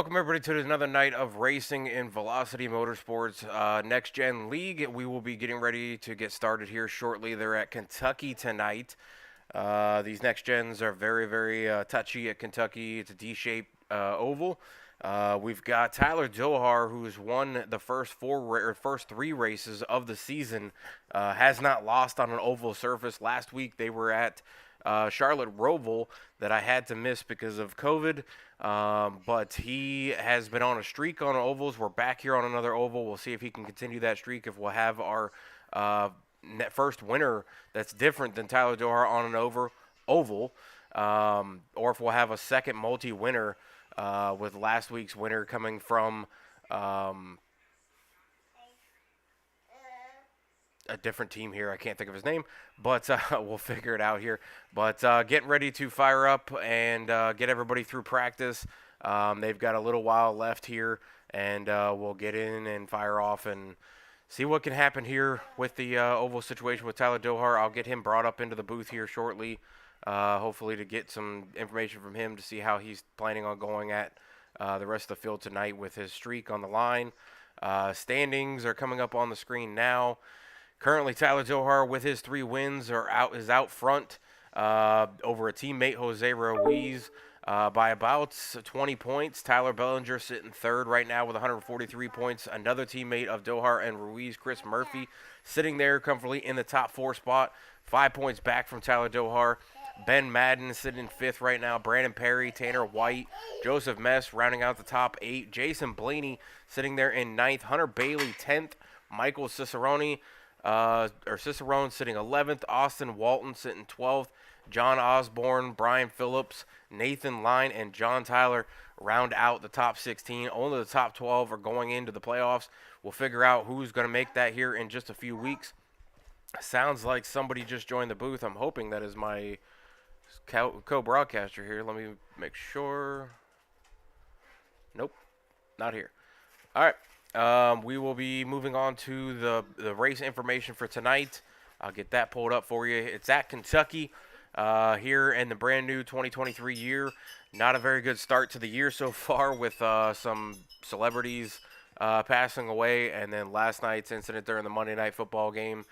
Welcome everybody to another night of racing in Velocity Motorsports Next Gen League. We will be getting ready to get started here shortly. They're at Kentucky tonight. These next gens are very touchy at Kentucky. It's a D-shaped oval. We've got Tyler Dohar, who's won the first first three races of the season. Has not lost on an oval surface. Last week they were at Charlotte Roval that I had to miss because of COVID. But he has been on a streak on ovals. We're back here on another oval. We'll see if he can continue that streak, if we'll have our first winner that's different than Tyler Dohar on an oval, or if we'll have a second multi-winner with last week's winner coming from a different team here. I can't think of his name, but we'll figure it out here. But getting ready to fire up and get everybody through practice. They've got a little while left here, and we'll get in and fire off and see what can happen here with the oval situation with Tyler Dohar. I'll get him brought up into the booth here shortly, hopefully to get some information from him to see how he's planning on going at the rest of the field tonight with his streak on the line. Standings are coming up on the screen now. Currently, Tyler Dohar, with his 3 wins, is out front over a teammate, Jose Ruiz, by about 20 points. Tyler Bellinger sitting third right now with 143 points. Another teammate of Dohar and Ruiz, Chris Murphy, sitting there comfortably in the top 4 spot, 5 points back from Tyler Dohar. Ben Madden sitting in 5th right now. Brandon Perry, Tanner White, Joseph Mess rounding out the top 8. Jason Blaney sitting there in 9th. Hunter Bailey 10th. Michael Cicerone sitting 11th, Austin Walton sitting 12th, John Osborne, Brian Phillips, Nathan Line, and John Tyler round out the top 16. Only the top 12 are going into the playoffs. We'll figure out who's going to make that here in just a few weeks. Sounds like somebody just joined the booth. I'm hoping that is my co-broadcaster here. Let me make sure. Nope, not here. All right. We will be moving on to the race information for tonight. I'll get that pulled up for you. It's at Kentucky here in the brand new 2023 year. Not a very good start to the year so far with some celebrities passing away, and then last night's incident during the Monday Night Football game.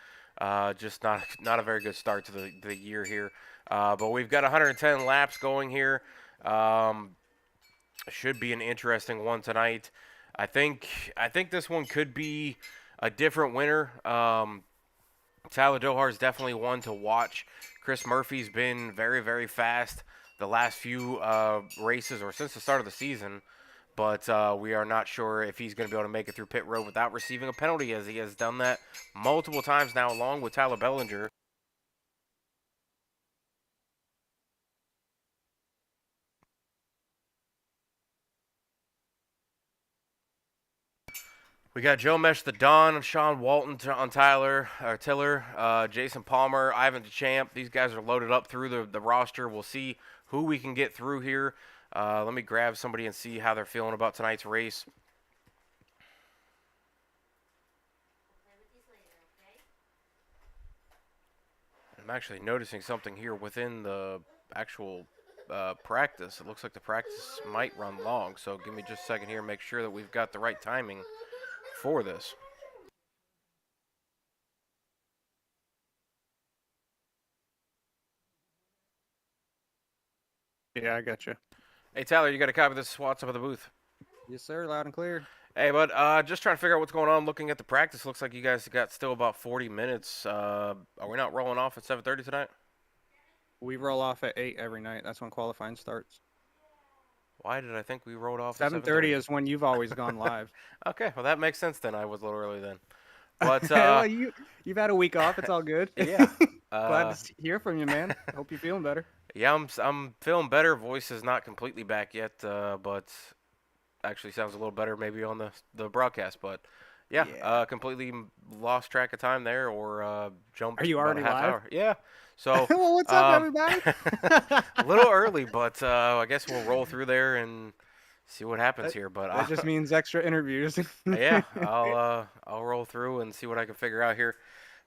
Just not a very good start to the year here. But we've got 110 laps going here. Should be an interesting one tonight. I think this one could be a different winner. Tyler Dohar is definitely one to watch. Chris Murphy's been very fast the last few races or since the start of the season, but we are not sure if he's going to be able to make it through pit road without receiving a penalty, as he has done that multiple times now, along with Tyler Bellinger. We got Joe Mesh the Don, Sean Walton on Tiller, Jason Palmer, Ivan DeChamp. These guys are loaded up through the roster. We'll see who we can get through here. Let me grab somebody and see how they're feeling about tonight's race. I'm actually noticing something here within the actual practice. It looks like the practice might run long, so give me just a second here and make sure that we've got the right timing for this. Yeah, I got you. Hey, Tyler, you got a copy of this WhatsApp of the booth? Yes, sir. Loud and clear. Hey, bud, just trying to figure out what's going on. Looking at the practice, looks like you guys got still about 40 minutes. Are we not rolling off at 7:30 tonight? We roll off at 8 every night. That's when qualifying starts. Why did I think we rolled off 7:30 is when you've always gone live. Okay, well, that makes sense then. I was a little early then. But well, you've had a week off. It's all good. Yeah. Glad to hear from you, man. Hope you're feeling better. Yeah, I'm feeling better. Voice is not completely back yet, but actually sounds a little better maybe on the broadcast. But yeah. Completely lost track of time there, or jumped. Are you about already a half live? hour. Yeah. So well, what's up, everybody? a little early, but I guess we'll roll through there and see what happens here. But that just means extra interviews. Yeah, I'll roll through and see what I can figure out here.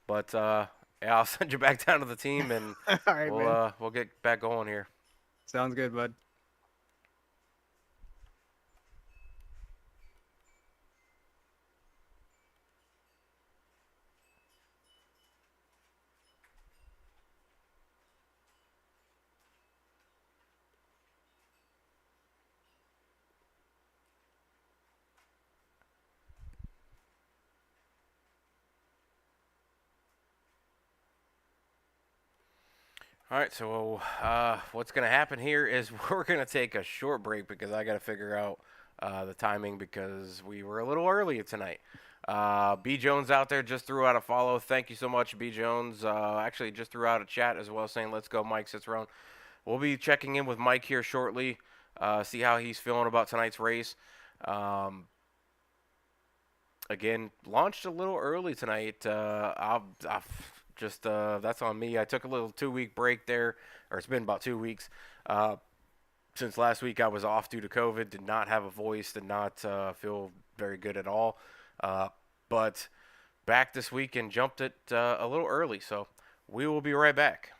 But yeah, I'll send you back down to the team, and All right, we'll get back going here. Sounds good, bud. All right, so what's going to happen here is we're going to take a short break because I got to figure out the timing because we were a little early tonight. B Jones out there just threw out a follow. Thank you so much, B Jones. Actually, just threw out a chat as well saying, let's go, Mike Cicerone. We'll be checking in with Mike here shortly, see how he's feeling about tonight's race. Again, launched a little early tonight. I'll just that's on me. I took a little 2 week break there, or it's been about 2 weeks. Since last week I was off due to COVID, did not have a voice, did not feel very good at all. But back this week and jumped it a little early, so we will be right back.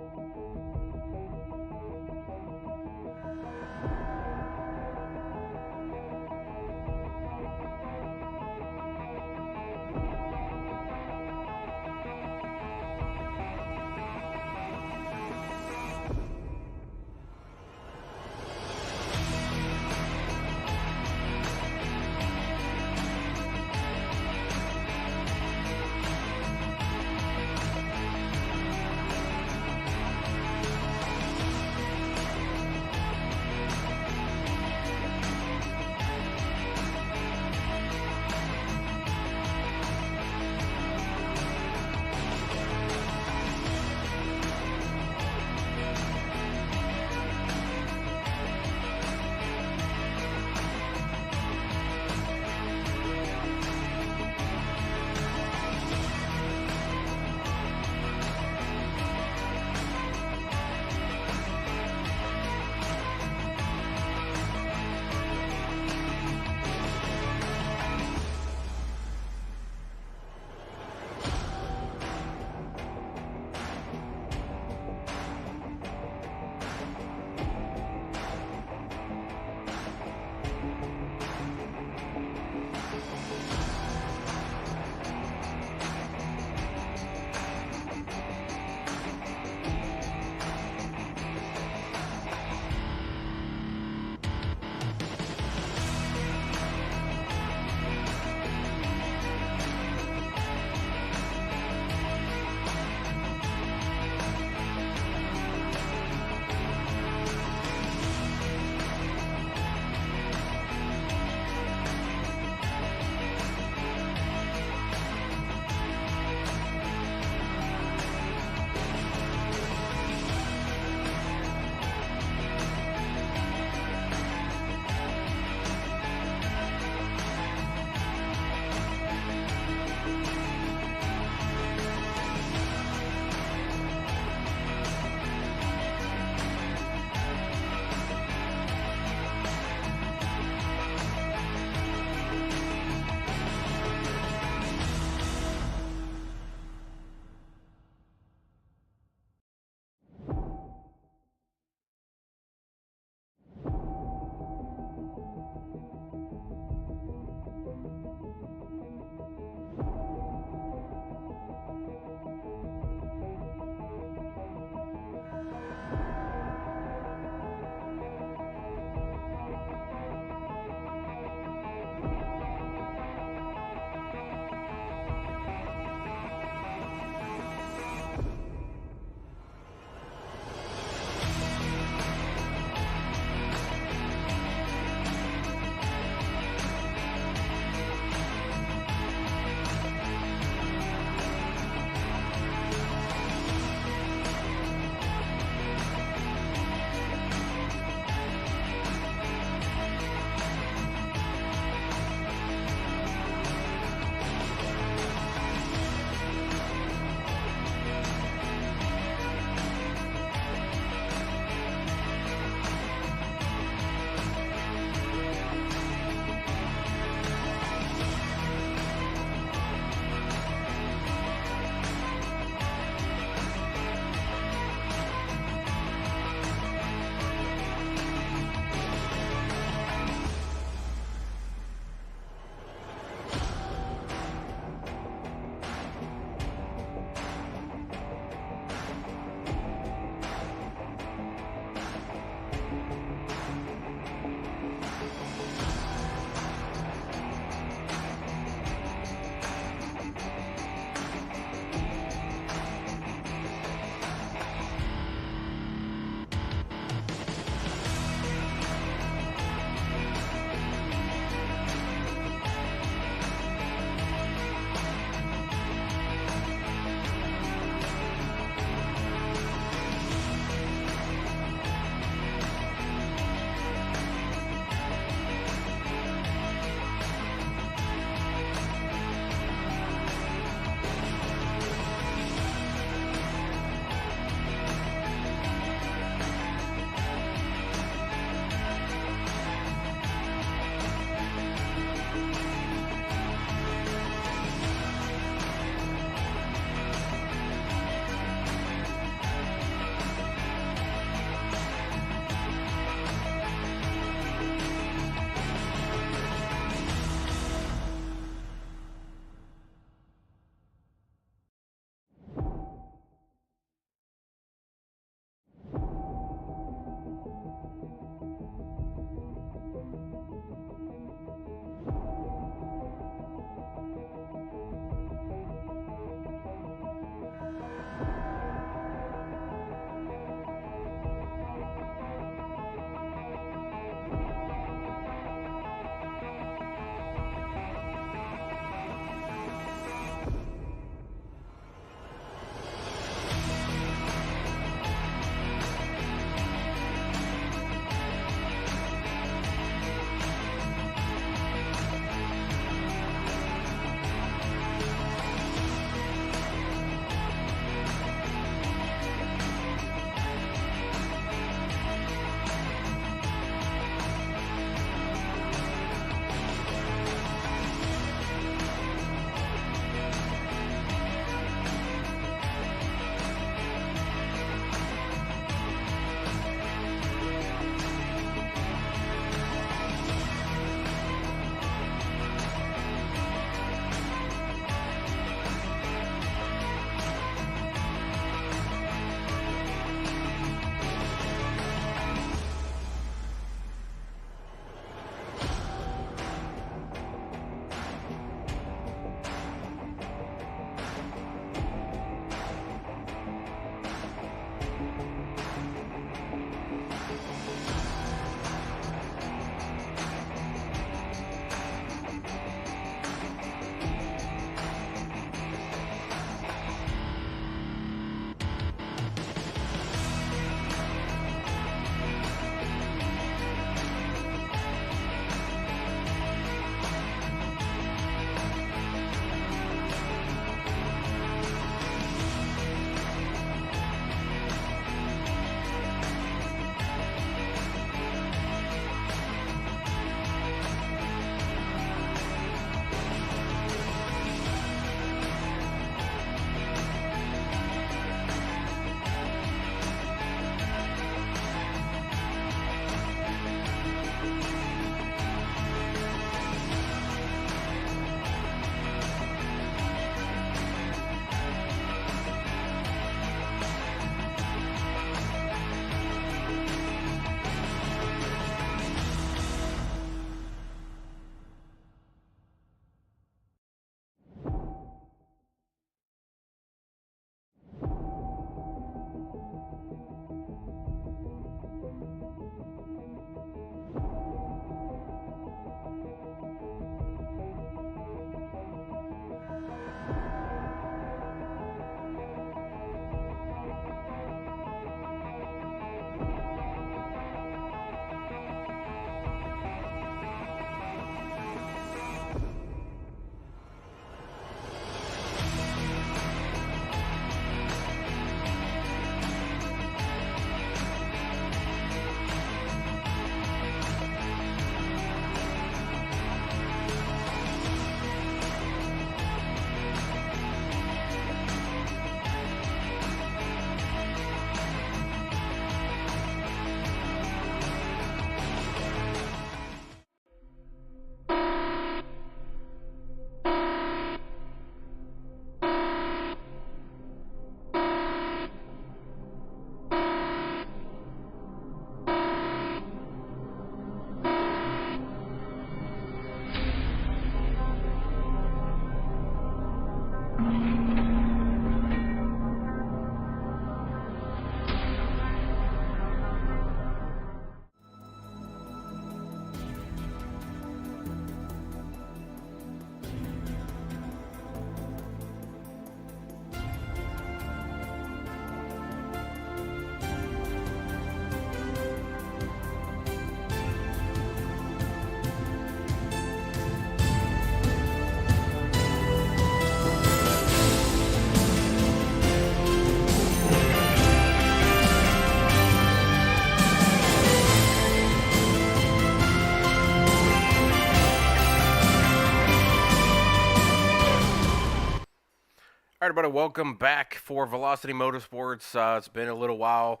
All right, everybody, welcome back for Velocity Motorsports. It's been a little while.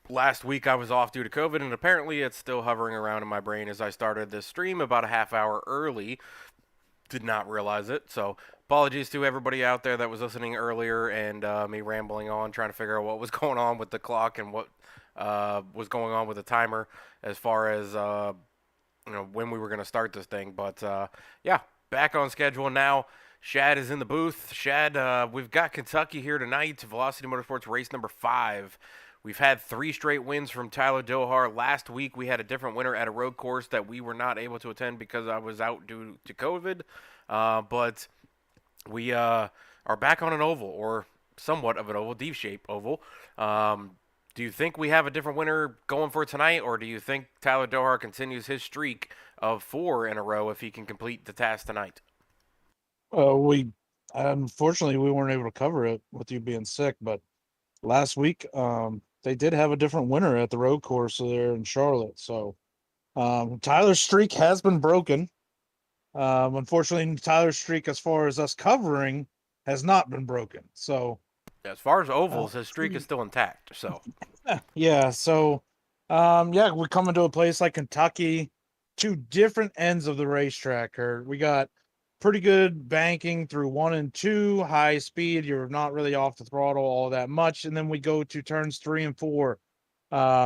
Last week I was off due to COVID, and apparently it's still hovering around in my brain as I started this stream about a half hour early. Did not realize it, so apologies to everybody out there that was listening earlier and me rambling on, trying to figure out what was going on with the clock and what was going on with the timer as far as when we were going to start this thing. But yeah, back on schedule now. Shad is in the booth. Shad, we've got Kentucky here tonight. Velocity Motorsports race number 5. We've had 3 straight wins from Tyler Dohar. Last week we had a different winner at a road course that we were not able to attend because I was out due to COVID. But we are back on an oval, or somewhat of an oval, D-shape oval. Do you think we have a different winner going for tonight, or do you think Tyler Dohar continues his streak of 4 in a row if he can complete the task tonight? We unfortunately we weren't able to cover it with you being sick, but last week they did have a different winner at the road course there in Charlotte. So Tyler's streak has been broken. Unfortunately, Tyler's streak, as far as us covering, has not been broken. So As far as ovals, his streak is still intact. So yeah, so yeah, we're coming to a place like Kentucky, 2 different ends of the racetrack. Or we got pretty good banking through 1 and 2, high speed. You're not really off the throttle all that much, and then we go to turns 3 and 4.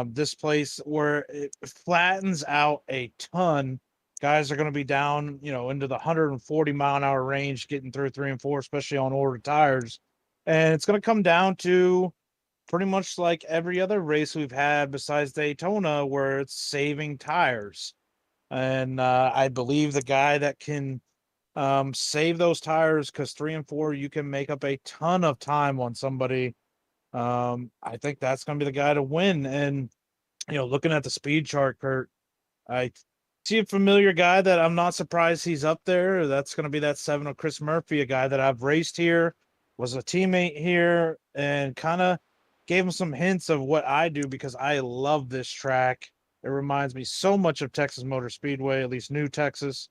This place where it flattens out a ton. Guys are going to be down, into the 140-mile-an-hour range, getting through 3 and 4, especially on older tires. And it's going to come down to pretty much like every other race we've had besides Daytona, where it's saving tires. And I believe the guy that can save those tires, because 3 and 4, you can make up a ton of time on somebody. I think that's going to be the guy to win. And, looking at the speed chart, Kurt, I see a familiar guy that I'm not surprised he's up there. That's going to be that 7 of Chris Murphy, a guy that I've raced here, was a teammate here, and kind of gave him some hints of what I do because I love this track. It reminds me so much of Texas Motor Speedway, at least New Texas.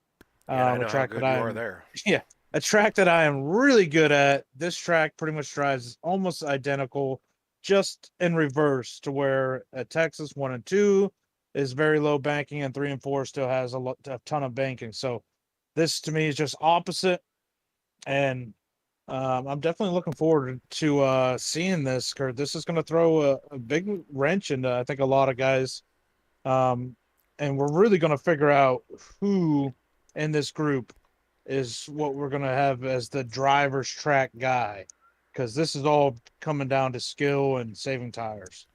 yeah, and I A know how track good that you I are am, there. yeah, a track that I am really good at. This track pretty much drives almost identical, just in reverse to where at Texas 1 and 2 is very low banking, and 3 and 4 still has a ton of banking. So this to me is just opposite, and I'm definitely looking forward to seeing this, Kurt. This is going to throw a big wrench into, I think, a lot of guys, um, and we're really going to figure out who in this group is what we're going to have as the driver's track guy, because this is all coming down to skill and saving tires.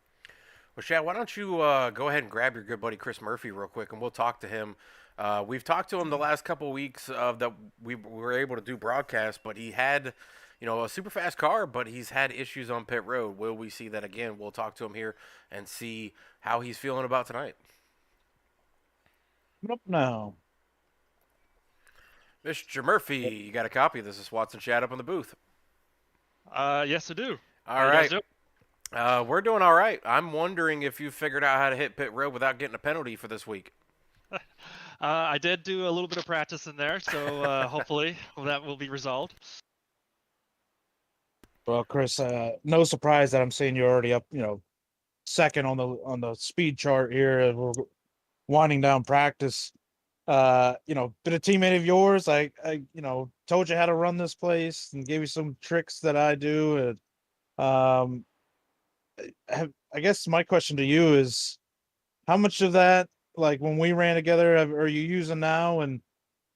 Well, Shad, why don't you go ahead and grab your good buddy Chris Murphy real quick, and we'll talk to him. We've talked to him the last couple of weeks that we were able to do broadcast, but he had, a super fast car, but he's had issues on pit road. Will we see that again? We'll talk to him here and see how he's feeling about tonight. Up now. Mr. Murphy, you got a copy of this? Is Watson Shad up in the booth? Yes, I do. All How you right. guys We're doing all right. I'm wondering if you figured out how to hit pit road without getting a penalty for this week. doing? I did do a little bit of practice in there, so hopefully that will be resolved. Well, Chris, no surprise that I'm seeing you already up, second on the speed chart here. We're winding down practice. Been a teammate of yours. I told you how to run this place and gave you some tricks that I do. And I guess my question to you is, how much of that, like when we ran together, are you using now? And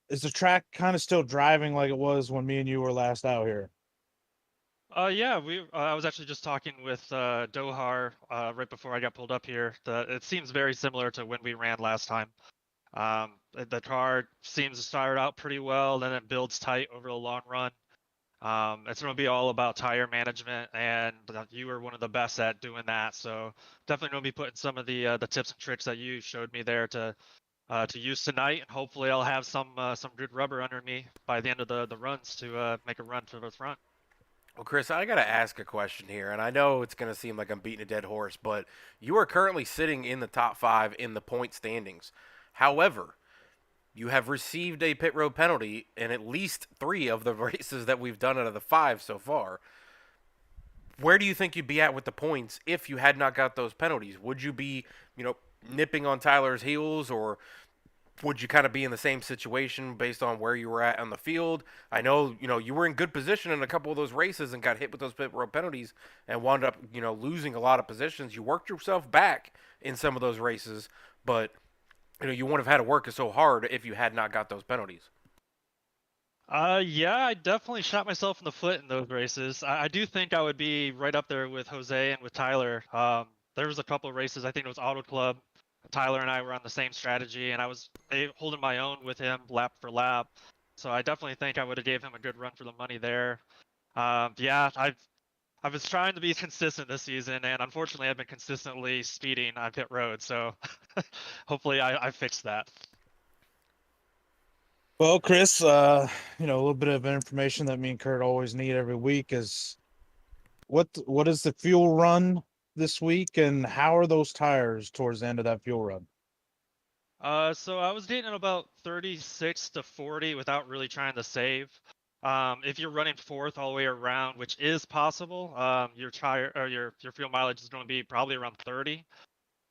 is the track kind of still driving like it was when me and you were last out here? Yeah, I was actually just talking with Dohar right before I got pulled up here. It seems very similar to when we ran last time. The car seems to start out pretty well, then it builds tight over the long run. It's going to be all about tire management, and you were one of the best at doing that. So definitely going to be putting some of the tips and tricks that you showed me there to use tonight, and hopefully I'll have some good rubber under me by the end of the runs to make a run to the front. Well, Chris, I got to ask a question here, and I know it's going to seem like I'm beating a dead horse, but you are currently sitting in the top 5 in the point standings. However, you have received a pit road penalty in at least 3 of the races that we've done out of the 5 so far. Where do you think you'd be at with the points if you had not got those penalties? Would you be, nipping on Tyler's heels, or would you kind of be in the same situation based on where you were at on the field? I know, you were in good position in a couple of those races and got hit with those pit road penalties and wound up, losing a lot of positions. You worked yourself back in some of those races, but you wouldn't have had to work so hard if you had not got those penalties. Yeah, I definitely shot myself in the foot in those races. I do think I would be right up there with Jose and with Tyler. There was a couple of races, I think it was Auto Club. Tyler and I were on the same strategy, and I was holding my own with him lap for lap. So I definitely think I would have gave him a good run for the money there. Yeah, I was trying to be consistent this season, and unfortunately, I've been consistently speeding on pit road. So hopefully, I fixed that. Well, Chris, a little bit of information that me and Kurt always need every week is what is the fuel run this week, and how are those tires towards the end of that fuel run? So I was getting about 36 to 40 without really trying to save. If you're running fourth all the way around, which is possible, your tire or your fuel mileage is going to be probably around 30.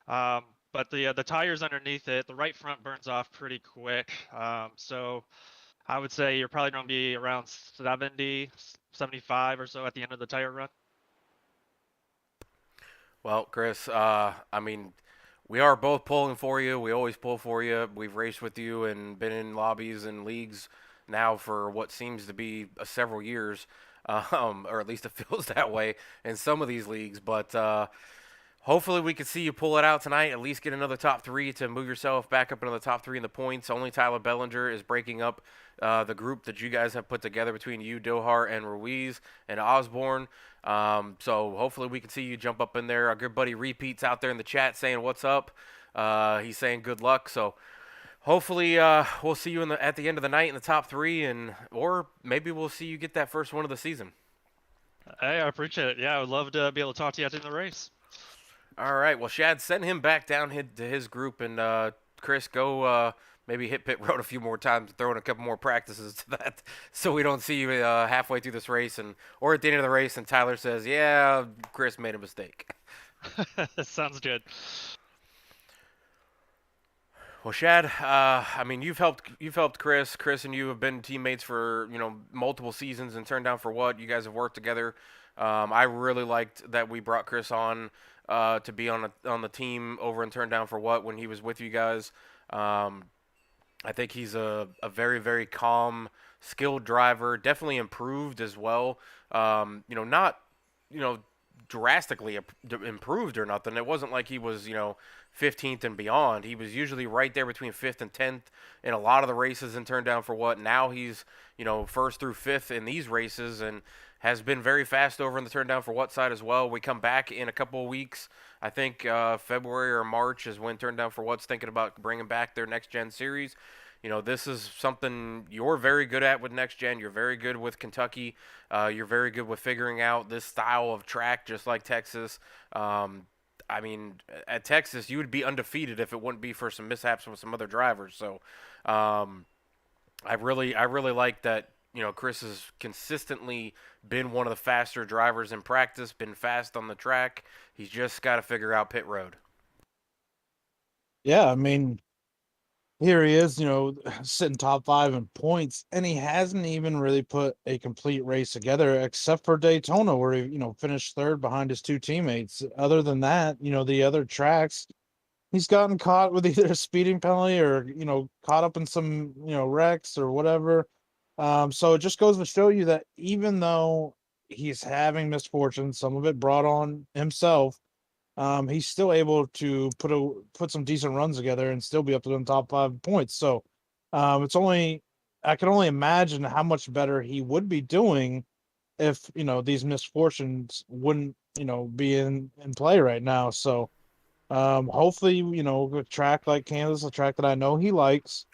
But the tires underneath it, the right front burns off pretty quick. So I would say you're probably going to be around 70, 75 or so at the end of the tire run. Well, Chris, we are both pulling for you. We always pull for you. We've raced with you and been in lobbies and leagues now for what seems to be several years, or at least it feels that way in some of these leagues. But hopefully we can see you pull it out tonight, at least get another top 3 to move yourself back up into the top 3 in the points. Only Tyler Bellinger is breaking up the group that you guys have put together between you, Dohar, and Ruiz and Osborne. So hopefully we can see you jump up in there. Our good buddy Repeat's out there in the chat saying what's up. He's saying good luck. So hopefully we'll see you at the end of the night in the top 3, or maybe we'll see you get that first one of the season. Hey, I appreciate it. Yeah, I would love to be able to talk to you after the race. All right. Well, Shad, send him back down to his group, and Chris, go maybe hit pit road a few more times, throw in a couple more practices to that, so we don't see you halfway through this race, or at the end of the race, and Tyler says, "Yeah, Chris made a mistake." Sounds good. Well, Shad, you've helped Chris. Chris and you have been teammates for multiple seasons, and Turned Down for What. You guys have worked together. I really liked that we brought Chris on to be on the team over in Turned Down for What when he was with you guys. I think he's a very, very calm, skilled driver. Definitely improved as well. Not drastically improved or nothing. It wasn't like he was 15th and beyond. He was usually right there between 5th and 10th in a lot of the races and Turned Down for What. Now he's first through 5th in these races and has been very fast over in the Turned Down for What side as well. We come back in a couple of weeks. I think February or March is when Turned Down for What's thinking about bringing back their next gen series. This is something you're very good at with next gen. You're very good with Kentucky. You're very good with figuring out this style of track, just like Texas. At Texas, you would be undefeated if it wouldn't be for some mishaps with some other drivers. So, I really like that. Chris has consistently been one of the faster drivers in practice, been fast on the track. He's just got to figure out pit road. Yeah, here he is, sitting top 5 in points, and he hasn't even really put a complete race together except for Daytona, where he, finished 3rd behind his 2 teammates. Other than that, the other tracks, he's gotten caught with either a speeding penalty or, caught up in some, wrecks or whatever. So it just goes to show you that even though he's having misfortune, some of it brought on himself, he's still able to put some decent runs together and still be up to the top 5 points. So I can only imagine how much better he would be doing if these misfortunes wouldn't be in play right now. So hopefully a track like Kansas, a track that I know he likes,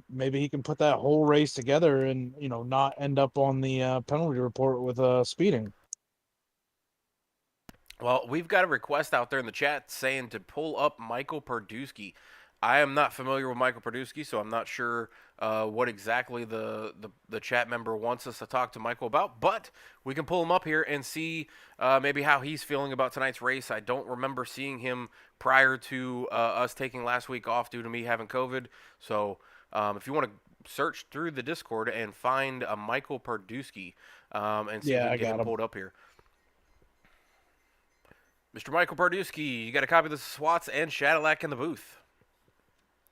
maybe he can put that whole race together and not end up on the penalty report with speeding. Well, we've got a request out there in the chat saying to pull up Michael Perdusky. I am not familiar with Michael Perdusky, so I'm not sure what exactly the chat member wants us to talk to Michael about. But we can pull him up here and see maybe how he's feeling about tonight's race. I don't remember seeing him prior to us taking last week off due to me having COVID. So if you want to search through the Discord and find a Michael Perdusky and see if Yeah, we can I get got him him. pulled up here. Mr. Michael Perdusky, you got a copy of the Swats and Shadowlack in the booth.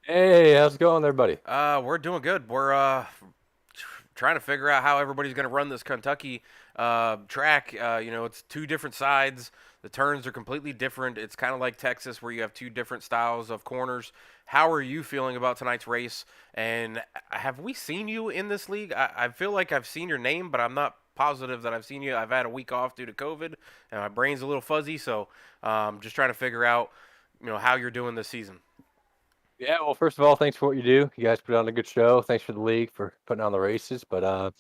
Hey, how's it going there, buddy? We're doing good. We're trying to figure out how everybody's going to run this Kentucky track. It's two different sides. The turns are completely different. It's kind of like Texas, where you have two different styles of corners. How are you feeling about tonight's race? And have we seen you in this league? I feel like I've seen your name, but I'm not positive that I've seen you. I've had a week off due to COVID, and my brain's a little fuzzy. So, just trying to figure out, how you're doing this season. Yeah, well, first of all, thanks for what you do. You guys put on a good show. Thanks for the league for putting on the races. But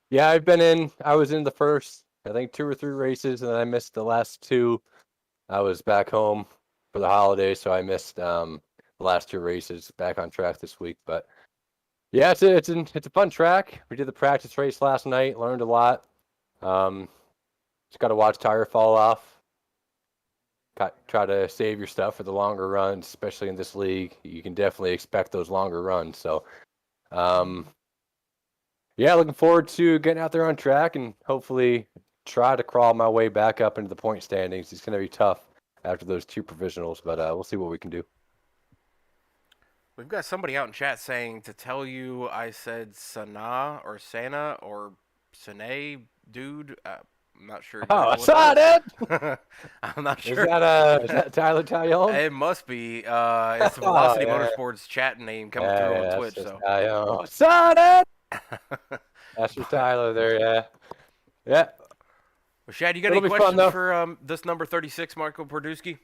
yeah, I was in the first, I think 2 or 3 races, and then I missed the last 2. I was back home for the holidays, so I missed the last 2 races. Back on track this week, but yeah, it's a fun track. We did the practice race last night, learned a lot. Just got to watch tire fall off. Try to save your stuff for the longer runs, especially in this league. You can definitely expect those longer runs. So, yeah, looking forward to getting out there on track and hopefully try to crawl my way back up into the point standings. It's going to be tough after those 2 provisionals, but we'll see what we can do. We've got somebody out in chat saying to tell you I said Sana or Sane, dude. I'm not sure. Oh, I Exactly saw what it! that is. I'm not Is sure. that Tyler Tyone? It must be. It's the Velocity Yeah. Motorsports chat name coming through on Twitch. That's So. Tyone. Saw it! That's your Tyler there, yeah. Yeah. Well, Shad, you got It'll any be fun, questions though. for this number 36, Michael Perdusky?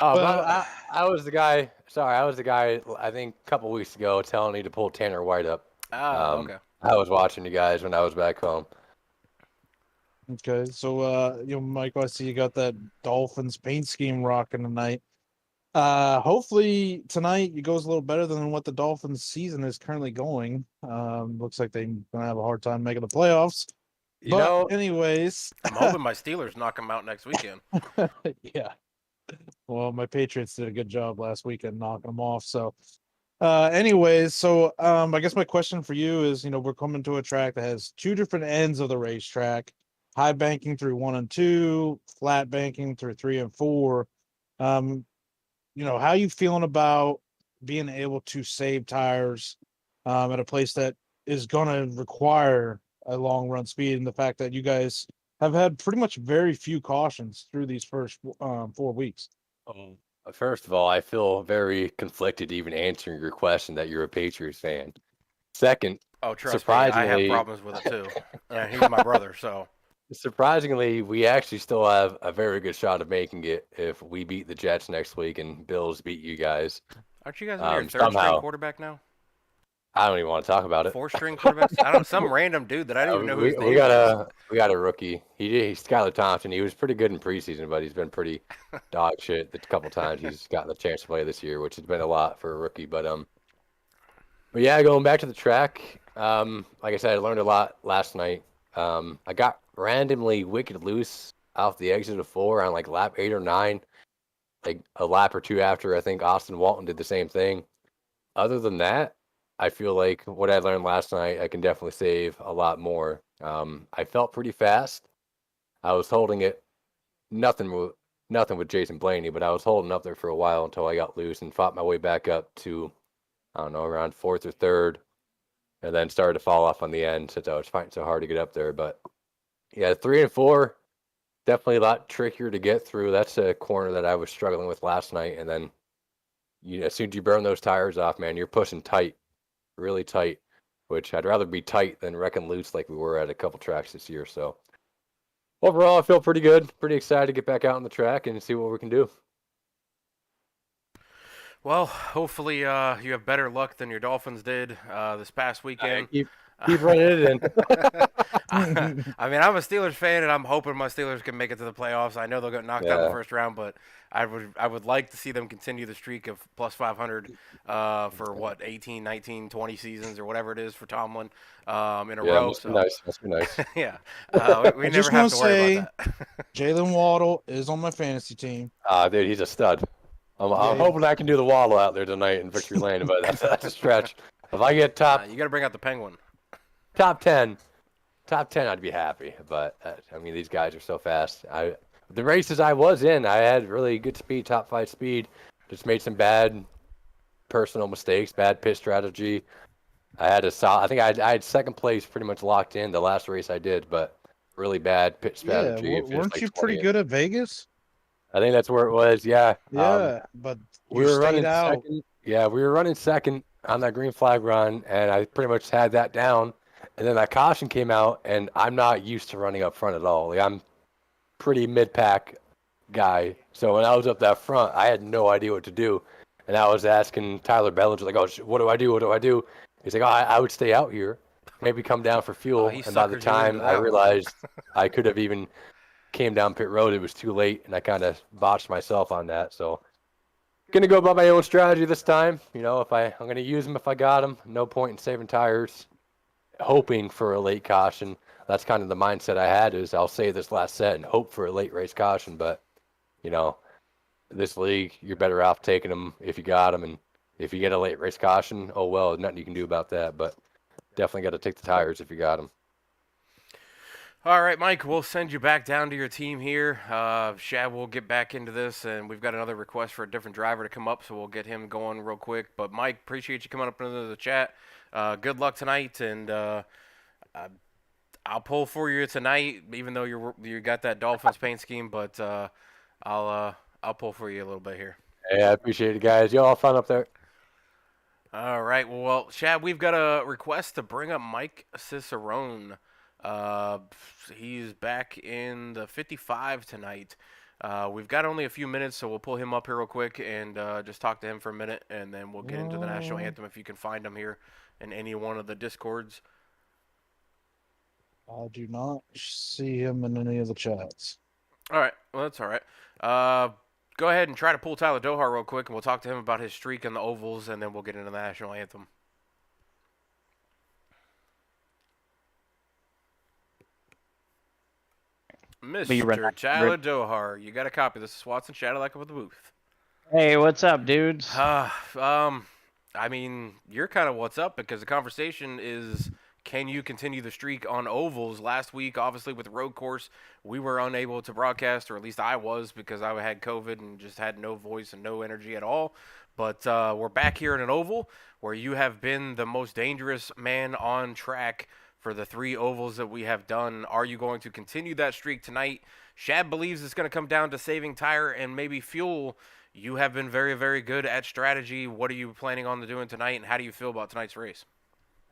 Oh, Well- but I was the guy. Sorry, I was the guy. I think a couple weeks ago telling you to pull Tanner White up. Okay. I was watching you guys when I was back home. Okay, so Michael, I see you got that Dolphins paint scheme rocking tonight. Hopefully tonight it goes a little better than what the Dolphins season is currently going. Looks like they're gonna have a hard time making the playoffs. You know, Anyways, I'm hoping my Steelers knock them out next weekend. yeah. Well, my Patriots did a good job last weekend knocking them off. So, I guess my question for you is, we're coming to a track that has 2 different ends of the racetrack: high banking through 1 and 2, flat banking through 3 and 4. How you feeling about being able to save tires at a place that is going to require a long run speed, and the fact that you guys have had pretty much very few cautions through these first 4 weeks? first of all, I feel very conflicted even answering your question that you're a Patriots fan. Second, Oh, trust me, I have surprisingly, problems with it too. He's my brother, so. surprisingly, we actually still have a very good shot of making it if we beat the Jets next week and Bills beat you guys. Aren't you guys on your third string somehow. quarterback now? I don't even want to talk about it. 4th-string quarterbacks? I don't. Some random dude that I don't even know who his name we got was. we got a rookie. He's Skylar Thompson. He was pretty good in preseason, but he's been pretty dog shit the couple times he's gotten the chance to play this year, which has been a lot for a rookie. But yeah, going back to the track, like I said, I learned a lot last night. I got randomly wicked loose off the exit of 4 on like lap 8 or 9, like a lap or 2 after I think Austin Walton did the same thing. Other than that, I feel like what I learned last night, I can definitely save a lot more. I felt pretty fast. I was holding it, nothing with Jason Blaney, but I was holding up there for a while until I got loose and fought my way back up to, I don't know, around 4th or 3rd, and then started to fall off on the end since I was fighting so hard to get up there. But yeah, 3 and 4, definitely a lot trickier to get through. That's a corner that I was struggling with last night. And then, as soon as you burn those tires off, man, you're pushing tight, really tight, which I'd rather be tight than wrecking loose like we were at a couple tracks this year. So overall, I feel pretty good, pretty excited to get back out on the track and see what we can do. Well, hopefully you have better luck than your Dolphins did this past weekend. Keep running it in. I mean, I'm a Steelers fan, and I'm hoping my Steelers can make it to the playoffs. I know they'll get knocked out in the Yeah. first round, but I would like to see them continue the streak of plus 500 for what 18, 19, 20 seasons or whatever it is for Tomlin in a Yeah, row. must be So nice. Must be nice. yeah, we I never just have want to to worry say about that. Jalen Waddle is on my fantasy team. Dude, he's a stud. I'm Yeah. hoping I can do the waddle out there tonight in Victory Lane, but that's a stretch. If I get You got to bring out the Penguin. top 10, I'd be happy. But I mean, these guys are so fast. The races I was in, I had really good speed, top 5 speed. Just made some bad personal mistakes, bad pit strategy. I think I had second place pretty much locked in the last race I did, but really bad pit Yeah, strategy. Finished weren't like you pretty 20th. good at Vegas? I think that's where it was. Yeah. Yeah, but We you were stayed running out. second. Yeah, we were running second on that green flag run, and I pretty much had that down. And then that caution came out, and I'm not used to running up front at all. Like, I'm pretty mid-pack guy. So when I was up that front, I had no idea what to do. And I was asking Tyler Bellinger, like, oh, what do I do? What do I do? He's like, oh, I would stay out here, maybe come down for fuel. he And by the suckered you into time I that one. realized I could have even came down pit road, it was too late, and I kind of botched myself on that. So gonna go by my own strategy this time. You know, I'm gonna use them if I got them. No point in saving tires, hoping for a late caution. That's kind of the mindset I had. Is I'll save this last set and hope for a late race caution. But you know, this league, you're better off taking them if you got them, and if you get a late race caution, oh well, nothing you can do about that. But definitely got to take the tires if you got them. All right, Mike, we'll send you back down to your team here. Shad will get back into this, and we've got another request for a different driver to come up, so we'll get him going real quick. But, Mike, appreciate you coming up into the chat. Good luck tonight, and I'll pull for you tonight, even though you got that Dolphins paint scheme, but I'll pull for you a little bit here. Hey, I appreciate it, guys. Y'all have fun up there. All right, well, Shad, we've got a request to bring up Mike Cicerone. He's back in the 55 tonight. We've got only a few minutes, so we'll pull him up here real quick and just talk to him for a minute, and then we'll get into the national anthem if you can find him here in any one of the discords. I do not see him in any of the chats. All right, well, that's all right. Go ahead and try to pull Tyler Dohar real quick, and we'll talk to him about his streak in the ovals, and then we'll get into the national anthem. Mr. Tyler Dohar, you got a copy. This is Watson Shadowlike with the booth. Hey, what's up, dudes? I mean, you're kind of what's up because the conversation is, can you continue the streak on ovals? Last week, obviously, with the road course, we were unable to broadcast, or at least I was, because I had COVID and just had no voice and no energy at all. But we're back here in an oval where you have been the most dangerous man on track for the 3 ovals that we have done. Are you going to continue that streak tonight? Shad believes it's going to come down to saving tire and maybe fuel. You have been very, very good at strategy. What are you planning on doing tonight, and how do you feel about tonight's race?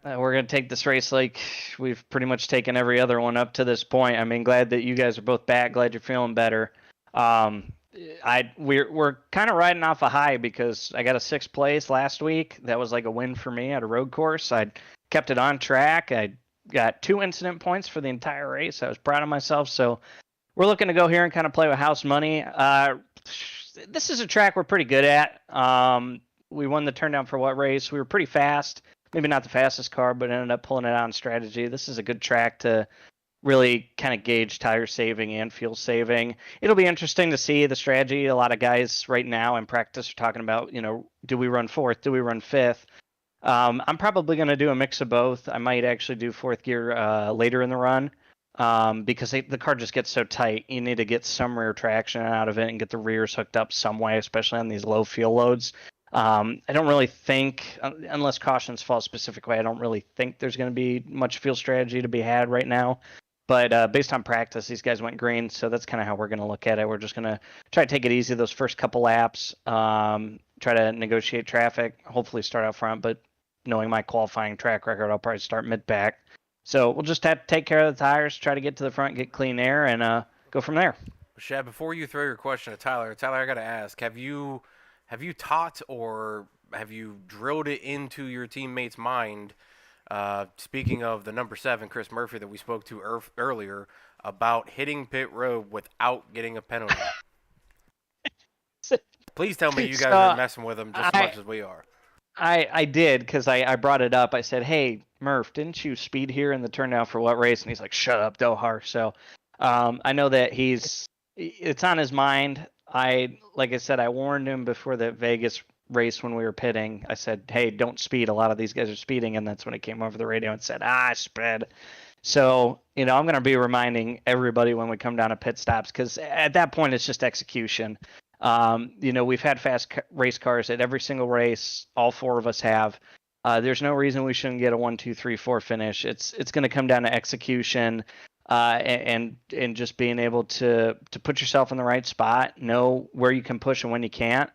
We're going to take this race like we've pretty much taken every other one up to this point. I mean, glad that you guys are both back. Glad you're feeling better. We're kind of riding off a high because I got a 6th place last week. That was like a win for me at a road course. I kept it on track. I got 2 incident points for the entire race. I was proud of myself. So we're looking to go here and kind of play with house money. This is a track we're pretty good at. We won the turn down for what race? We were pretty fast. Maybe not the fastest car, but ended up pulling it out in strategy. This is a good track to really kind of gauge tire saving and fuel saving. It'll be interesting to see the strategy. A lot of guys right now in practice are talking about, do we run 4th? Do we run 5th? I'm probably going to do a mix of both. I might actually do 4th gear later in the run because the car just gets so tight. You need to get some rear traction out of it and get the rears hooked up some way, especially on these low fuel loads. I don't really think, unless cautions fall a specific way, I don't really think there's going to be much fuel strategy to be had right now. But based on practice, these guys went green, so that's kind of how we're going to look at it. We're just going to try to take it easy those first couple laps, try to negotiate traffic, hopefully start out front, but knowing my qualifying track record, I'll probably start mid-pack. So we'll just have to take care of the tires, try to get to the front, get clean air, and go from there. Shad, before you throw your question to Tyler, I got to ask, have you taught or have you drilled it into your teammates' mind Speaking of the number 7, Chris Murphy, that we spoke to earlier, about hitting pit road without getting a penalty. Please tell me you guys are So messing with him just as much as we are. I did, because I brought it up. I said, "Hey, Murph, didn't you speed here in the turn down for what race?" And he's like, "Shut up, Dohar." So I know that it's on his mind. Like I said, I warned him before the Vegas race when we were pitting. I said, "Hey, don't speed. A lot of these guys are speeding," and that's when he came over the radio and said, "I sped." So, I'm going to be reminding everybody when we come down to pit stops, because at that point it's just execution. We've had fast race cars at every single race. All 4 of us have. There's no reason we shouldn't get a 1, 2, 3, 4 finish. It's going to come down to execution, and just being able to put yourself in the right spot, know where you can push and when you can't.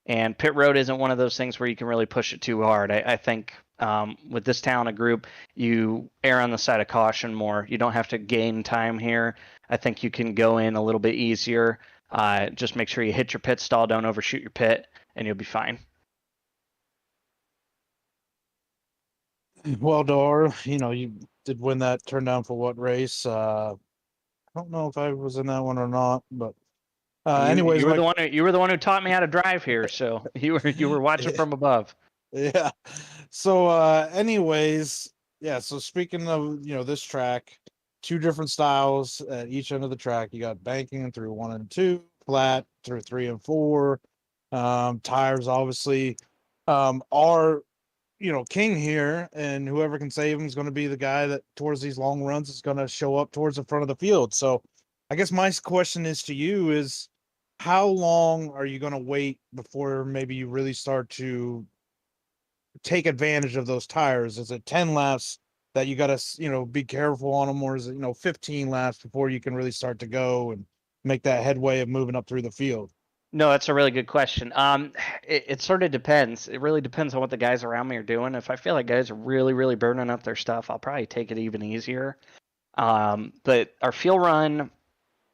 And pit road isn't one of those things where you can really push it too hard. I think with this talented group, you err on the side of caution more. You don't have to gain time here. I think you can go in a little bit easier. Just make sure you hit your pit stall, don't overshoot your pit, and you'll be fine. Well, Dor, you did win that turn down for what race? I don't know if I was in that one or not, but anyways, you were the one who taught me how to drive here, so you were watching from above. Yeah. So anyways, yeah, so speaking of, this track, 2 different styles at each end of the track. You got banking through 1 and 2, flat through 3 and 4. Tires obviously are, king here, and whoever can save him is going to be the guy that towards these long runs is going to show up towards the front of the field. So I guess my question is to you is, how long are you going to wait before maybe you really start to take advantage of those tires? Is it 10 laps that you got to, be careful on them, or is it, 15 laps before you can really start to go and make that headway of moving up through the field? No, that's a really good question. It sort of depends. It really depends on what the guys around me are doing. If I feel like guys are really, really burning up their stuff, I'll probably take it even easier. But our fuel run,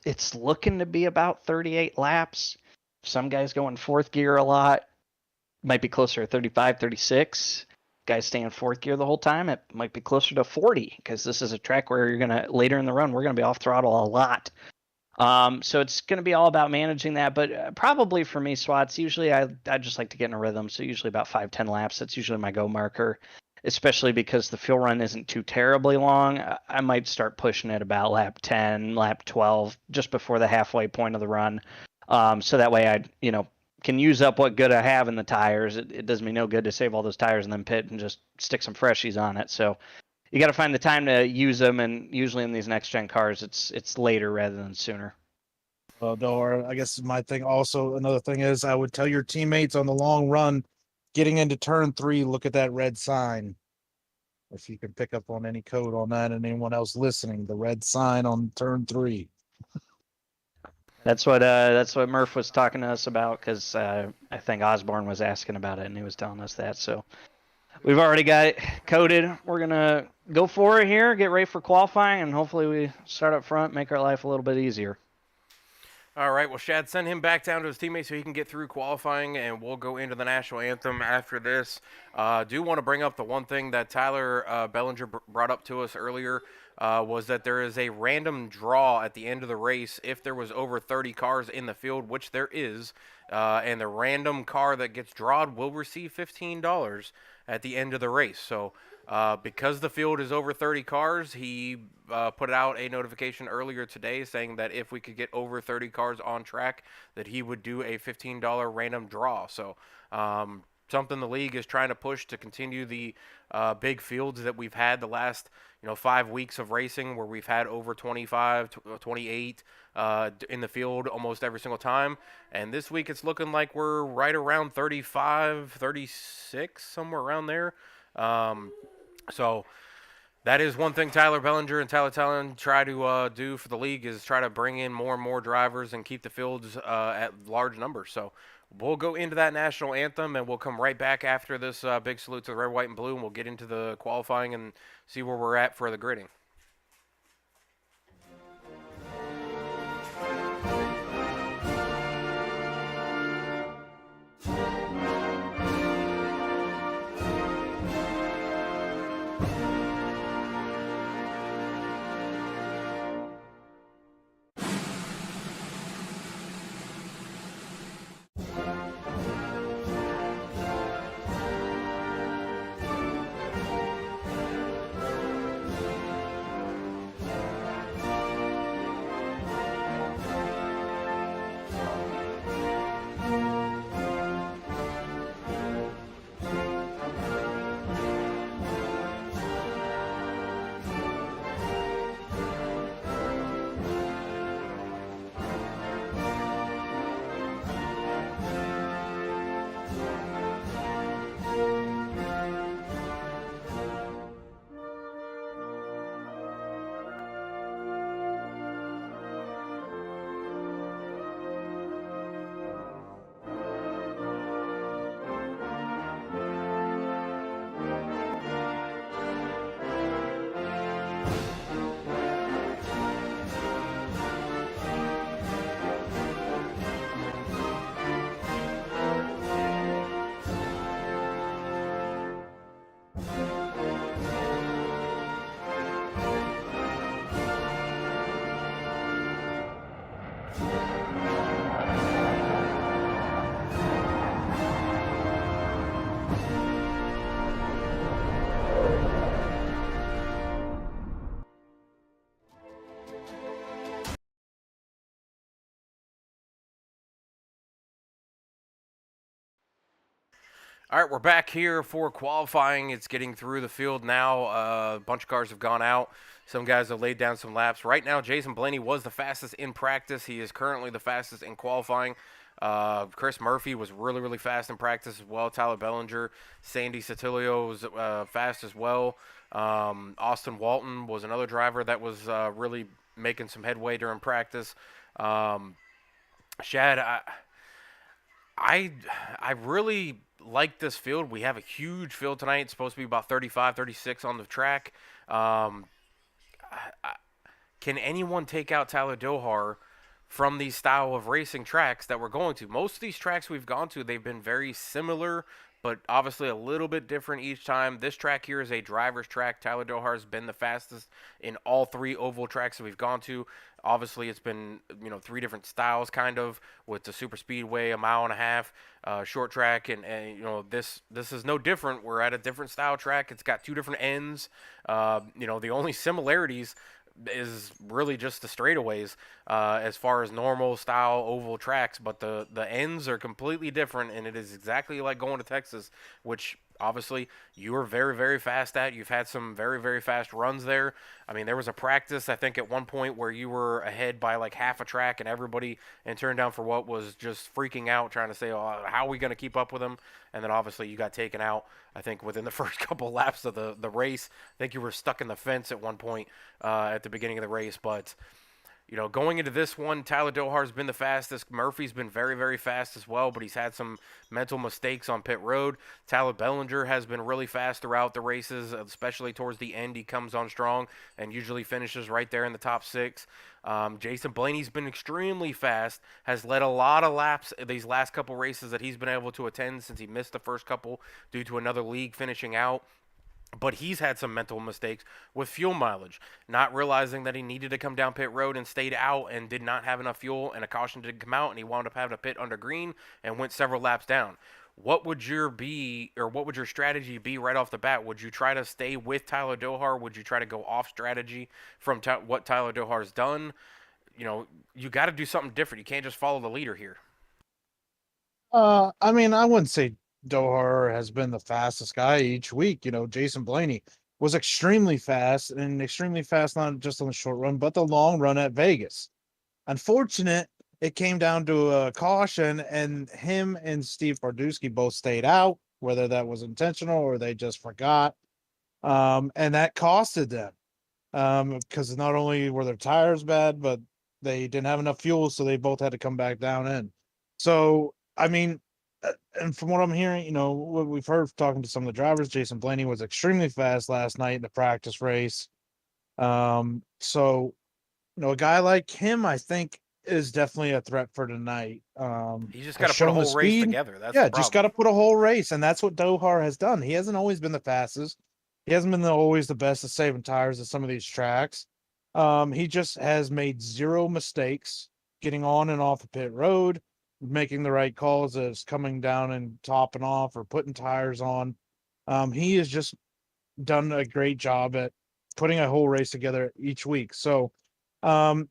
it's looking to be about 38 laps. Some guys go in 4th gear a lot. Might be closer to 35, 36. Guys stay in 4th gear the whole time. It might be closer to 40, because this is a track where later in the run, we're going to be off throttle a lot. So it's going to be all about managing that. But probably for me, Swats, usually I just like to get in a rhythm. So usually about 5-10 laps. That's usually my go marker, especially because the fuel run isn't too terribly long. I might start pushing it about lap 10, lap 12, just before the halfway point of the run. So that way I, can use up what good I have in the tires. It does me no good to save all those tires and then pit and just stick some freshies on it. So you got to find the time to use them, and usually in these next gen cars, it's later rather than sooner. Well, Dor, I guess my thing also, another thing is, I would tell your teammates on the long run, getting into turn 3, look at that red sign. If you can pick up on any code on that, and anyone else listening, the red sign on turn 3. That's what Murph was talking to us about, because I think Osborne was asking about it, and he was telling us that. So we've already got it coded. We're gonna go for it here, get ready for qualifying, and hopefully we start up front, make our life a little bit easier. All right, well, Shad, send him back down to his teammates so he can get through qualifying, and we'll go into the national anthem after this. Do want to bring up the one thing that Tyler Bellinger brought up to us earlier, was that there is a random draw at the end of the race if there was over 30 cars in the field, which there is, and the random car that gets drawed will receive $15 at the end of the race. So because the field is over 30 cars, he put out a notification earlier today saying that if we could get over 30 cars on track, that he would do a $15 random draw. So something the league is trying to push to continue the big fields that we've had the last 5 weeks of racing, where we've had over 25, 28 in the field almost every single time. And this week it's looking like we're right around 35, 36, somewhere around there. So that is one thing Tyler Bellinger and Tyler Tellen try to do for the league, is try to bring in more and more drivers and keep the fields at large numbers. So we'll go into that national anthem, and we'll come right back after this big salute to the red, white, and blue, and we'll get into the qualifying and see where we're at for the gridding. All right, we're back here for qualifying. It's getting through the field now. A bunch of cars have gone out. Some guys have laid down some laps. Right now, Jason Blaney was the fastest in practice. He is currently the fastest in qualifying. Chris Murphy was really, really fast in practice as well. Tyler Bellinger, Sandy Sotilio was fast as well. Austin Walton was another driver that was really making some headway during practice. Shad, I really like this field. We have a huge field tonight. It's supposed to be about 35, 36 on the track. Can anyone take out Tyler Dohar from these style of racing tracks that we're going to? Most of these tracks we've gone to, they've been very similar, but obviously a little bit different each time. This track here is a driver's track. Tyler Dohar has been the fastest in all 3 oval tracks that we've gone to. Obviously, it's been 3 different styles, kind of, with the super speedway, a mile and a half, short track, and this is no different. We're at a different style track. It's got 2 different ends. The only similarities is really just the straightaways as far as normal style oval tracks, but the ends are completely different, and it is exactly like going to Texas, which obviously you are very, very fast at. You've had some very, very fast runs there. I mean, there was a practice, I think, at one point where you were ahead by like half a track, and everybody in turn down for what was just freaking out, trying to say, oh, how are we going to keep up with them? And then obviously you got taken out, I think, within the first couple laps of the race. I think you were stuck in the fence at one point at the beginning of the race. But going into this one, Tyler Dohar's been the fastest. Murphy's been very, very fast as well, but he's had some mental mistakes on pit road. Tyler Bellinger has been really fast throughout the races, especially towards the end. He comes on strong and usually finishes right there in the top 6. Jason Blaney's been extremely fast, has led a lot of laps these last couple races that he's been able to attend since he missed the first couple due to another league finishing out. But he's had some mental mistakes with fuel mileage, not realizing that he needed to come down pit road and stayed out and did not have enough fuel, and a caution didn't come out, and he wound up having to pit under green and went several laps down. What would your strategy be right off the bat? Would you try to stay with Tyler Dohar? Would you try to go off strategy from what Tyler Dohar's done? You got to do something different. You can't just follow the leader here. I mean, I wouldn't say Dohar has been the fastest guy each week. Jason Blaney was extremely fast not just on the short run, but the long run at Vegas. Unfortunate, it came down to a caution, and him and Steve Bardusky both stayed out, whether that was intentional or they just forgot. And that costed them. Because not only were their tires bad, but they didn't have enough fuel, so they both had to come back down in. So, I mean, and from what I'm hearing, what we've heard talking to some of the drivers, Jason Blaney was extremely fast last night in the practice race. So, a guy like him, I think, is definitely a threat for tonight. He's just got to put a whole race together. That's the problem. Just got to put a whole race, and that's what Dohar has done. He hasn't always been the fastest. He hasn't been always the best at saving tires at some of these tracks. He just has made 0 mistakes getting on and off the pit road, making the right calls as coming down and topping off or putting tires on. He has just done a great job at putting a whole race together each week. So, a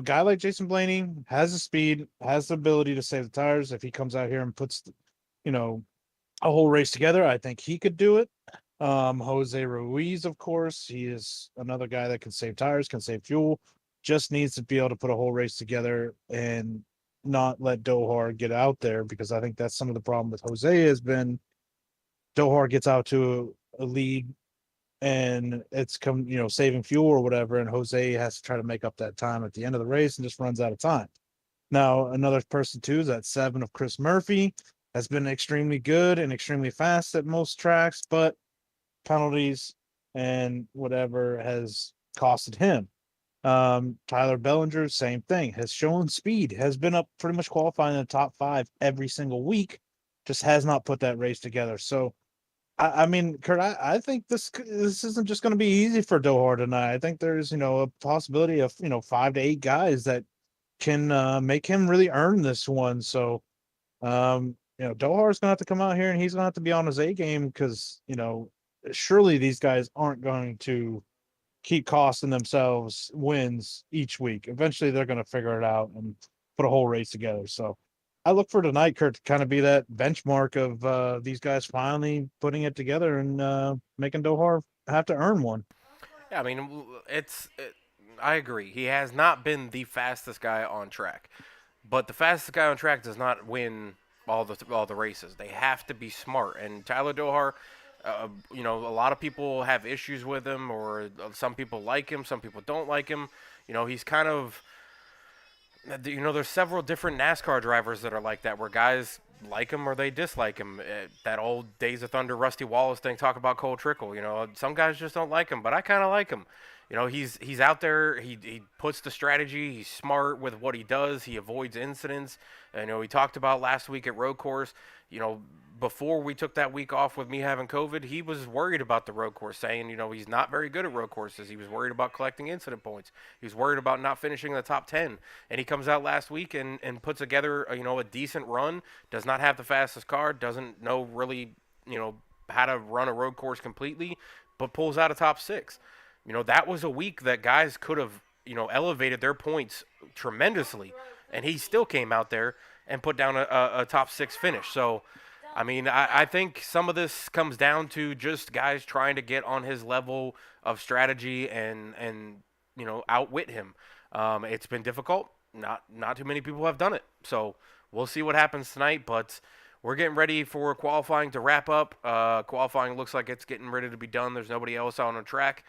guy like Jason Blaney has the speed, has the ability to save the tires. If he comes out here and puts, a whole race together, I think he could do it. Jose Ruiz, of course, he is another guy that can save tires, can save fuel, just needs to be able to put a whole race together and not let Dohar get out there, because I think that's some of the problem with Jose has been Dohar gets out to a lead and it's saving fuel or whatever, and Jose has to try to make up that time at the end of the race and just runs out of time. Now, another person too is that 7 of Chris Murphy has been extremely good and extremely fast at most tracks, but penalties and whatever has costed him. Tyler Bellinger, same thing, has shown speed, has been up pretty much qualifying in the top 5 every single week, just has not put that race together. So, I mean, Kurt, I think this isn't just going to be easy for Dohar tonight. I think there's, a possibility of, 5 to 8 guys that can make him really earn this one. So, Dohar's going to have to come out here and he's going to have to be on his A game because, surely these guys aren't going to keep costing themselves wins each week. Eventually, they're going to figure it out and put a whole race together. So, I look for tonight, Kurt, to kind of be that benchmark of these guys finally putting it together and making Dohar have to earn one. Yeah, I mean, I agree. He has not been the fastest guy on track, but the fastest guy on track does not win all the races. They have to be smart. And Tyler Dohar, a lot of people have issues with him, or some people like him, some people don't like him. He's kind of there's several different NASCAR drivers that are like that, where guys like him or they dislike him. That old Days of Thunder Rusty Wallace thing, talk about Cole Trickle. Some guys just don't like him, but I kind of like him. He's out there. He puts the strategy. He's smart with what he does. He avoids incidents. We talked about last week at road course. Before we took that week off with me having COVID, he was worried about the road course, saying, he's not very good at road courses. He was worried about collecting incident points. He was worried about not finishing in the top 10. And he comes out last week and puts together, a decent run, does not have the fastest car, doesn't know really, how to run a road course completely, but pulls out a top 6. That was a week that guys could have, elevated their points tremendously. And he still came out there and put down a top 6 finish. So, I mean, I think some of this comes down to just guys trying to get on his level of strategy and outwit him. It's been difficult. Not too many people have done it. So we'll see what happens tonight. But we're getting ready for qualifying to wrap up. Qualifying looks like it's getting ready to be done. There's nobody else on the track.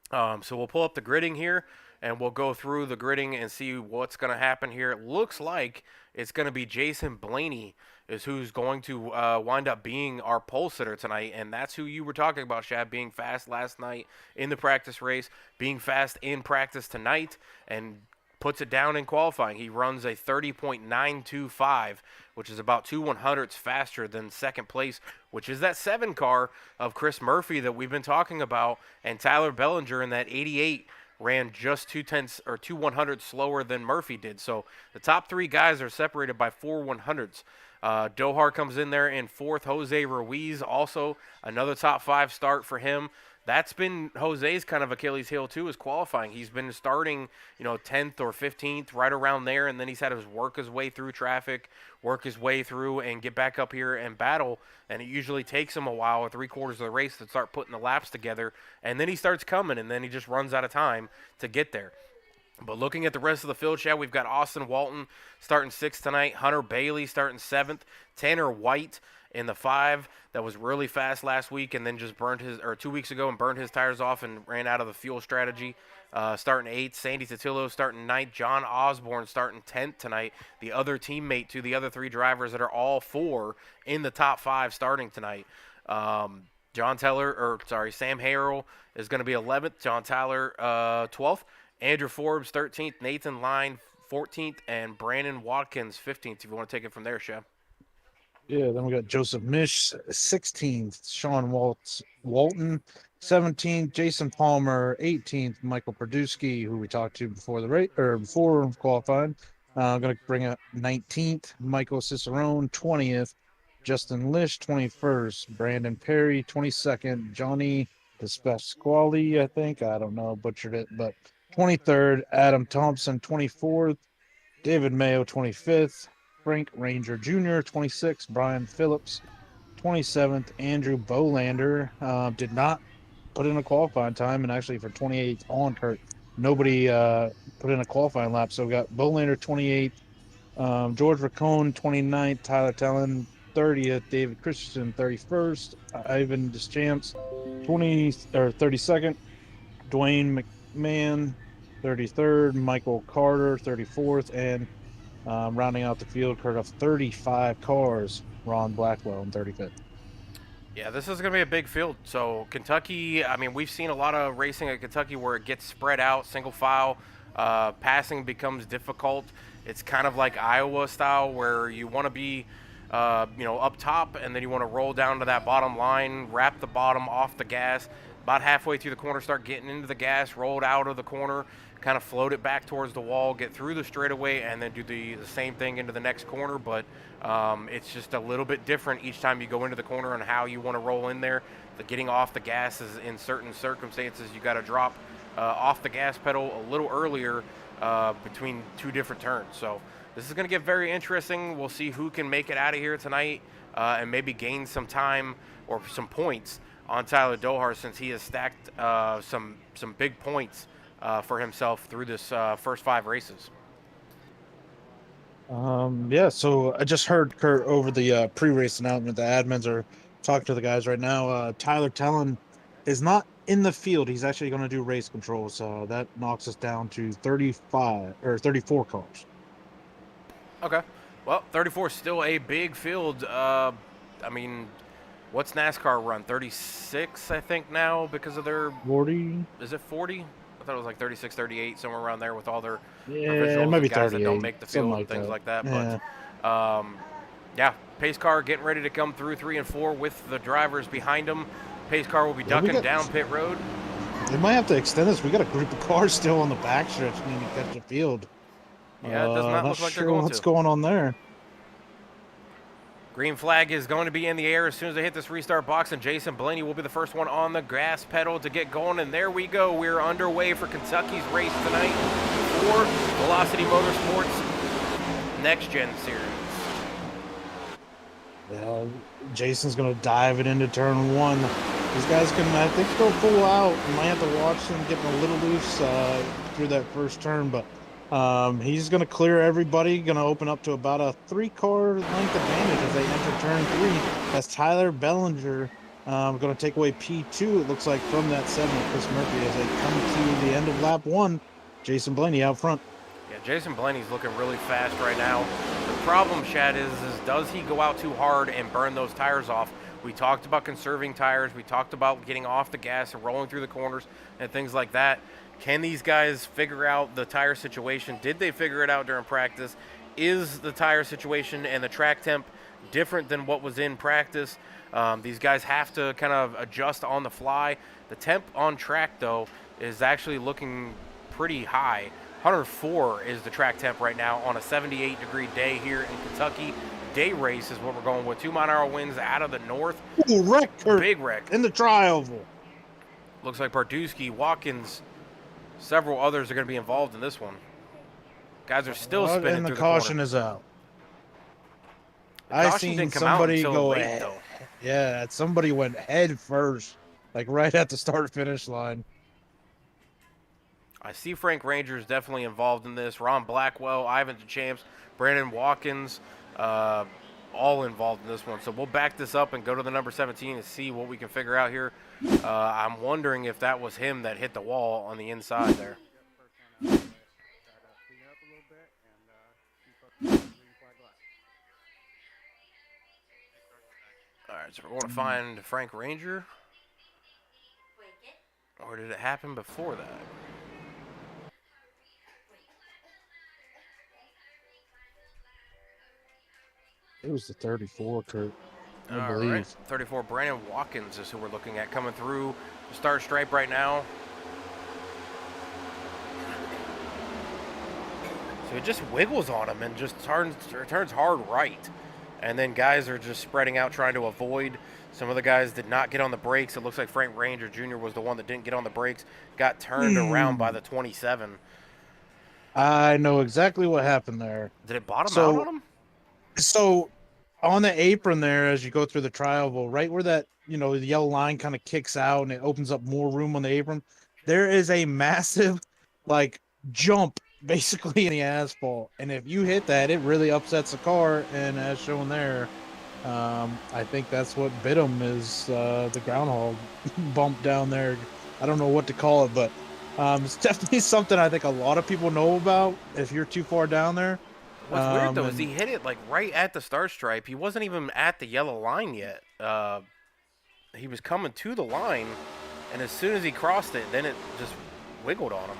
So we'll pull up the gridding here, and we'll go through the gridding and see what's going to happen here. It looks like it's going to be Jason Blaney is who's going to wind up being our pole sitter tonight, and that's who you were talking about, Shad, being fast last night in the practice race, being fast in practice tonight, and puts it down in qualifying. He runs a 30.925, which is about 2/100ths faster than second place, which is that 7 car of Chris Murphy that we've been talking about, and Tyler Bellinger in that 88 ran just 2/100ths slower than Murphy did. So the top 3 guys are separated by 4/100ths. Dohar comes in there in 4th. Jose Ruiz, also another top 5 start for him. That's been Jose's kind of Achilles heel too, is qualifying. He's been starting, 10th or 15th, right around there, and then he's had to work his way through traffic, work his way through, and get back up here and battle. And it usually takes him a while, or 3/4 of the race, to start putting the laps together. And then he starts coming, and then he just runs out of time to get there. But looking at the rest of the field, Chad, we've got Austin Walton starting 6th tonight, Hunter Bailey starting 7th, Tanner White in the 5 that was really fast last week and then just 2 weeks ago and burned his tires off and ran out of the fuel strategy. Starting 8th, Sandy Totillo starting 9th, John Osborne starting 10th tonight, the other teammate to the other 3 drivers that are all 4 in the top 5 starting tonight. Sam Harrell is going to be 11th, John Tyler 12th. Andrew Forbes, 13th. Nathan Line, 14th. And Brandon Watkins, 15th, if you want to take it from there, Chef. Yeah, then we got Joseph Mish, 16th. Sean Walton, 17th. Jason Palmer, 18th. Michael Perdusky, who we talked to before before qualifying. I'm going to bring up 19th. Michael Cicerone, 20th. Justin Lish, 21st. Brandon Perry, 22nd. Johnny Pasquale, I think. I don't know, butchered it, but 23rd, Adam Thompson, 24th, David Mayo, 25th, Frank Ranger Jr., 26th, Brian Phillips, 27th, Andrew Bolander, did not put in a qualifying time, and actually for 28th on Kurt, nobody put in a qualifying lap, so we got Bolander, 28th, George Racone, 29th, Tyler Tellen, 30th, David Christensen, 31st, Ivan Deschamps, 32nd, Dwayne McMahon, 33rd, Michael Carter, 34th, and rounding out the field, Kurt, of 35 cars, Ron Blackwell in 35th. Yeah, this is going to be a big field. So Kentucky, I mean, we've seen a lot of racing at Kentucky where it gets spread out, single file, passing becomes difficult. It's kind of like Iowa style where you want to be, up top, and then you want to roll down to that bottom line, wrap the bottom off the gas. About halfway through the corner, start getting into the gas, roll it out of the corner, kind of float it back towards the wall, get through the straightaway, and then do the same thing into the next corner. But it's just a little bit different each time you go into the corner on how you want to roll in there. The getting off the gas is, in certain circumstances, you got to drop off the gas pedal a little earlier between 2 different turns. So this is going to get very interesting. We'll see who can make it out of here tonight and maybe gain some time or some points on Tyler Dohar, since he has stacked some big points for himself through this first 5 races. Yeah, so I just heard Kurt over the pre-race announcement. The admins are talking to the guys right now. Tyler Tellen is not in the field. He's actually going to do race control, so that knocks us down to 35 or 34 cars. Okay. Well, 34 is still a big field. I mean, what's NASCAR run? 36, I think, now because of their... 40? Is it 40? I thought it was like 36, 38, somewhere around there with all their Yeah, visuals it might be and guys 38. that don't make the field something and things like that. Yeah. But, yeah, pace car getting ready to come through 3 and 4 with the drivers behind them. Pace car will be ducking down pit road. They might have to extend this. We got a group of cars still on the backstretch needing to catch the field. Yeah, it does not look like they're going what's to. going on there. Green flag is going to be in the air as soon as they hit this restart box, and Jason Blaney will be the first one on the gas pedal to get going. And there we go. We're underway for Kentucky's race tonight for Velocity Motorsports Next Gen Series. Yeah, Jason's going to dive it into turn 1. These guys can, I think, go full out. You might have to watch them getting a little loose through that first turn, but he's going to clear everybody. Going to open up to about a 3-car length advantage as they enter turn 3. That's Tyler Bellinger going to take away P2, it looks like, from that 7 of Chris Murphy as they come to the end of lap 1. Jason Blaney out front. Yeah, Jason Blaney's looking really fast right now. The problem, Chad, is does he go out too hard and burn those tires off? We talked about conserving tires. We talked about getting off the gas and rolling through the corners and things like that. Can these guys figure out the tire situation? Did they figure it out during practice? Is the tire situation and the track temp different than what was in practice? These guys have to kind of adjust on the fly. The temp on track, though, is actually looking pretty high. 104 is the track temp right now on a 78-degree day here in Kentucky. Day race is what we're going with. 2-mile-an-hour winds out of the north. Ooh, wreck, Kurt. Big wreck. In the tri-oval. Looks like Bardusky, Watkins, several others are going to be involved in this one. Guys are still spinning and through the the caution corner. is out. The I caution seen didn't come out somebody until go late, ahead. though. Yeah, somebody went head first, like right at the start-finish line. I see Frank Ranger is definitely involved in this. Ron Blackwell, Ivan DeChamps, Brandon Watkins, all involved in this one. So we'll back this up and go to the number 17 and see what we can figure out here. I'm wondering if that was him that hit the wall on the inside there. All right, so we're going to find Frank Ranger. Or did it happen before that? It was the 34, Kurt. I All believe. right, 34, Brandon Watkins is who we're looking at coming through the start stripe right now. So it just wiggles on him and just turns hard right. And then guys are just spreading out trying to avoid. Some of the guys did not get on the brakes. It looks like Frank Ranger Jr. was the one that didn't get on the brakes, got turned around by the 27. I know exactly what happened there. Did it bottom So- out on him? So on the apron there, as you go through the tri-oval, right where that, the yellow line kind of kicks out and it opens up more room on the apron, there is a massive, jump basically in the asphalt. And if you hit that, it really upsets the car. And as shown there, I think that's what bit him is the groundhog bump down there. I don't know what to call it, but it's definitely something I think a lot of people know about if you're too far down there. What's weird, though, is he hit it, right at the start stripe. He wasn't even at the yellow line yet. He was coming to the line, and as soon as he crossed it, then it just wiggled on him.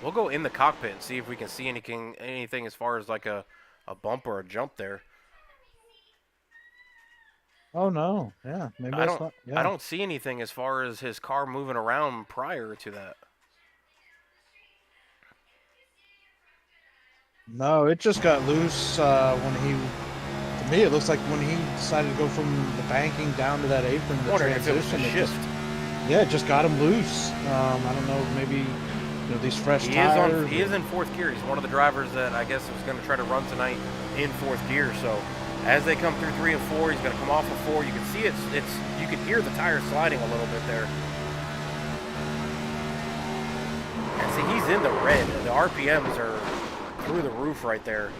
We'll go in the cockpit and see if we can see anything as far as, a bump or a jump there. Oh, no. Yeah, maybe I that's not. Yeah. I don't see anything as far as his car moving around prior to that. No, it just got loose when he. To me, it looks like when he decided to go from the banking down to that apron, the Wondering if it was transition. a shift. Yeah, it just got him loose. I don't know, maybe these fresh He tires. is in fourth gear. He's one of the drivers that I guess was going to try to run tonight in fourth gear. So as they come through 3 and 4, he's going to come off of 4. You can see you can hear the tires sliding a little bit there. And see, he's in the red. The RPMs are through the roof right there.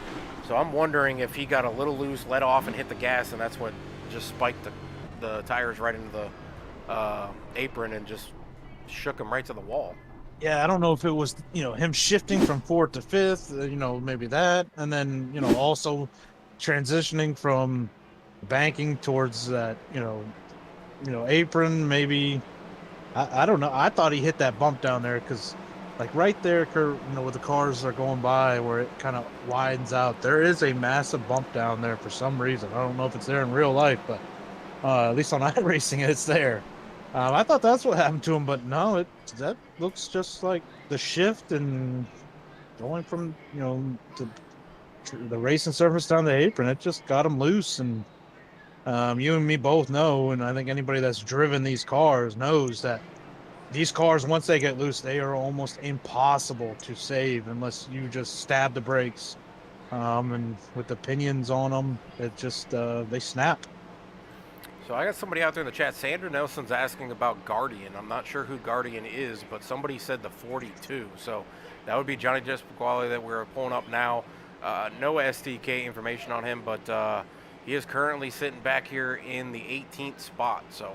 So I'm wondering if he got a little loose, let off, and hit the gas, and that's what just spiked the tires right into the apron and just shook him right to the wall. Yeah, I don't know if it was, him shifting from fourth to fifth, maybe that. And then, also transitioning from banking towards that, apron, maybe. I don't know. I thought he hit that bump down there because, like, right there, where the cars are going by, where it kind of widens out, there is a massive bump down there for some reason. I don't know if it's there in real life, but at least on iRacing, it's there. I thought that's what happened to him, but no, that looks just like the shift and going from the racing surface down the apron. It just got him loose, and you and me both know, and I think anybody that's driven these cars knows that these cars, once they get loose, they are almost impossible to save unless you just stab the brakes. And with the pinions on them, it just they snap. So I got somebody out there in the chat. Sandra Nelson's asking about Guardian. I'm not sure who Guardian is, but somebody said the 42. So that would be Johnny Despacquale that we're pulling up now. No STK information on him, but he is currently sitting back here in the 18th spot. So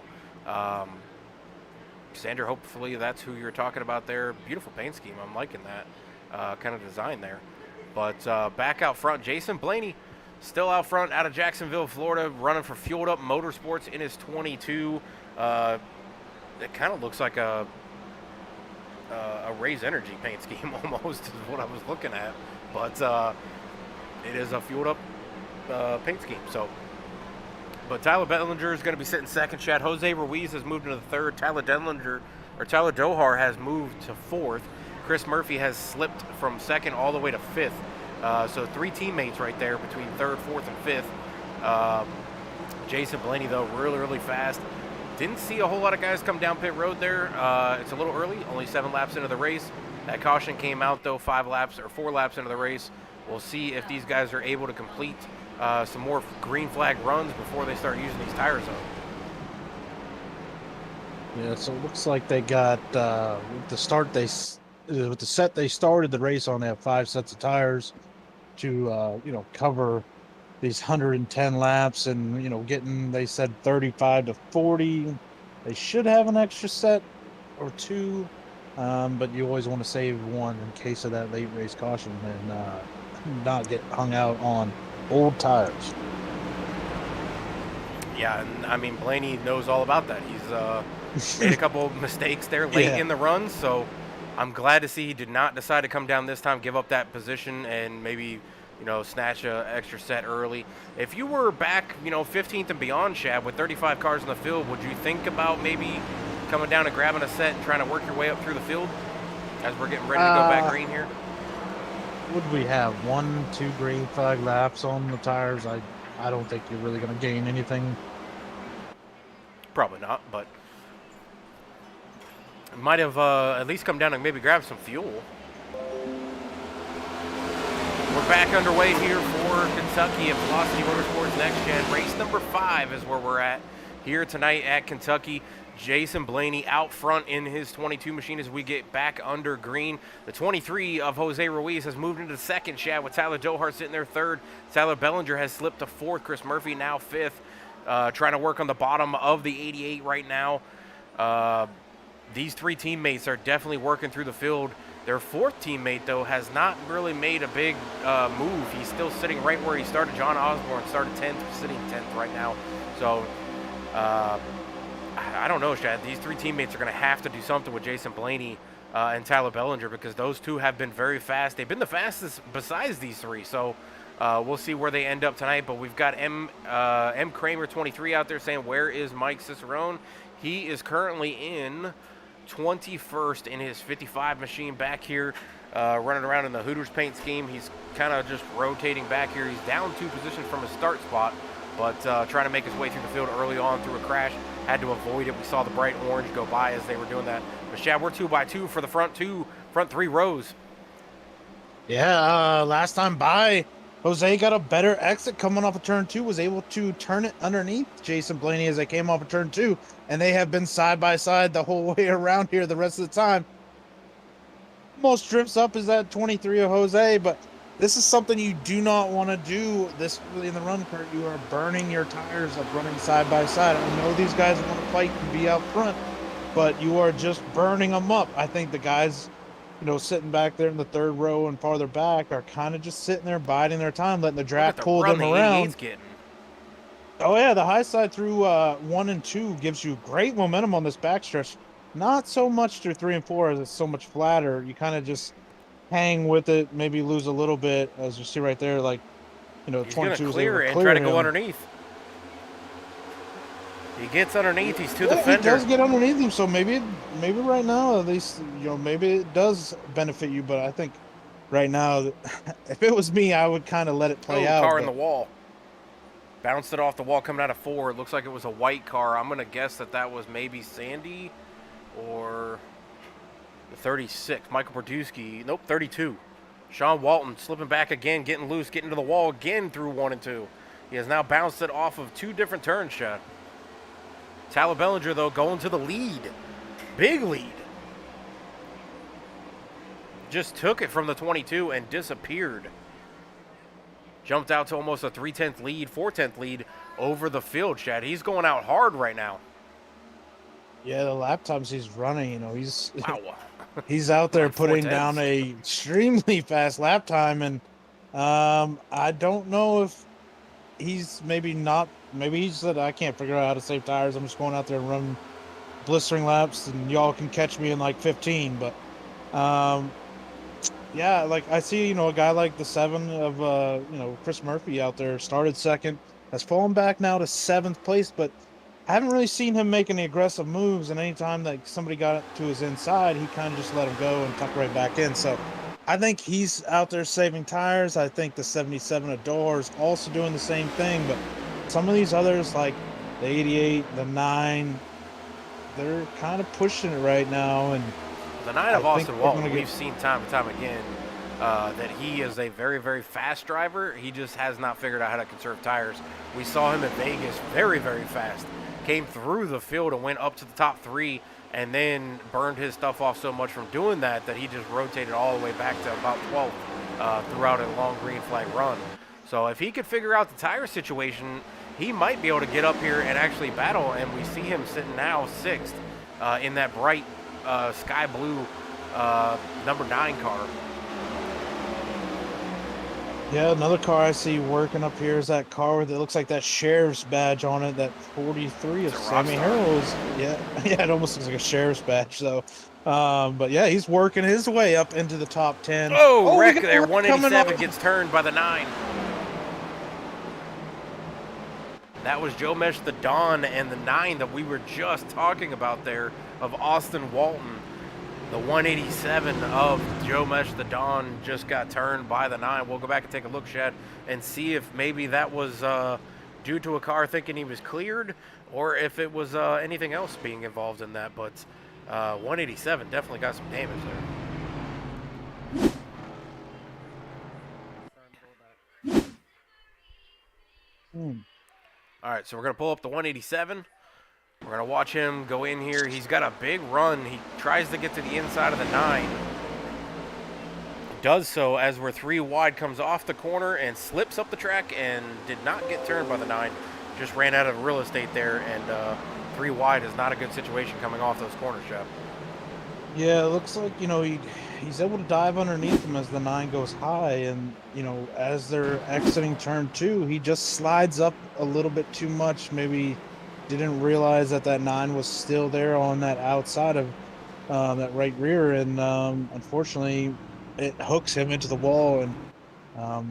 Sandra, hopefully that's who you're talking about there. Beautiful paint scheme. I'm liking that kind of design there. But back out front, Jason Blaney. Still out front out of Jacksonville, Florida, running for Fueled Up Motorsports in his 22. It kind of looks like a Raise Energy paint scheme almost is what I was looking at. But it is a Fueled Up paint scheme. But Tyler Bellinger is going to be sitting second. Chad Jose Ruiz has moved into the third. Tyler Dohar has moved to fourth. Chris Murphy has slipped from second all the way to fifth. So 3 teammates right there between third, fourth, and fifth. Jason Blaney, though, really fast. Didn't see a whole lot of guys come down pit road there. It's a little early, only 7 laps into the race. That caution came out, though, 4 laps into the race. We'll see if these guys are able to complete some more green flag runs before they start using these tires up. Yeah, so it looks like they got with the set they started the race on. They have 5 sets of tires to cover these 110 laps, and getting, they said 35 to 40. They should have an extra set or 2, but you always want to save 1 in case of that late race caution and not get hung out on old tires. Yeah, and I mean, Blaney knows all about that. He's made a couple of mistakes there late in the run, so I'm glad to see he did not decide to come down this time, give up that position, and maybe, snatch an extra set early. If you were back, 15th and beyond, Chad, with 35 cars in the field, would you think about maybe coming down and grabbing a set and trying to work your way up through the field as we're getting ready to go back green here? Would we have 1, 2 green flag laps on the tires? I don't think you're really going to gain anything. Probably not, but might have at least come down and maybe grab some fuel. We're back underway here for Kentucky at Velocity Motorsports Next Gen. Race number 5 is where we're at here tonight at Kentucky. Jason Blaney out front in his 22 machine as we get back under green. The 23 of Jose Ruiz has moved into second, Chad, with Tyler Dohar sitting there third. Tyler Bellinger has slipped to fourth. Chris Murphy now fifth, trying to work on the bottom of the 88 right now. These 3 teammates are definitely working through the field. Their 4th teammate, though, has not really made a big move. He's still sitting right where he started. John Osborne started 10th, sitting 10th right now. So, I don't know, Chad. These 3 teammates are going to have to do something with Jason Blaney and Tyler Bellinger, because those 2 have been very fast. They've been the fastest besides these 3. So, we'll see where they end up tonight. But we've got M. Kramer 23 out there saying, where is Mike Cicerone? He is currently in 21st in his 55 machine back here, running around in the Hooters paint scheme. He's kind of just rotating back here. He's down 2 positions from his start spot, but trying to make his way through the field early on through a crash. Had to avoid it. We saw the bright orange go by as they were doing that. But Chad, we're 2 by 2 for the front 2 front 3 rows. Yeah, last time by, Jose got a better exit coming off of turn 2, was able to turn it underneath Jason Blaney as they came off of turn 2, and they have been side by side the whole way around here the rest of the time. Most drifts up is that 23 of Jose, but this is something you do not want to do this early in the run kurt. You are burning your tires up running side by side. I know these guys want to fight and be out front, but you are just burning them up. I think the guys, sitting back there in the 3rd row and farther back are kind of just sitting there biding their time, letting the draft pull them around. Oh yeah, the high side through 1 and 2 gives you great momentum on this backstretch. Not so much through 3 and 4 as it's so much flatter. You kind of just hang with it, maybe lose a little bit, as you see right there. Like, he's 22 gonna is clear able to and clear try to him. go underneath. He gets underneath. He's to the He fender. does get underneath him, so maybe right now at least maybe it does benefit you. But I think right now, if it was me, I would kind of let it play out. Car in the wall. Bounced it off the wall coming out of 4. It looks like it was a white car. I'm going to guess that was maybe Sandy or the 36. Michael Perdusky. Nope, 32. Sean Walton slipping back again, getting loose, getting to the wall again through 1 and 2. He has now bounced it off of 2 different turns, Chad. Tyler Bellinger, though, going to the lead. Big lead. Just took it from the 22 and disappeared. Jumped out to almost a 3/10 lead, 4/10 lead over the field, Chad. He's going out hard right now. Yeah, the lap times he's running, he's Wow. he's out there Like putting 4/10. down a extremely fast lap time, and I don't know if he's maybe he said, I can't figure out how to save tires. I'm just going out there and run blistering laps, and y'all can catch me in like 15. But yeah, like I see, a guy like the 7 of Chris Murphy out there started 2nd, has fallen back now to 7th place, but I haven't really seen him make any aggressive moves. And anytime that somebody got to his inside, he kind of just let him go and tuck right back in. So I think he's out there saving tires. I think the 77 of Doha is also doing the same thing. But some of these others, like the 88, the 9, they're kind of pushing it right now. And the 9 of Austin Walton, we've seen time and time again that he is a very, very fast driver. He just has not figured out how to conserve tires. We saw him in Vegas very, very fast. Came through the field and went up to the top 3 and then burned his stuff off so much from doing that he just rotated all the way back to about 12th throughout a long green flag run. So if he could figure out the tire situation, he might be able to get up here and actually battle. And we see him sitting now 6th in that bright sky blue number 9 car. Yeah, another car I see working up here is that car that looks like that sheriff's badge on it, that 43 of Sammy Harrell's. Yeah, it almost looks like a sheriff's badge, though. But yeah, he's working his way up into the top 10. Wreck there. 187 gets turned by the 9. That was Joe Mesh the Don and the 9 that we were just talking about there of Austin Walton. The 187 of Joe Mesh the Don just got turned by the 9. We'll go back and take a look, Chad, and see if maybe that was due to a car thinking he was cleared or if it was anything else being involved in that. But 187 definitely got some damage there. All right, so we're going to pull up the 187. We're going to watch him go in here. He's got a big run. He tries to get to the inside of the 9. Does so as we're 3 wide, comes off the corner and slips up the track and did not get turned by the 9. Just ran out of real estate there, and 3 wide is not a good situation coming off those corners, Jeff. Yeah, it looks like, he's able to dive underneath him as the 9 goes high. And, as they're exiting turn 2, he just slides up a little bit too much. Maybe didn't realize that 9 was still there on that outside of that right rear, and unfortunately it hooks him into the wall, and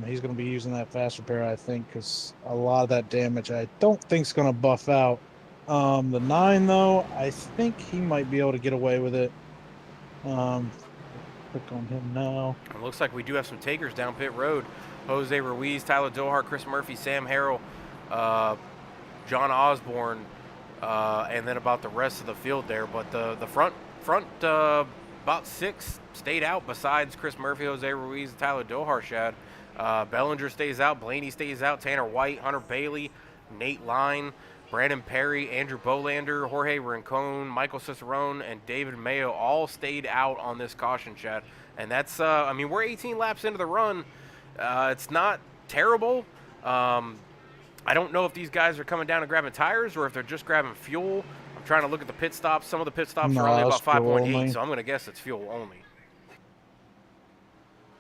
he's going to be using that fast repair, I think, because a lot of that damage I don't think is going to buff out. The 9, though, I think he might be able to get away with it. Click on him now. It looks like we do have some takers down pit road. Jose Ruiz, Tyler Dohar, Chris Murphy, Sam Harrell, John Osborne, and then about the rest of the field there. But the front about 6 stayed out besides Chris Murphy, Jose Ruiz, and Tyler Dohar, Shad. Bellinger stays out, Blaney stays out, Tanner White, Hunter Bailey, Nate Line, Brandon Perry, Andrew Bolander, Jorge Rincon, Michael Cicerone, and David Mayo all stayed out on this caution, Chad. And that's, I mean, we're 18 laps into the run. It's not terrible. I don't know if these guys are coming down and grabbing tires or if they're just grabbing fuel. I'm trying to look at the pit stops. Some of the pit stops are only No, about it's fuel 5.8, only. so I'm going to guess it's fuel only.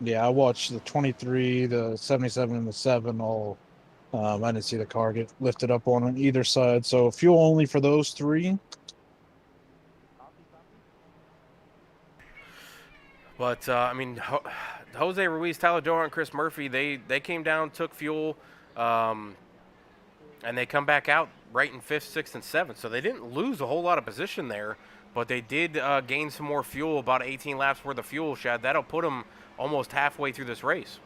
Yeah, I watched the 23, the 77, and the 7 all. I didn't see the car get lifted up on either side. So fuel only for those 3. But, I mean, Jose Ruiz, Tyler Dohar, and Chris Murphy, they came down, took fuel, and they come back out right in 5th, 6th, and 7th. So they didn't lose a whole lot of position there, but they did gain some more fuel, about 18 laps worth of fuel, Shad. That'll put them almost halfway through this race.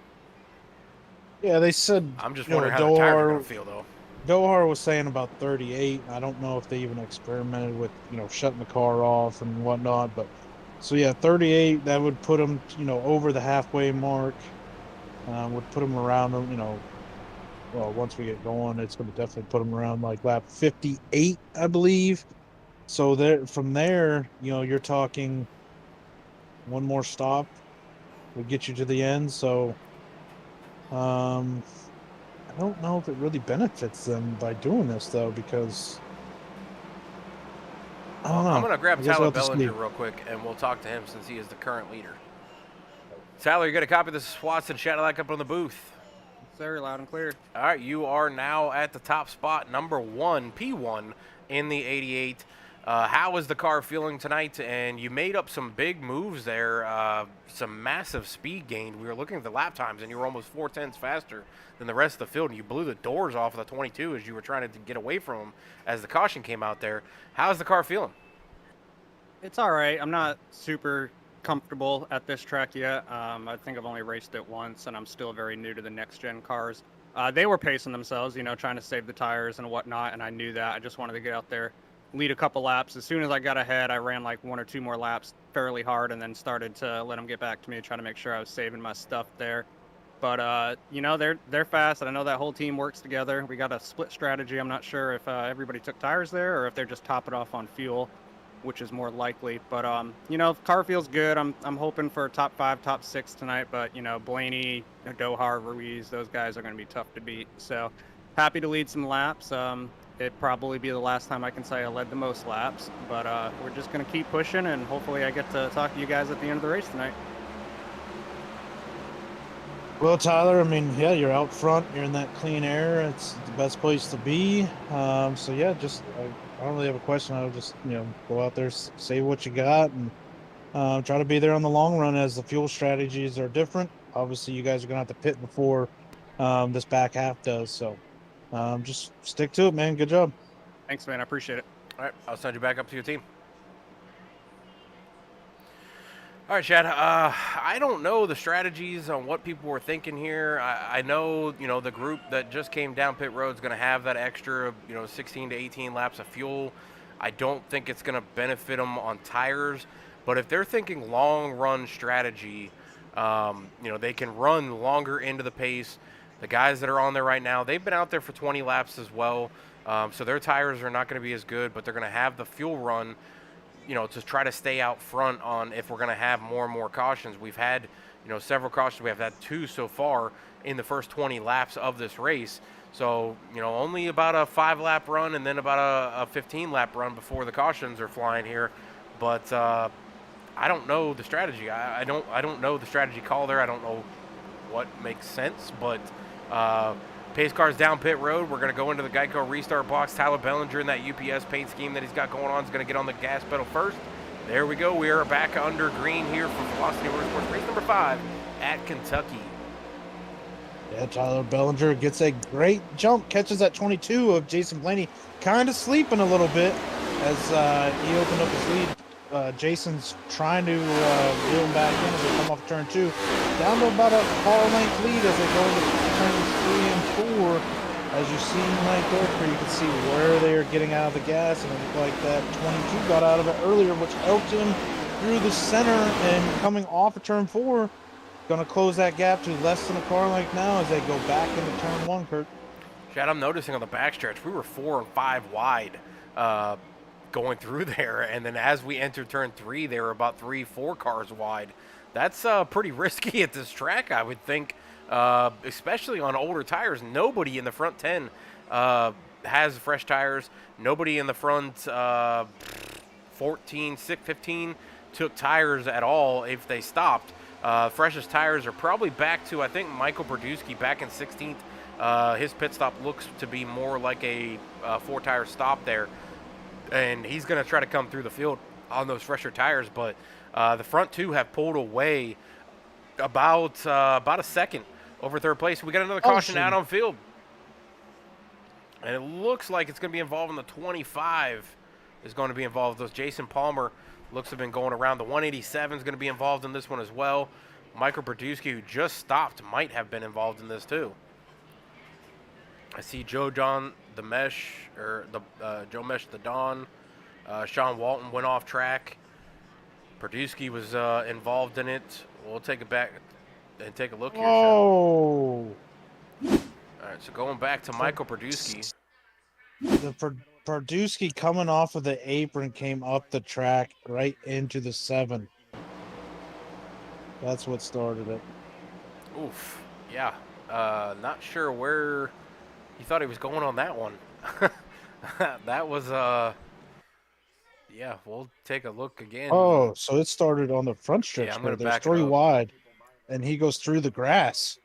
Yeah, they said. I'm just you know, wondering how the tires are Dohar- going to feel, though. Dohar was saying about 38. I don't know if they even experimented with, shutting the car off and whatnot. But so yeah, 38. That would put them, over the halfway mark. Would put them around, well, once we get going, it's going to definitely put them around like lap 58, I believe. So there, from there, you're talking one more stop would get you to the end. So, I don't know if it really benefits them by doing this though, because I don't know. I'm going to grab I guess Tyler we'll have to see. Bellinger real quick, and we'll talk to him since he is the current leader. Tyler, you got a copy of this Watson Cadillac up on the booth. Sir, loud and clear. All right, you are now at the top spot, number 1, P1 in the 88. How is the car feeling tonight? And you made up some big moves there, some massive speed gain. We were looking at the lap times, and you were almost 4/10 faster than the rest of the field. And you blew the doors off of the 22 as you were trying to get away from them as the caution came out there. How's the car feeling? It's all right. I'm not super comfortable at this track yet. I think I've only raced it once, and I'm still very new to the next-gen cars. They were pacing themselves, trying to save the tires and whatnot, and I knew that. I just wanted to get out there, lead a couple laps. As soon as I got ahead, I ran like 1 or 2 more laps fairly hard and then started to let them get back to me, trying to make sure I was saving my stuff there. But, they're fast, and I know that whole team works together. We got a split strategy. I'm not sure if everybody took tires there or if they're just topping off on fuel, which is more likely. But, the car feels good. I'm hoping for top 5, top 6 tonight. But, Blaney, Dohar, Ruiz, those guys are going to be tough to beat. So happy to lead some laps. It'd probably be the last time I can say I led the most laps. But we're just going to keep pushing, and hopefully I get to talk to you guys at the end of the race tonight. Well, Tyler, I mean, yeah, you're out front. You're in that clean air. It's the best place to be. So, yeah, I don't really have a question. I'll just, go out there, say what you got, and try to be there on the long run as the fuel strategies are different. Obviously, you guys are going to have to pit before this back half does. So just stick to it, man. Good job. Thanks, man. I appreciate it. All right, I'll send you back up to your team. All right, Chad. I don't know the strategies on what people were thinking here. I know, the group that just came down pit road is going to have that extra, 16 to 18 laps of fuel. I don't think it's going to benefit them on tires. But if they're thinking long run strategy, they can run longer into the pace. The guys that are on there right now, they've been out there for 20 laps as well. So their tires are not going to be as good, but they're going to have the fuel run, to try to stay out front on if we're going to have more and more cautions. We've had, several cautions. We have had 2 so far in the first 20 laps of this race. So, only about a 5-lap run and then about a 15-lap run before the cautions are flying here. But I don't know the strategy. I don't know the strategy call there. I don't know what makes sense, but pace cars down pit road. We're going to go into the Geico restart box. Tyler Bellinger in that UPS paint scheme that he's got going on is going to get on the gas pedal first. There we go. We are back under green here for Velocity Motorsports race number 5 at Kentucky. Yeah, Tyler Bellinger gets a great jump, catches that 22 of Jason Blaney, kind of sleeping a little bit as he opened up his lead. Jason's trying to reel him back in as they come off turn 2. Down to about a car length lead as they go into turns 3 and 4. As you see right there, you can see where they are getting out of the gas, and it looked like that 22 got out of it earlier, which helped him through the center and coming off of turn 4. Going to close that gap to less than a car length now as they go back into turn 1, Kurt. Chad, I'm noticing on the backstretch, we were 4 and 5 wide going through there. And then as we entered turn 3, they were about 3-4 cars wide. That's pretty risky at this track, I would think, especially on older tires. Nobody in the front 10 has fresh tires. Nobody in the front 14, 15 took tires at all if they stopped. Freshest tires are probably back to, I think, Michael Brodusky back in 16th. His pit stop looks to be more like a 4-tire stop there. And he's going to try to come through the field on those fresher tires. But the front 2 have pulled away about a second over third place. We got another caution out on field. And it looks like it's going to be involved in the 25 is going to be involved. Those Jason Palmer looks to have been going around. The 187 is going to be involved in this one as well. Michael Brodusky, who just stopped, might have been involved in this too. I see Joe Mesh the Don. Sean Walton went off track. Brodusky was involved in it. We'll take it back and take a look here. Oh. All right, so going back to Michael Brodusky. The Brodusky coming off of the apron came up the track right into the 7. That's what started it. Oof. Yeah. Not sure where he thought he was going on that one. That was yeah, we'll take a look again. Oh, so it started on the front stretch. Yeah, I'm where gonna there's back it 3 up. wide, and he goes through the grass.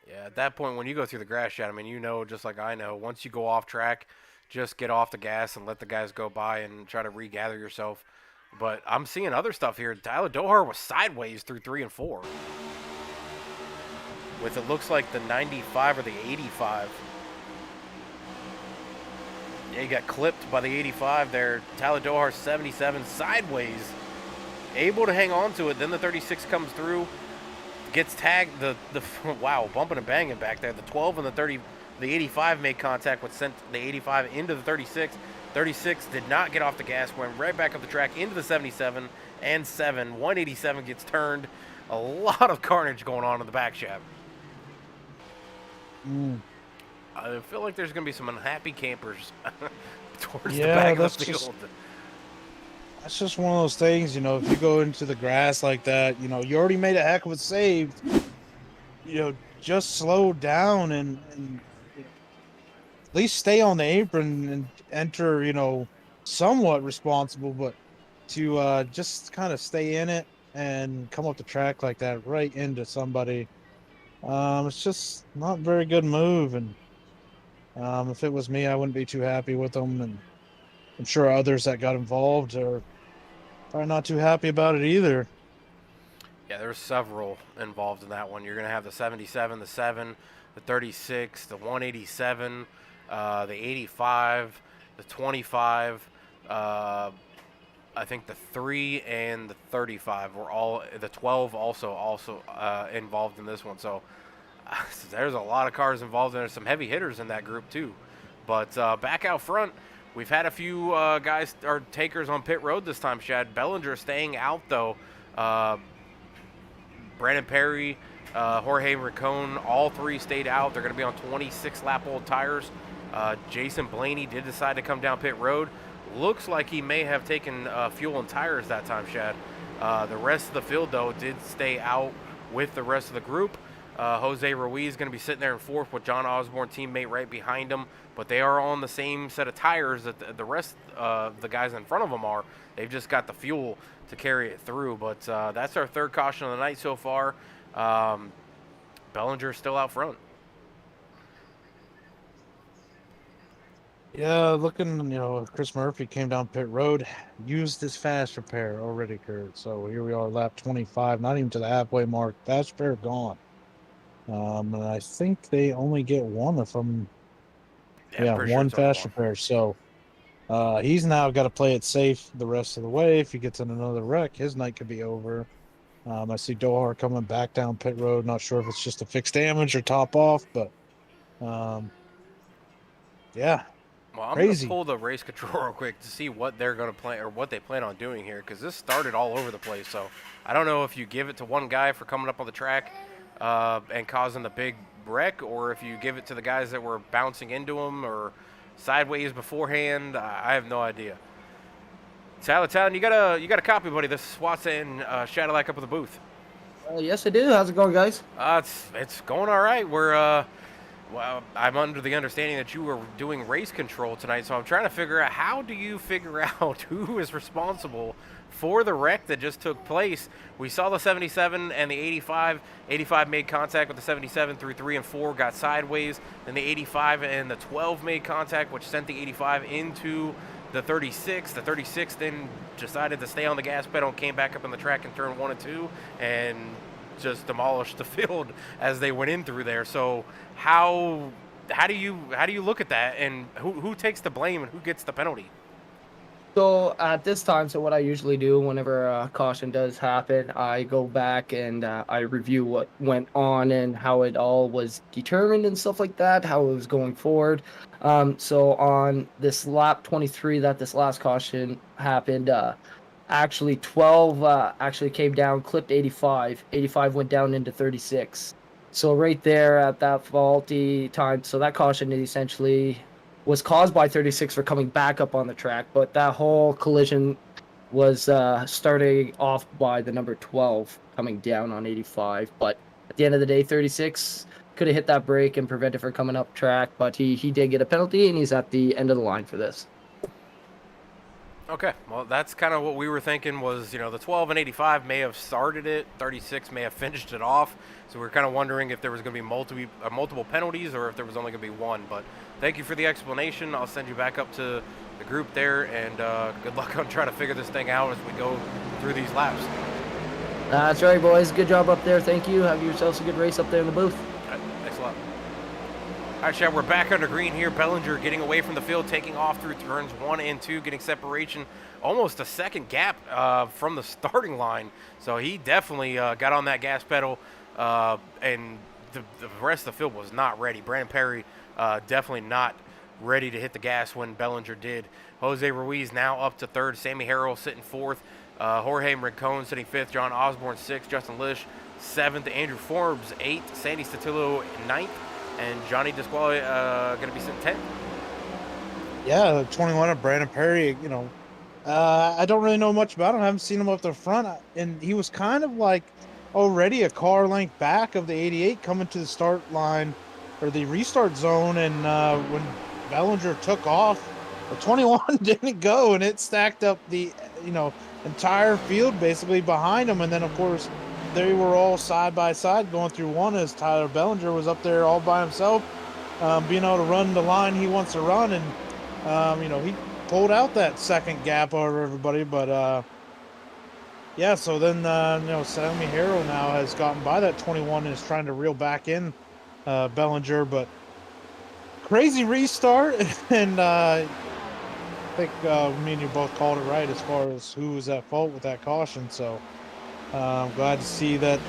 Yeah, at that point, when you go through the grass, Chad, I mean, you know, just like I know, once you go off track, just get off the gas and let the guys go by and try to regather yourself. But I'm seeing other stuff here. Tyler Dohar was sideways through 3 and 4. With it looks like the 95 or the 85. Yeah, he got clipped by the 85 there. Tyler Dohar 77 sideways. Able to hang on to it. Then the 36 comes through. Gets tagged. The wow, bumping and banging back there. The 12 and the 85 made contact, which sent the 85 into the 36. 36 did not get off the gas, went right back up the track into the 77 and 7. 187 gets turned. A lot of carnage going on in the back shaft. I feel like there's going to be some unhappy campers towards the back of the field. That's just one of those things, you know, if you go into the grass like that, you know, you already made a heck of a save. You know, just slow down and at least stay on the apron and enter, you know, somewhat responsible, but to just kind of stay in it and come up the track like that right into somebody, it's just not a very good move. And if it was me, I wouldn't be too happy with them. And I'm sure others that got involved are not too happy about it either. Yeah, there's several involved in that one. You're going to have the 77, the 7, the 36, the 187, the 85, the 25, I think the 3 and the 35 were all, the 12 also involved in this one. So there's a lot of cars involved, and there's some heavy hitters in that group too. But back out front, we've had a few guys or takers on pit road this time, Shad. Bellinger staying out though. Brandon Perry, Jorge Rincon, all 3 stayed out. They're going to be on 26 lap old tires. Jason Blaney did decide to come down pit road. Looks like he may have taken fuel and tires that time, Shad. The rest of the field, though, did stay out with the rest of the group. Jose Ruiz is going to be sitting there in 4th with John Osborne, teammate right behind him. But they are on the same set of tires that the rest of the guys in front of them are. They've just got the fuel to carry it through. But that's our 3rd caution of the night so far. Bellinger still out front. Yeah, looking, you know, Chris Murphy came down pit road, used his fast repair already, Kurt. So here we are, lap 25, not even to the halfway mark. Fast repair gone. And I think they only get one if I'm, one fast repair. So he's now got to play it safe the rest of the way. If he gets in another wreck, his night could be over. I see Dohar coming back down pit road. Not sure if it's just a fixed damage or top off, but yeah. Well, I'm Crazy. gonna pull the race control real quick to see what they're gonna plan or what they plan on doing here, because this started all over the place. So I don't know if you give it to one guy for coming up on the track and causing the big wreck, or if you give it to the guys that were bouncing into him or sideways beforehand. I have no idea. Tyler Town, you got a copy, buddy. This is Watson Shadowlack up at the booth. Yes, I do. How's it going, guys? It's going all right. Well, I'm under the understanding that you were doing race control tonight, so I'm trying to figure out how do you figure out who is responsible for the wreck that just took place. We saw the 77 and the 85. 85 made contact with the 77 through 3 and 4, got sideways. Then the 85 and the 12 made contact, which sent the 85 into the 36. The 36 then decided to stay on the gas pedal and came back up on the track in turn 1 and 2 and just demolished the field as they went in through there. So how do you look at that, and who takes the blame and who gets the penalty? So at this time, so what I usually do whenever a caution does happen, I go back and I review what went on and how it all was determined and stuff like that, how it was going forward. So on this lap 23 that this last caution happened, actually 12 actually came down, clipped 85. 85 went down into 36. So right there at that faulty time, so that caution essentially was caused by 36 for coming back up on the track, but that whole collision was starting off by the number 12 coming down on 85. But at the end of the day, 36 could have hit that brake and prevented from coming up track, but he did get a penalty, and he's at the end of the line for this. Okay, well, that's kind of what we were thinking was, the 12 and 85 may have started it, 36 may have finished it off, so we are kind of wondering if there was going to be multiple penalties or if there was only going to be one. But thank you for the explanation. I'll send you back up to the group there, and good luck on trying to figure this thing out as we go through these laps. That's right, boys. Good job up there. Thank you. Have yourselves a good race up there in the booth. All right, thanks a lot. All right, Chad, we're back under green here. Bellinger getting away from the field, taking off through turns 1 and 2, getting separation, almost a second gap from the starting line. So he definitely got on that gas pedal, and the rest of the field was not ready. Brandon Perry definitely not ready to hit the gas when Bellinger did. Jose Ruiz now up to 3rd. Sammy Harrell sitting 4th. Jorge Rincon sitting 5th. John Osborne 6th. Justin Lish 7th. Andrew Forbes 8th. Sandy Statillo 9th. And Johnny Disquali going to be sitting 10th. Yeah, 21 of Brandon Perry, I don't really know much about him. I haven't seen him up the front. And he was kind of like already a car length back of the 88 coming to the start line or the restart zone. And when Bellinger took off, the 21 didn't go, and it stacked up the, entire field basically behind him. And then, of course, they were all side by side going through one as Tyler Bellinger was up there all by himself, being able to run the line he wants to run. And, he pulled out that second gap over everybody. But, yeah, so then, Sammy Harrell now has gotten by that 21 and is trying to reel back in Bellinger. But crazy restart. And I think me and you both called it right as far as who was at fault with that caution. So I'm glad to see that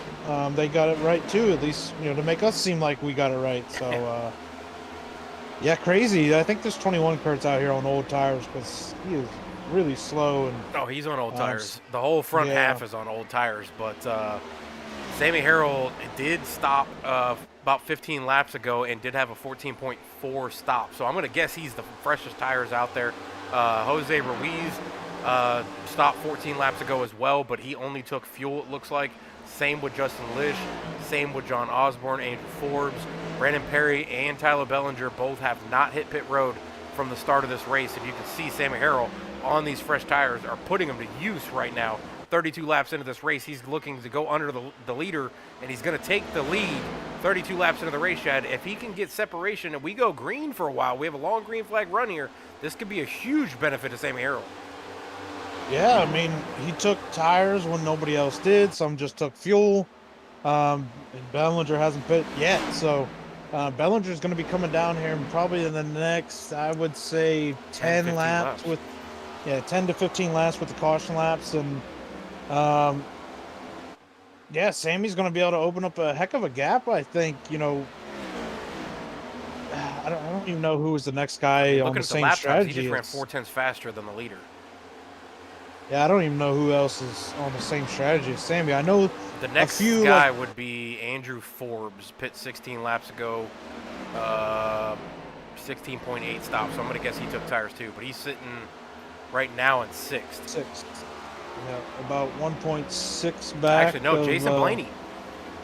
they got it right too, at least, to make us seem like we got it right. So, yeah, crazy. I think this 21 Kurt's out here on old tires because he is really slow. And oh, he's on old tires. The whole front half is on old tires. But Sammy Harrell did stop about 15 laps ago and did have a 14.4 stop. So I'm going to guess he's the freshest tires out there. Jose Ruiz stopped 14 laps ago as well, but he only took fuel, it looks like. Same with Justin Lish, same with John Osborne, Andrew Forbes, Brandon Perry, and Tyler Bellinger both have not hit pit road from the start of this race. And you can see Sammy Harrell on these fresh tires are putting them to use right now. 32 laps into this race, he's looking to go under the leader, and he's going to take the lead 32 laps into the race, Chad. If he can get separation and we go green for a while, we have a long green flag run here, this could be a huge benefit to Sammy Harrell. Yeah, I mean, he took tires when nobody else did. Some just took fuel. And Bellinger hasn't pit yet. So Bellinger's going to be coming down here probably in the next, I would say, 10 laps with, 10 to 15 laps with the caution laps. And Sammy's going to be able to open up a heck of a gap, I think. I don't don't even know who was the next guy on Looking the at the same lap times, he strategy. just ran as- 4/10 faster than the leader. Yeah, I don't even know who else is on the same strategy as Sammy. I know The next few, guy like- would be Andrew Forbes, pit 16 laps ago, 16.8 stops. So I'm going to guess he took tires too, but he's sitting right now in 6th. sixth. Yeah, about 1.6 back. Actually, no, of, Jason Blaney.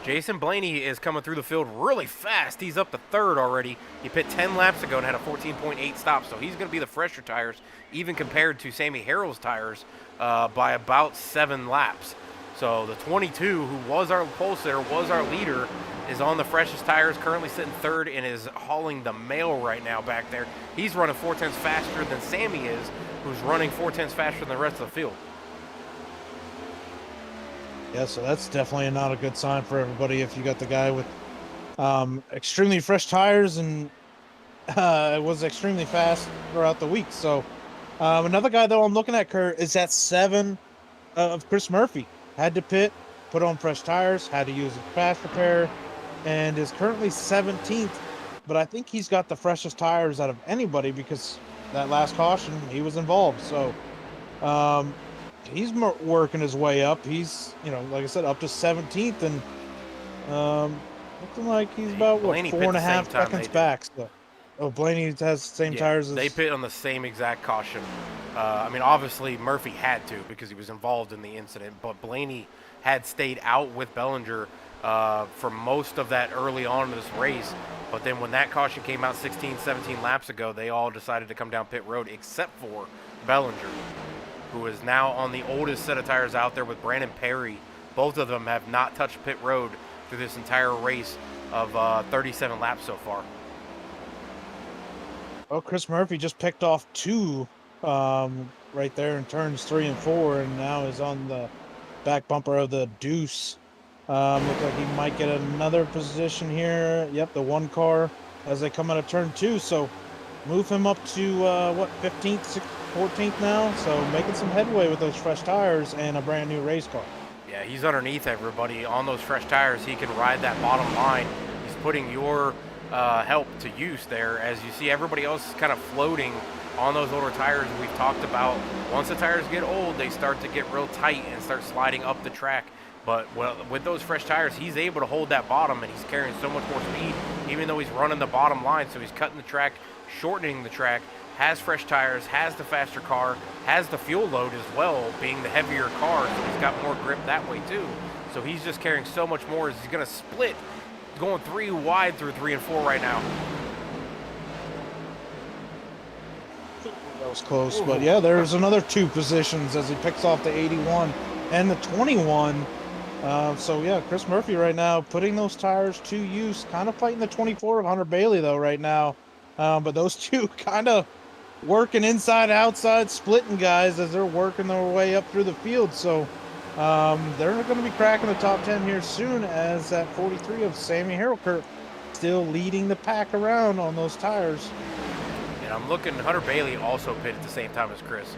Jason Blaney is coming through the field really fast. He's up to 3rd already. He pit 10 laps ago and had a 14.8 stop, so he's going to be the fresher tires, even compared to Sammy Harrell's tires, by about 7 laps. So the 22, who was our pole sitter, was our leader, is on the freshest tires, currently sitting 3rd and is hauling the mail right now back there. He's running 4/10 faster than Sammy is, who's running 4/10 faster than the rest of the field. Yeah, so that's definitely not a good sign for everybody if you got the guy with extremely fresh tires and it was extremely fast throughout the week. So another guy, though, I'm looking at, Kurt, is at 7 of Chris Murphy. Had to pit, put on fresh tires, had to use a fast repair, and is currently 17th. But I think he's got the freshest tires out of anybody because that last caution, he was involved. So he's working his way up. He's, like I said, up to 17th and looking like he's about, Blaney pit 4.5 the same time they seconds did. back. So, Blaney has the same tires as... They pit on the same exact caution. I mean, obviously, Murphy had to because he was involved in the incident, but Blaney had stayed out with Bellinger for most of that early on in this race. But then when that caution came out 16, 17 laps ago, they all decided to come down pit road except for Bellinger, who is now on the oldest set of tires out there with Brandon Perry. Both of them have not touched pit road through this entire race of 37 laps so far. Well, Chris Murphy just picked off 2 right there in turns 3 and 4, and now is on the back bumper of the Deuce. Looks like he might get another position here. Yep, the 1 car as they come out of turn 2. So move him up to 15th, 16th, 14th now. So making some headway with those fresh tires and a brand new race car. Yeah, he's underneath everybody on those fresh tires. He can ride that bottom line. He's putting your help to use there. As you see, everybody else is kind of floating on those older tires. We've talked about once the tires get old, they start to get real tight and start sliding up the track. But with those fresh tires, he's able to hold that bottom, and he's carrying so much more speed, even though he's running the bottom line. So he's cutting the track, shortening the track, has fresh tires, has the faster car, has the fuel load as well, being the heavier car, so he's got more grip that way too. So he's just carrying so much more as he's going to split, going 3 wide through 3 and 4 right now. That was close, but yeah, there's another 2 positions as he picks off the 81 and the 21. So yeah, Chris Murphy right now putting those tires to use, kind of fighting the 24 of Hunter Bailey though right now. But those 2 kind of working inside, outside, splitting guys as they're working their way up through the field. So they're going to be cracking the top 10 here soon, as that 43 of Sammy Harrell still leading the pack around on those tires. And I'm looking, Hunter Bailey also pit at the same time as Chris.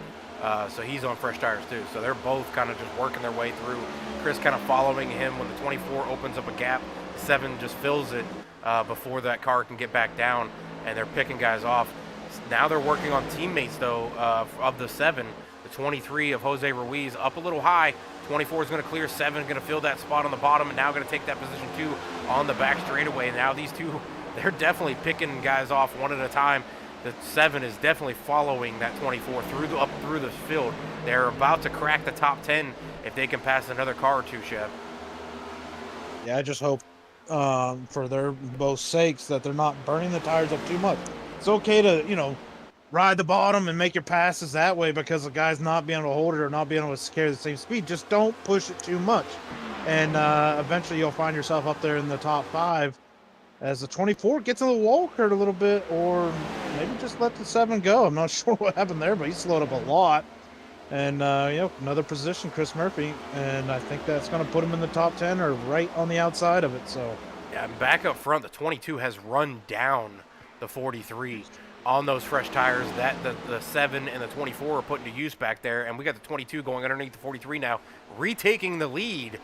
So he's on fresh tires too. So they're both kind of just working their way through. Chris kind of following him when the 24 opens up a gap. 7 just fills it before that car can get back down, and they're picking guys off. Now they're working on teammates though of the 7. The 23 of Jose Ruiz up a little high. 24 is going to clear, 7 going to fill that spot on the bottom, and now going to take that position 2 on the back straightaway. And now these 2, they're definitely picking guys off one at a time. The 7 is definitely following that 24 up through the field. They're about to crack the top 10 if they can pass another car or 2, Shep. Yeah, I just hope for their both sakes that they're not burning the tires up too much. It's okay to, ride the bottom and make your passes that way because the guy's not being able to hold it or not being able to carry the same speed. Just don't push it too much. And eventually you'll find yourself up there in the top 5 as the 24 gets in the wall curt a little bit, or maybe just let the 7 go. I'm not sure what happened there, but he slowed up a lot. And, another position, Chris Murphy, and I think that's going to put him in the top 10 or right on the outside of it. So, yeah, and back up front, the 22 has run down the 43 on those fresh tires that the 7 and the 24 are putting to use back there, and we got the 22 going underneath the 43 now, retaking the lead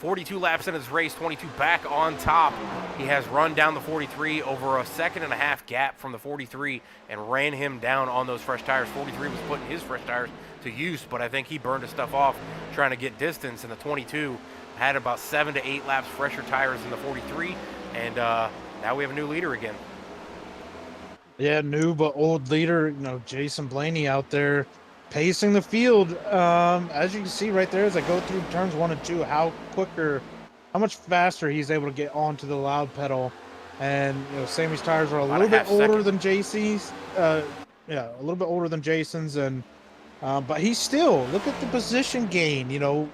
42 laps in his race, 22 back on top. He has run down the 43 over a 1.5-second gap from the 43 and ran him down on those fresh tires. 43 was putting his fresh tires to use, but I think he burned his stuff off trying to get distance, and the 22 had about 7 to 8 laps fresher tires than the 43, and now we have a new leader again. Yeah, new but old leader, Jason Blaney out there pacing the field. As you can see right there, as I go through turns 1 and 2, how much faster he's able to get onto the loud pedal. And Sammy's tires are a little bit older than JC's. A little bit older than Jason's, and but he's still, look at the position gain.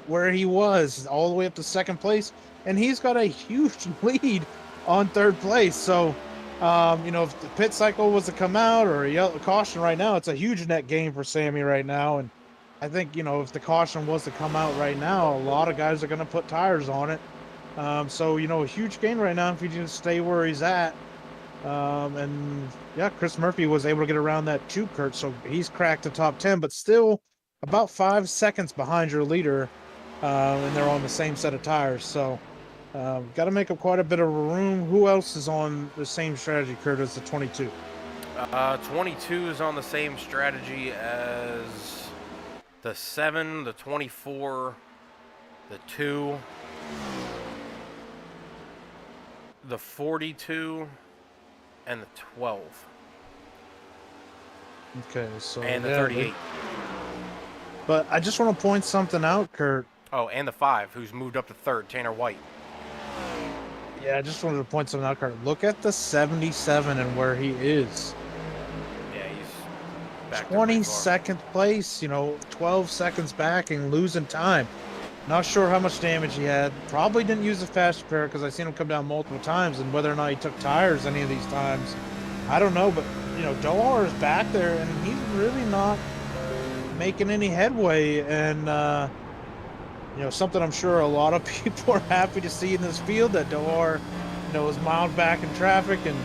Where he was all the way up to 2nd place, and he's got a huge lead on 3rd place. So. If the pit cycle was to come out or a caution right now, it's a huge net gain for Sammy right now. And I think, if the caution was to come out right now, a lot of guys are going to put tires on it. So, a huge gain right now if he just stay where he's at. Chris Murphy was able to get around that too, Kurt. So he's cracked the top 10, but still about 5 seconds behind your leader. And they're on the same set of tires. So, got to make up quite a bit of room. Who else is on the same strategy, Kurt, as the 22? 22 is on the same strategy as the 7, the 24, the 2, the 42, and the 12. Okay, so and the 38. But I just want to point something out, Kurt. Oh, and the 5, who's moved up to 3rd, Tanner White. Yeah, I just wanted to point something out, Kurt. Look at the 77 and where he is. Yeah, he's back 22nd place, 12 seconds back and losing time. Not sure how much damage he had. Probably didn't use the fast repair because I've seen him come down multiple times, and whether or not he took tires any of these times, I don't know. But, Dohar is back there, and he's really not making any headway. And, something I'm sure a lot of people are happy to see in this field, that Dohar, is mild back in traffic and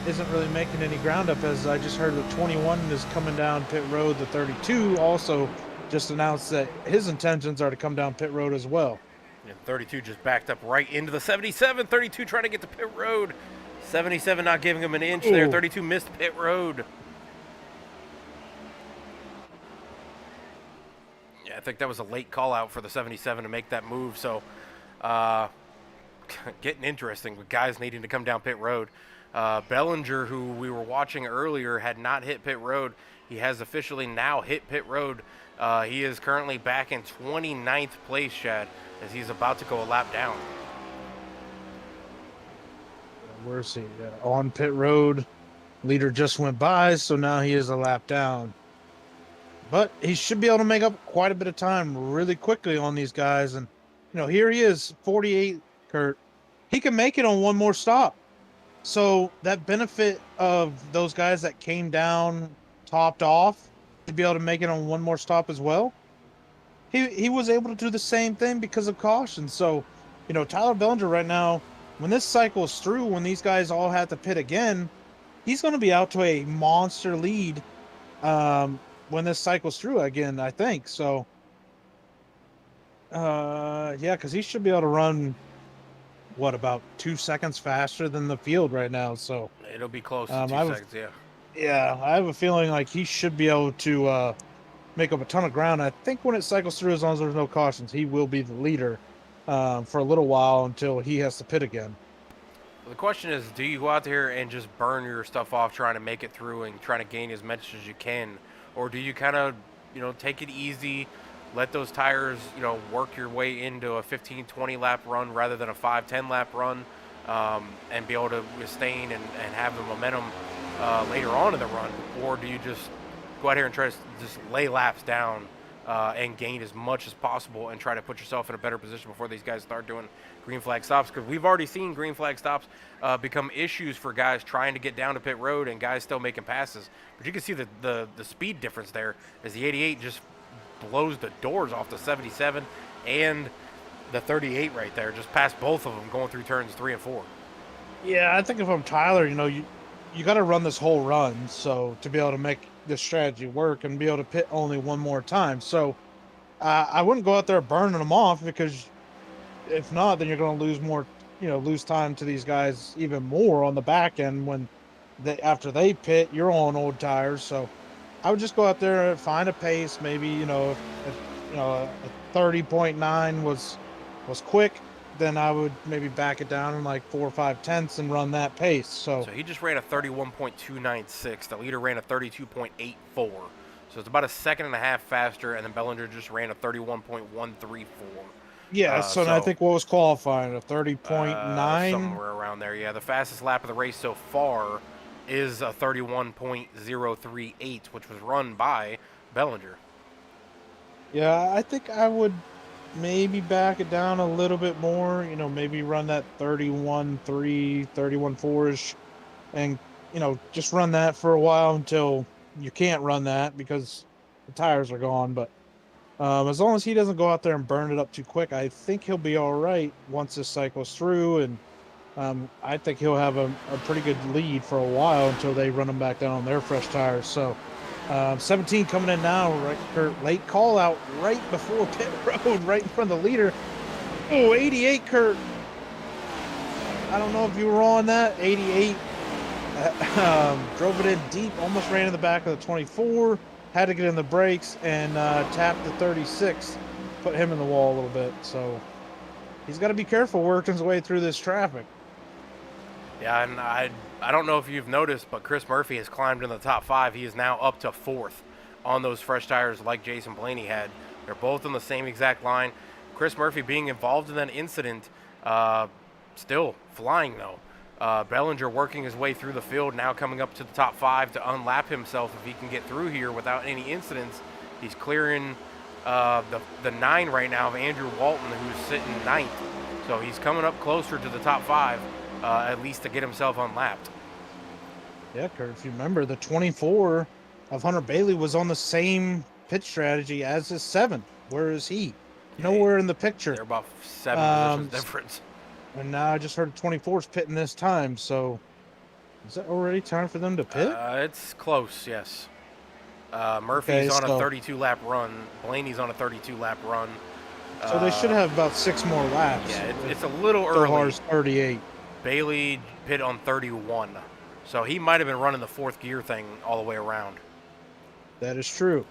isn't really making any ground up. As I just heard, the 21 is coming down pit road. The 32 also just announced that his intentions are to come down pit road as well. And 32 just backed up right into the 77. 32 trying to get to pit road. 77 not giving him an inch there. 32 missed pit road. Yeah, I think that was a late call out for the 77 to make that move. So getting interesting with guys needing to come down pit road. Bellinger, who we were watching earlier, had not hit pit road. He has officially now hit pit road. He is currently back in 29th place, Chad, as he's about to go a lap down. Where's he? On pit road. Leader just went by, so now he is a lap down. But he should be able to make up quite a bit of time really quickly on these guys. And, here he is, 48, Kurt. He can make it on one more stop. So that benefit of those guys that came down, topped off, to be able to make it on one more stop as well. He was able to do the same thing because of caution. So, Tyler Bellinger right now, when this cycle is through, when these guys all have to pit again, he's going to be out to a monster lead when this cycle's through again, I think. So, because he should be able to run, about 2 seconds faster than the field right now. So it'll be close to 2 seconds, yeah. Yeah, I have a feeling like he should be able to make up a ton of ground. I think when it cycles through, as long as there's no cautions, he will be the leader for a little while until he has to pit again. The question is, do you go out there and just burn your stuff off trying to make it through and trying to gain as much as you can? Or do you kind of, take it easy, let those tires, work your way into a 15, 20 lap run rather than a 5, 10 lap run, and be able to sustain and have the momentum later on in the run? Or do you just go out here and try to just lay laps down and gain as much as possible and try to put yourself in a better position before these guys start doing green flag stops? Because we've already seen green flag stops become issues for guys trying to get down to pit road and guys still making passes. But you can see the speed difference there as the 88 just blows the doors off the 77 and the 38 right there, just past both of them going through turns 3 and 4. Yeah, I think if I'm Tyler, you got to run this whole run, so to be able to make this strategy work and be able to pit only one more time. So I wouldn't go out there burning them off, because if not, then you're going to lose more, lose time to these guys even more on the back end when after they pit, you're on old tires. So I would just go out there and find a pace. Maybe, if a 30.9 was quick, then I would maybe back it down in like 4 or 5 tenths and run that pace. So he just ran a 31.296. The leader ran a 32.84. So it's about a second and a half faster, and then Bellinger just ran a 31.134. yeah, so I think what was qualifying, a 30.9? Somewhere around there, yeah. The fastest lap of the race so far is a 31.038, which was run by Bellinger. Yeah, I think I would maybe back it down a little bit more, maybe run that 31.3, 31.4-ish, and, just run that for a while until you can't run that because the tires are gone. But as long as he doesn't go out there and burn it up too quick, I think he'll be all right once this cycle's through. And I think he'll have a pretty good lead for a while until they run him back down on their fresh tires. So 17 coming in now, right, Kurt. Late call out right before pit road, right in front of the leader. Oh, 88, Kurt. I don't know if you were on that. 88. Drove it in deep, almost ran in the back of the 24. Had to get in the brakes and tapped the 36. Put him in the wall a little bit. So he's got to be careful working his way through this traffic. Yeah, and I don't know if you've noticed, but Chris Murphy has climbed in the top 5. He is now up to 4th on those fresh tires like Jason Blaney had. They're both on the same exact line. Chris Murphy being involved in that incident, still flying though. Bellinger working his way through the field, now coming up to the top 5 to unlap himself if he can get through here without any incidents. He's clearing the 9 right now of Andrew Walton, who's sitting 9th. So he's coming up closer to the top 5. At least to get himself unlapped. Yeah, Kurt, if you remember, the 24 of Hunter Bailey was on the same pit strategy as his 7. Where is he? Nowhere in the picture. They're about 7 positions difference. And now I just heard 24's pitting this time, so is it already time for them to pit? It's close, yes. Murphy's on a 32-lap run. Blaney's on a 32-lap run. So they should have about 6 more laps. Yeah, it's a little early. Dohar's 38. Bailey pit on 31. So he might have been running the 4th gear thing all the way around. That is true.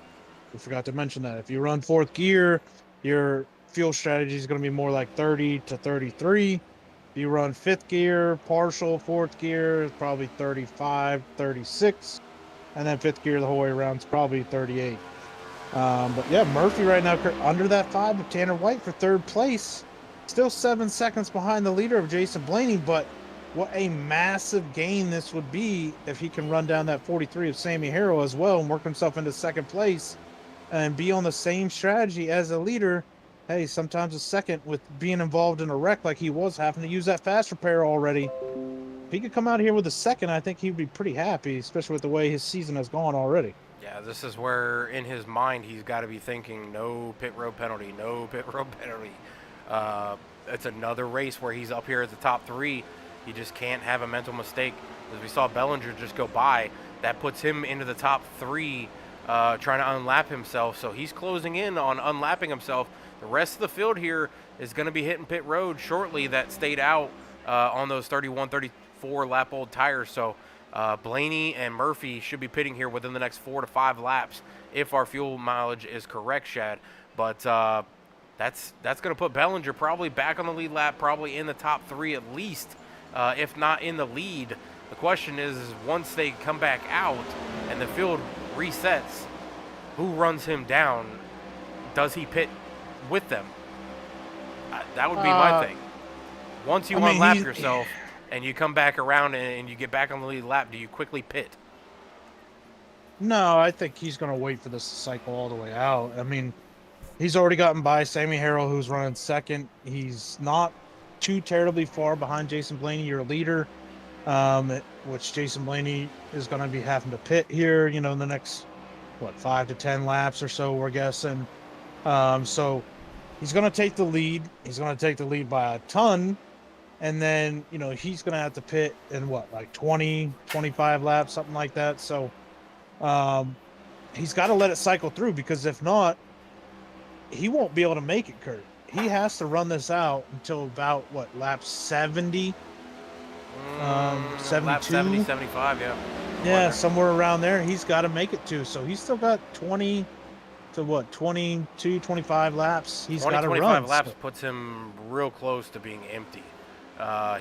We forgot to mention that. If you run 4th gear, your fuel strategy is going to be more like 30 to 33. If you run 5th gear, partial 4th gear, it's probably 35, 36. And then 5th gear the whole way around is probably 38. But yeah, Murphy right now under that 5 of Tanner White for 3rd place. Still 7 seconds behind the leader of Jason Blaney, but what a massive gain this would be if he can run down that 43 of Sammy Harrell as well and work himself into 2nd place and be on the same strategy as a leader. Hey, sometimes a second with being involved in a wreck like he was, having to use that fast repair already. If he could come out here with a 2nd, I think he'd be pretty happy, especially with the way his season has gone already. Yeah, this is where in his mind he's got to be thinking no pit road penalty, no pit road penalty. It's another race where he's up here at the top 3. He just can't have a mental mistake. As we saw Bellinger just go by, that puts him into the top 3, trying to unlap himself. So he's closing in on unlapping himself. The rest of the field here is going to be hitting pit road shortly that stayed out on those 31, 34 lap old tires. So Blaney and Murphy should be pitting here within the next 4 to 5 laps if our fuel mileage is correct, Shad. But that's going to put Bellinger probably back on the lead lap, probably in the top 3 at least, if not in the lead. The question is once they come back out and the field resets, who runs him down? Does he pit with them? That would be my thing. Once you unlap yourself and you come back around and you get back on the lead lap, do you quickly pit? No, I think he's going to wait for this to cycle all the way out. I mean, he's already gotten by Sammy Harrell, who's running 2nd. He's not too terribly far behind Jason Blaney, your leader, which Jason Blaney is going to be having to pit here, in the next, 5 to 10 laps or so, we're guessing. So he's going to take the lead. He's going to take the lead by a ton. And then, he's going to have to pit in 20, 25 laps, something like that. So he's got to let it cycle through, because if not, he won't be able to make it, Kurt. he has to run this out until about what, lap 70, Lap 72, 70, 75, yeah. yeah, somewhere around there. He's got to make it to. So he's still got 20 to what, 22, 25 laps. He's 20, got to 25 run. laps So, puts him real close to being empty.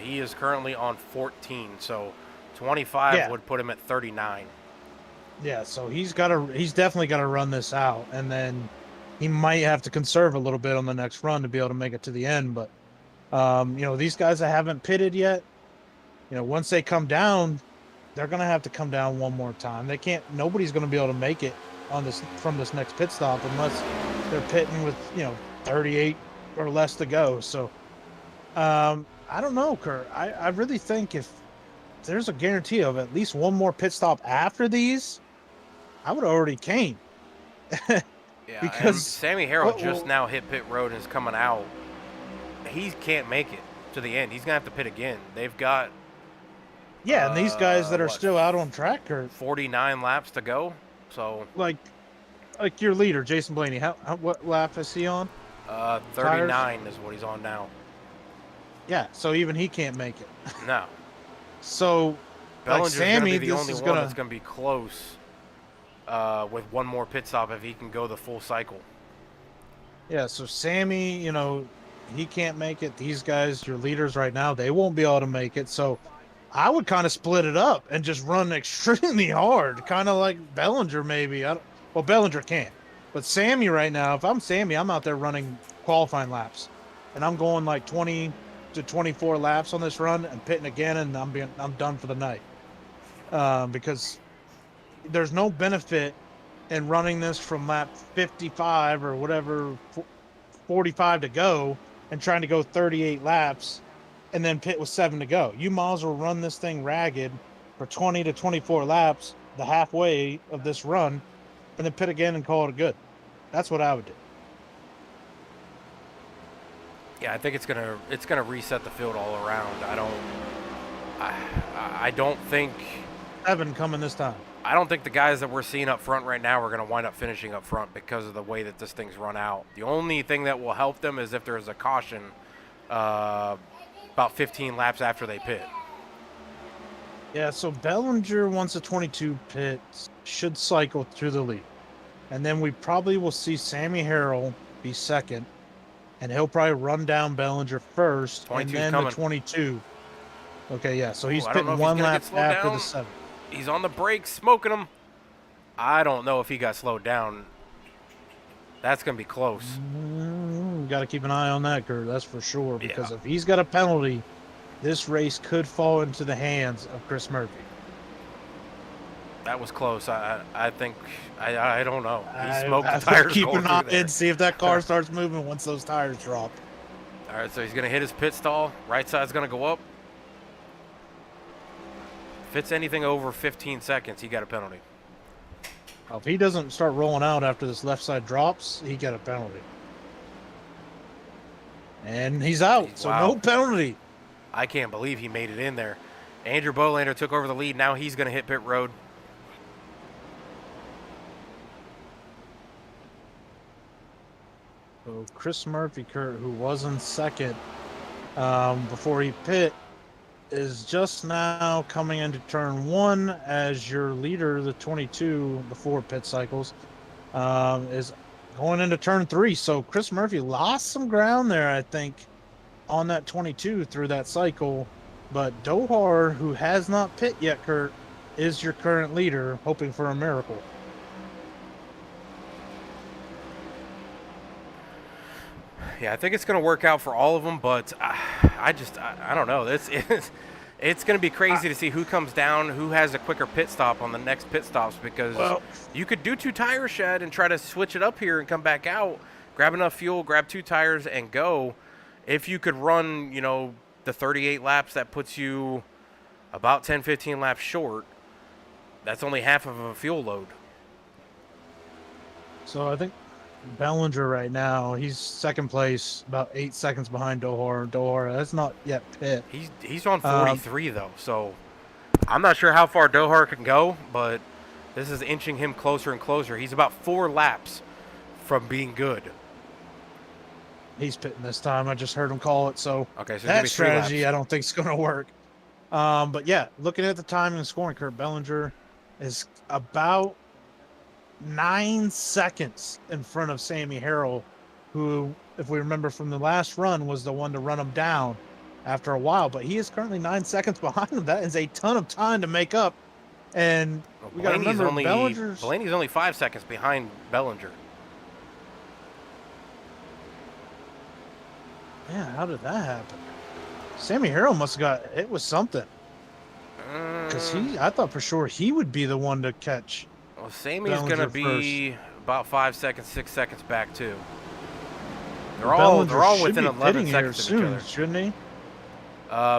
He is currently on 14, so 25 Yeah. would put him at 39. yeah, so he's definitely got to run this out, and then he might have to conserve a little bit on the next run to be able to make it to the end. But these guys that haven't pitted yet, once they come down, they're gonna have to come down one more time. They can't. Nobody's gonna be able to make it from this next pit stop unless they're pitting with 38 or less to go. So I don't know, Kurt. I really think if there's a guarantee of at least one more pit stop after these, I would have already came. Yeah, Because- and Sammy Harrell Oh, just well- now hit pit road and is coming out. He can't make it to the end. He's gonna have to pit again. They've got Yeah, and these guys that are what? still out on track, Kurt, 49 laps to go. So like your leader, Jason Blaney. What lap is he on? 39 is what he's on now. Yeah, so even he can't make it. No, So Bellinger's Sammy, gonna be the this only is one gonna- that's gonna be close with one more pit stop if he can go the full cycle. yeah, so Sammy, he can't make it. These guys, your leaders right now, they won't be able to make it. So I would kind of split it up and just run extremely hard, kind of like Bellinger maybe. Well, Bellinger can't, but Sammy right now, if I'm Sammy, I'm out there running qualifying laps, and I'm going like 20 to 24 laps on this run and pitting again, and I'm done for the night, because there's no benefit in running this from lap 55 or whatever, 45 to go, and trying to go 38 laps and then pit with 7 to go. You might as well run this thing ragged for 20 to 24 laps, the halfway of this run, and then pit again and call it good. That's what I would do. Yeah, I think it's gonna reset the field all around. I don't think 7 coming this time. I don't think the guys that we're seeing up front right now are going to wind up finishing up front because of the way that this thing's run out. The only thing that will help them is if there's a caution about 15 laps after they pit. Yeah, so Bellinger, once the 22 pits, should cycle through the lead. And then we probably will see Sammy Harrell be second, and he'll probably run down Bellinger first, and 22's then coming. the 22. Okay, yeah, so he's I don't know pitting if he's one gonna lap get slowed after down. the 7. He's on the brakes, smoking them. I don't know if he got slowed down. That's going to be close. Got to keep an eye on that, Kurt. That's for sure. Because Yeah. if he's got a penalty, this race could fall into the hands of Chris Murphy. That was close. I think I don't know. He I smoked the would tires. keep going an through eye there. and see if that car starts moving once those tires drop. All right, so he's going to hit his pit stall. Right side's going to go up. If it's anything over 15 seconds, he got a penalty. If he doesn't start rolling out after this left side drops, he got a penalty. And he's out, so Wow. no penalty. I can't believe he made it in there. Andrew Bolander took over the lead. Now he's going to hit pit road. So Chris Murphy, Kurt, who was in second before he pit, is just now coming into turn 1 as your leader, the 22 before pit cycles, is going into turn 3. So Chris Murphy lost some ground there, I think, on that 22 through that cycle. But Dohar, who has not pit yet, Kurt, is your current leader, hoping for a miracle. Yeah, I think it's going to work out for all of them, but I don't know. It's going to be crazy to see who comes down, who has a quicker pit stop on the next pit stops, because you could do 2 tire shed and try to switch it up here and come back out, grab enough fuel, grab 2 tires, and go. If you could run, the 38 laps, that puts you about 10, 15 laps short. That's only half of a fuel load. So I think Bellinger right now, he's second place, about 8 seconds behind Dohar. Dohar has not yet pit. He's on 43 though, so I'm not sure how far Dohar can go, but this is inching him closer and closer. He's about 4 laps from being good. He's pitting this time. I just heard him call it. So Okay, so it's gonna that be 3 strategy, laps. I don't think is going to work. But yeah, looking at the time and scoring, Kurt Bellinger is about 9 seconds in front of Sammy Harrell, who, if we remember from the last run, was the one to run him down after a while. But he is currently 9 seconds behind him. That is a ton of time to make up. And Well, we got to remember Bellinger's. Blaney's only 5 seconds behind Bellinger. Yeah, how did that happen? Sammy Harrell must have got hit with something. Because I thought for sure he would be the one to catch. Well, Sammy's Bellinger gonna be about 5 seconds, 6 seconds back too. They're Bellinger all should within be 11 pitting here seconds of each soon, other. shouldn't he?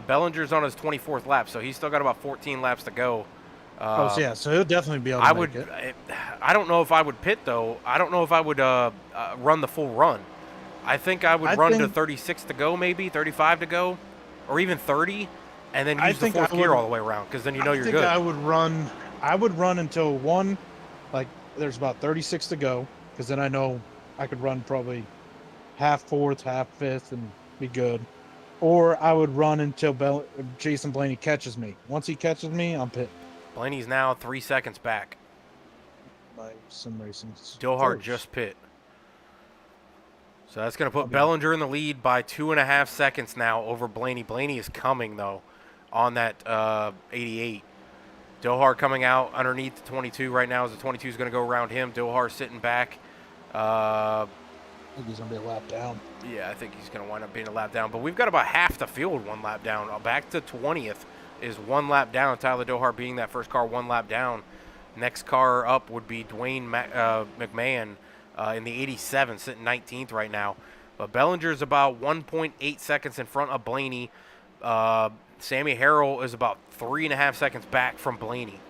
Bellinger's on his 24th lap, so he's still got about 14 laps to go. So yeah, so he'll definitely be able to make it. I don't know if I would pit though. I don't know if I would run the full run. I think I would run to 36 to go, maybe 35 to go, or even 30, and then use the fourth gear all the way around, because then you know you're good. I would run until there's about 36 to go, because then I know I could run probably half fourth, half fifth, and be good. Or I would run until Jason Blaney catches me. Once he catches me, I'm pit. Blaney's now 3 seconds back. By some racing. Dohar just pit. So that's going to put Bellinger in the lead by 2.5 seconds now over Blaney. Blaney is coming, though, on that 88. Dohar coming out underneath the 22 right now as the 22 is going to go around him. Dohar sitting back. I think he's going to be a lap down. Yeah, I think he's going to wind up being a lap down. But we've got about half the field 1 lap down. Back to 20th is 1 lap down. Tyler Dohar being that first car 1 lap down. Next car up would be Dwayne McMahon. In the 87, sitting 19th right now. But Bellinger's about 1.8 seconds in front of Blaney. Sammy Harrell is about 3.5 seconds back from Blaney.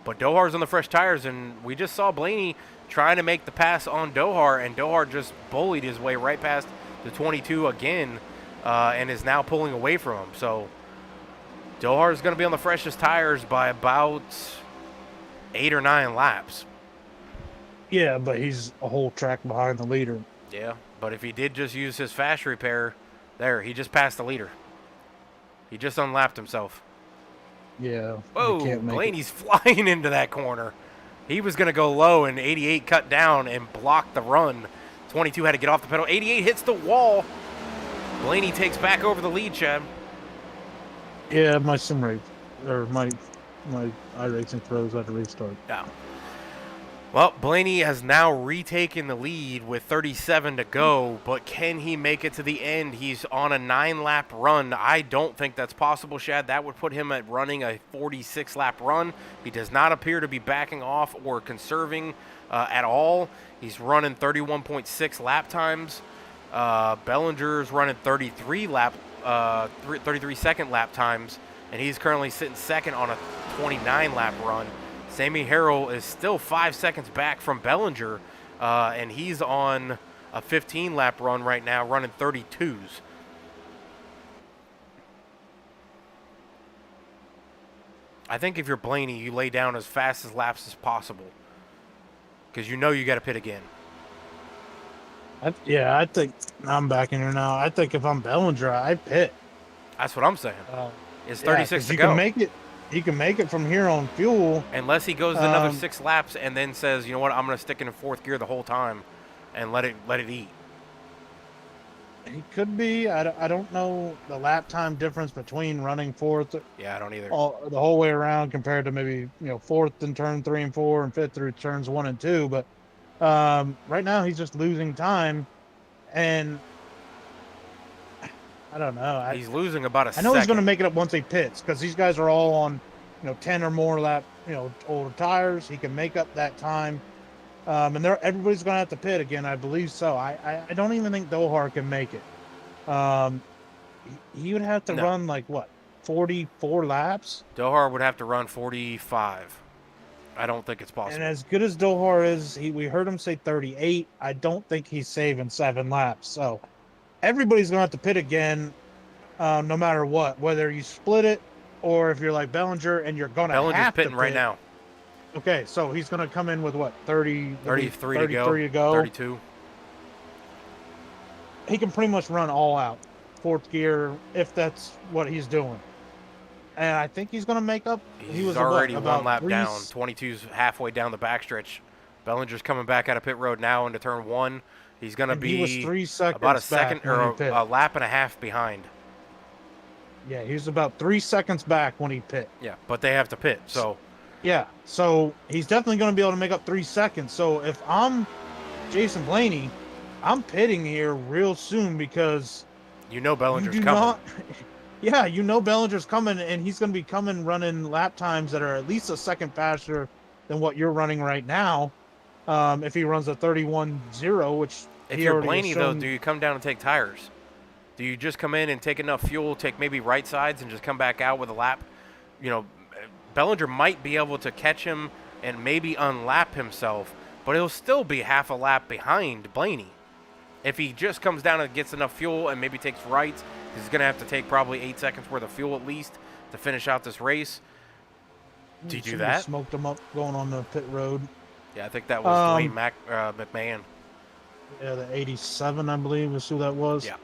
But Dohar's on the fresh tires, and we just saw Blaney trying to make the pass on Dohar, and Dohar just bullied his way right past the 22 again, and is now pulling away from him. So Dohar's going to be on the freshest tires by about 8 or 9 laps. Yeah, but he's a whole track behind the leader. Yeah, but if he did just use his fast repair, he just passed the leader. He just unlapped himself. Yeah. Whoa, Blaney's flying into that corner. He was going to go low, and 88 cut down and blocked the run. 22 had to get off the pedal. 88 hits the wall. Blaney takes back over the lead, Chad. Yeah, my sim rate, or my iRacing throws had to restart. Yeah. Well, Blaney has now retaken the lead with 37 to go, but can he make it to the end? He's on a 9-lap run. I don't think that's possible, Shad. That would put him at running a 46-lap run. He does not appear to be backing off or conserving at all. He's running 31.6 lap times. Bellinger's running 33 second lap times, and he's currently sitting second on a 29-lap run. Sammy Harrell is still 5 seconds back from Bellinger, and he's on a 15-lap run right now, running 32s. I think if you're Blaney, you lay down as fast as laps as possible, because you know you got to pit again. I think I'm back in here now. I think if I'm Bellinger, I pit. That's what I'm saying. It's 36 to go. He can make it from here on fuel. Unless he goes another 6 laps and then says, you know what, I'm going to stick in fourth gear the whole time and let it eat. He could be. I don't know the lap time difference between running fourth. Yeah, I don't either. The whole way around compared to maybe fourth in turn 3 and 4 and fifth through turns 1 and 2. But right now he's just losing time, and I don't know. He's losing about a second. I know he's going to make it up once he pits, because these guys are all on, 10 or more lap, older tires. He can make up that time. And everybody's going to have to pit again, I believe so. I don't even think Dohar can make it. He would have to run 44 laps? Dohar would have to run 45. I don't think it's possible. And as good as Dohar is, we heard him say 38. I don't think he's saving 7 laps. So everybody's going to have to pit again, no matter what, whether you split it or if you're like Bellinger and you're going to have to pit. Bellinger's pitting right now. Okay, so he's going to come in with what, 33 to go? 32. he can pretty much run all out, fourth gear, if that's what he's doing. And I think he's going to make up. He He's was already about one lap three down. 22's halfway down the backstretch. Bellinger's coming back out of pit road now into turn 1. He's going to and he was be 3 seconds about a second back when he or pit. a lap and a half behind. Yeah, he was about 3 seconds back when he pit. Yeah, but they have to pit, so Yeah, so he's definitely going to be able to make up 3 seconds. So if I'm Jason Blaney, I'm pitting here real soon because you know you Bellinger's do coming. not. Yeah, you know Bellinger's coming, and he's going to be coming running lap times that are at least a second faster than what you're running right now. If he runs a 31.0, which If he you're already has Blaney, though, shown- do you come down and take tires? Do you just come in and take enough fuel, take maybe right sides, and just come back out with a lap? You know, Bellinger might be able to catch him and maybe unlap himself, but he'll still be half a lap behind Blaney. If he just comes down and gets enough fuel and maybe takes rights, he's going to have to take probably 8 seconds worth of fuel at least to finish out this race. Do you do somebody that? Smoked him up going on the pit road. Yeah, I think that was Dwayne McMahon. Yeah, the 87, I believe, is who that was. Yeah.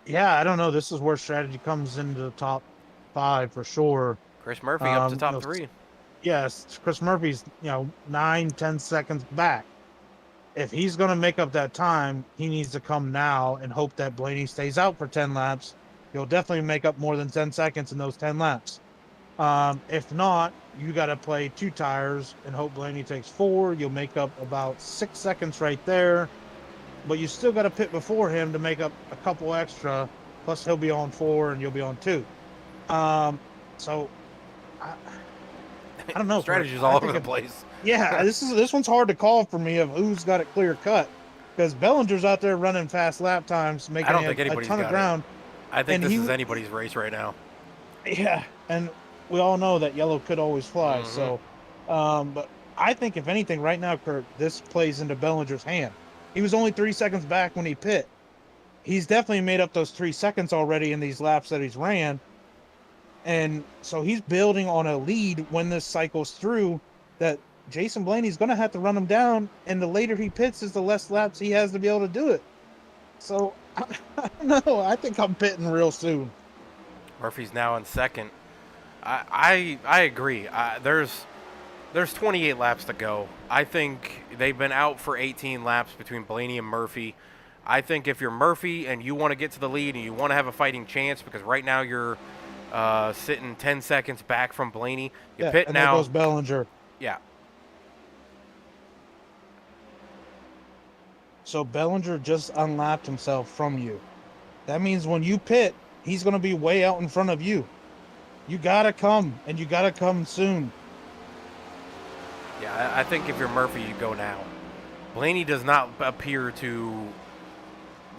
Yeah, I don't know. This is where strategy comes into the top 5 for sure. Chris Murphy up to top you know, 3. Yes, Chris Murphy's 9-10 seconds back. If he's going to make up that time, he needs to come now and hope that Blaney stays out for 10 laps. He'll definitely make up more than 10 seconds in those 10 laps. If not, you got to play 2 tires and hope Blaney takes 4. You'll make up about 6 seconds right there. But you still got to pit before him to make up a couple extra. Plus, he'll be on 4 and you'll be on 2. So, I don't know. Strategy's I all think over the place. Yeah, this one's hard to call for me of who's got it clear cut, because Bellinger's out there running fast lap times, making I don't think a anybody's ton of got ground. I think And this he- is anybody's race right now. Yeah, and we all know that yellow could always fly. Mhm. So, but I think if anything, right now, Kurt, this plays into Bellinger's hand. He was only 3 seconds back when he pit. He's definitely made up those 3 seconds already in these laps that he's ran, and so he's building on a lead when this cycles through. That Jason Blaney's going to have to run him down, and the later he pits is the less laps he has to be able to do it. So, I don't know. I think I'm pitting real soon. Murphy's now in second. I agree. There's 28 laps to go. I think they've been out for 18 laps between Blaney and Murphy. I think if you're Murphy and you want to get to the lead and you want to have a fighting chance, because right now you're sitting 10 seconds back from Blaney, you pit and now. there goes Bellinger. Yeah. So Bellinger just unlapped himself from you. That means when you pit, he's going to be way out in front of you. You got to come, and you got to come soon. Yeah, I think if you're Murphy, you go now. Blaney does not appear to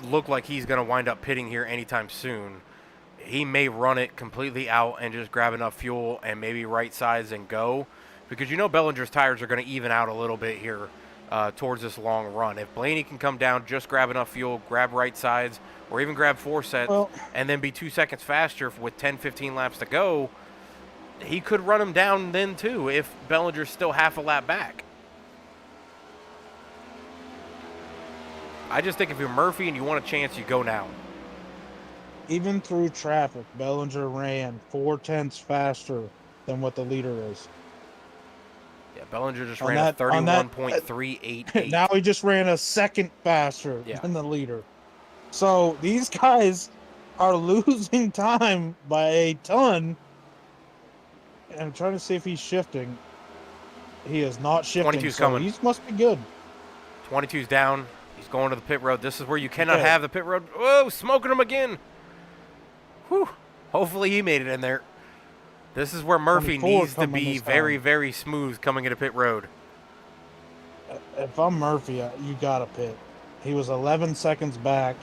look like he's going to wind up pitting here anytime soon. He may run it completely out and just grab enough fuel and maybe right sides and go, because you know Bellinger's tires are going to even out a little bit here towards this long run. If Blaney can come down, just grab enough fuel, grab right sides, or even grab 4 sets, and then be 2 seconds faster with 10, 15 laps to go, he could run him down then too if Bellinger's still half a lap back. I just think if you're Murphy and you want a chance, you go now. Even through traffic, Bellinger ran 4/10 faster than what the leader is. Yeah, Bellinger just On ran that- a on that- 31.388. Now he just ran a second faster Yeah. than the leader. So these guys are losing time by a ton. And I'm trying to see if he's shifting. He is not shifting. 22's so coming. He must be good. 22's down. He's going to the pit road. This is where you cannot Okay. have the pit road. Whoa, smoking him again. Whew. Hopefully he made it in there. This is where Murphy 24 needs to coming be this very, time. very smooth coming into pit road. If I'm Murphy, you got to pit. He was 11 seconds back.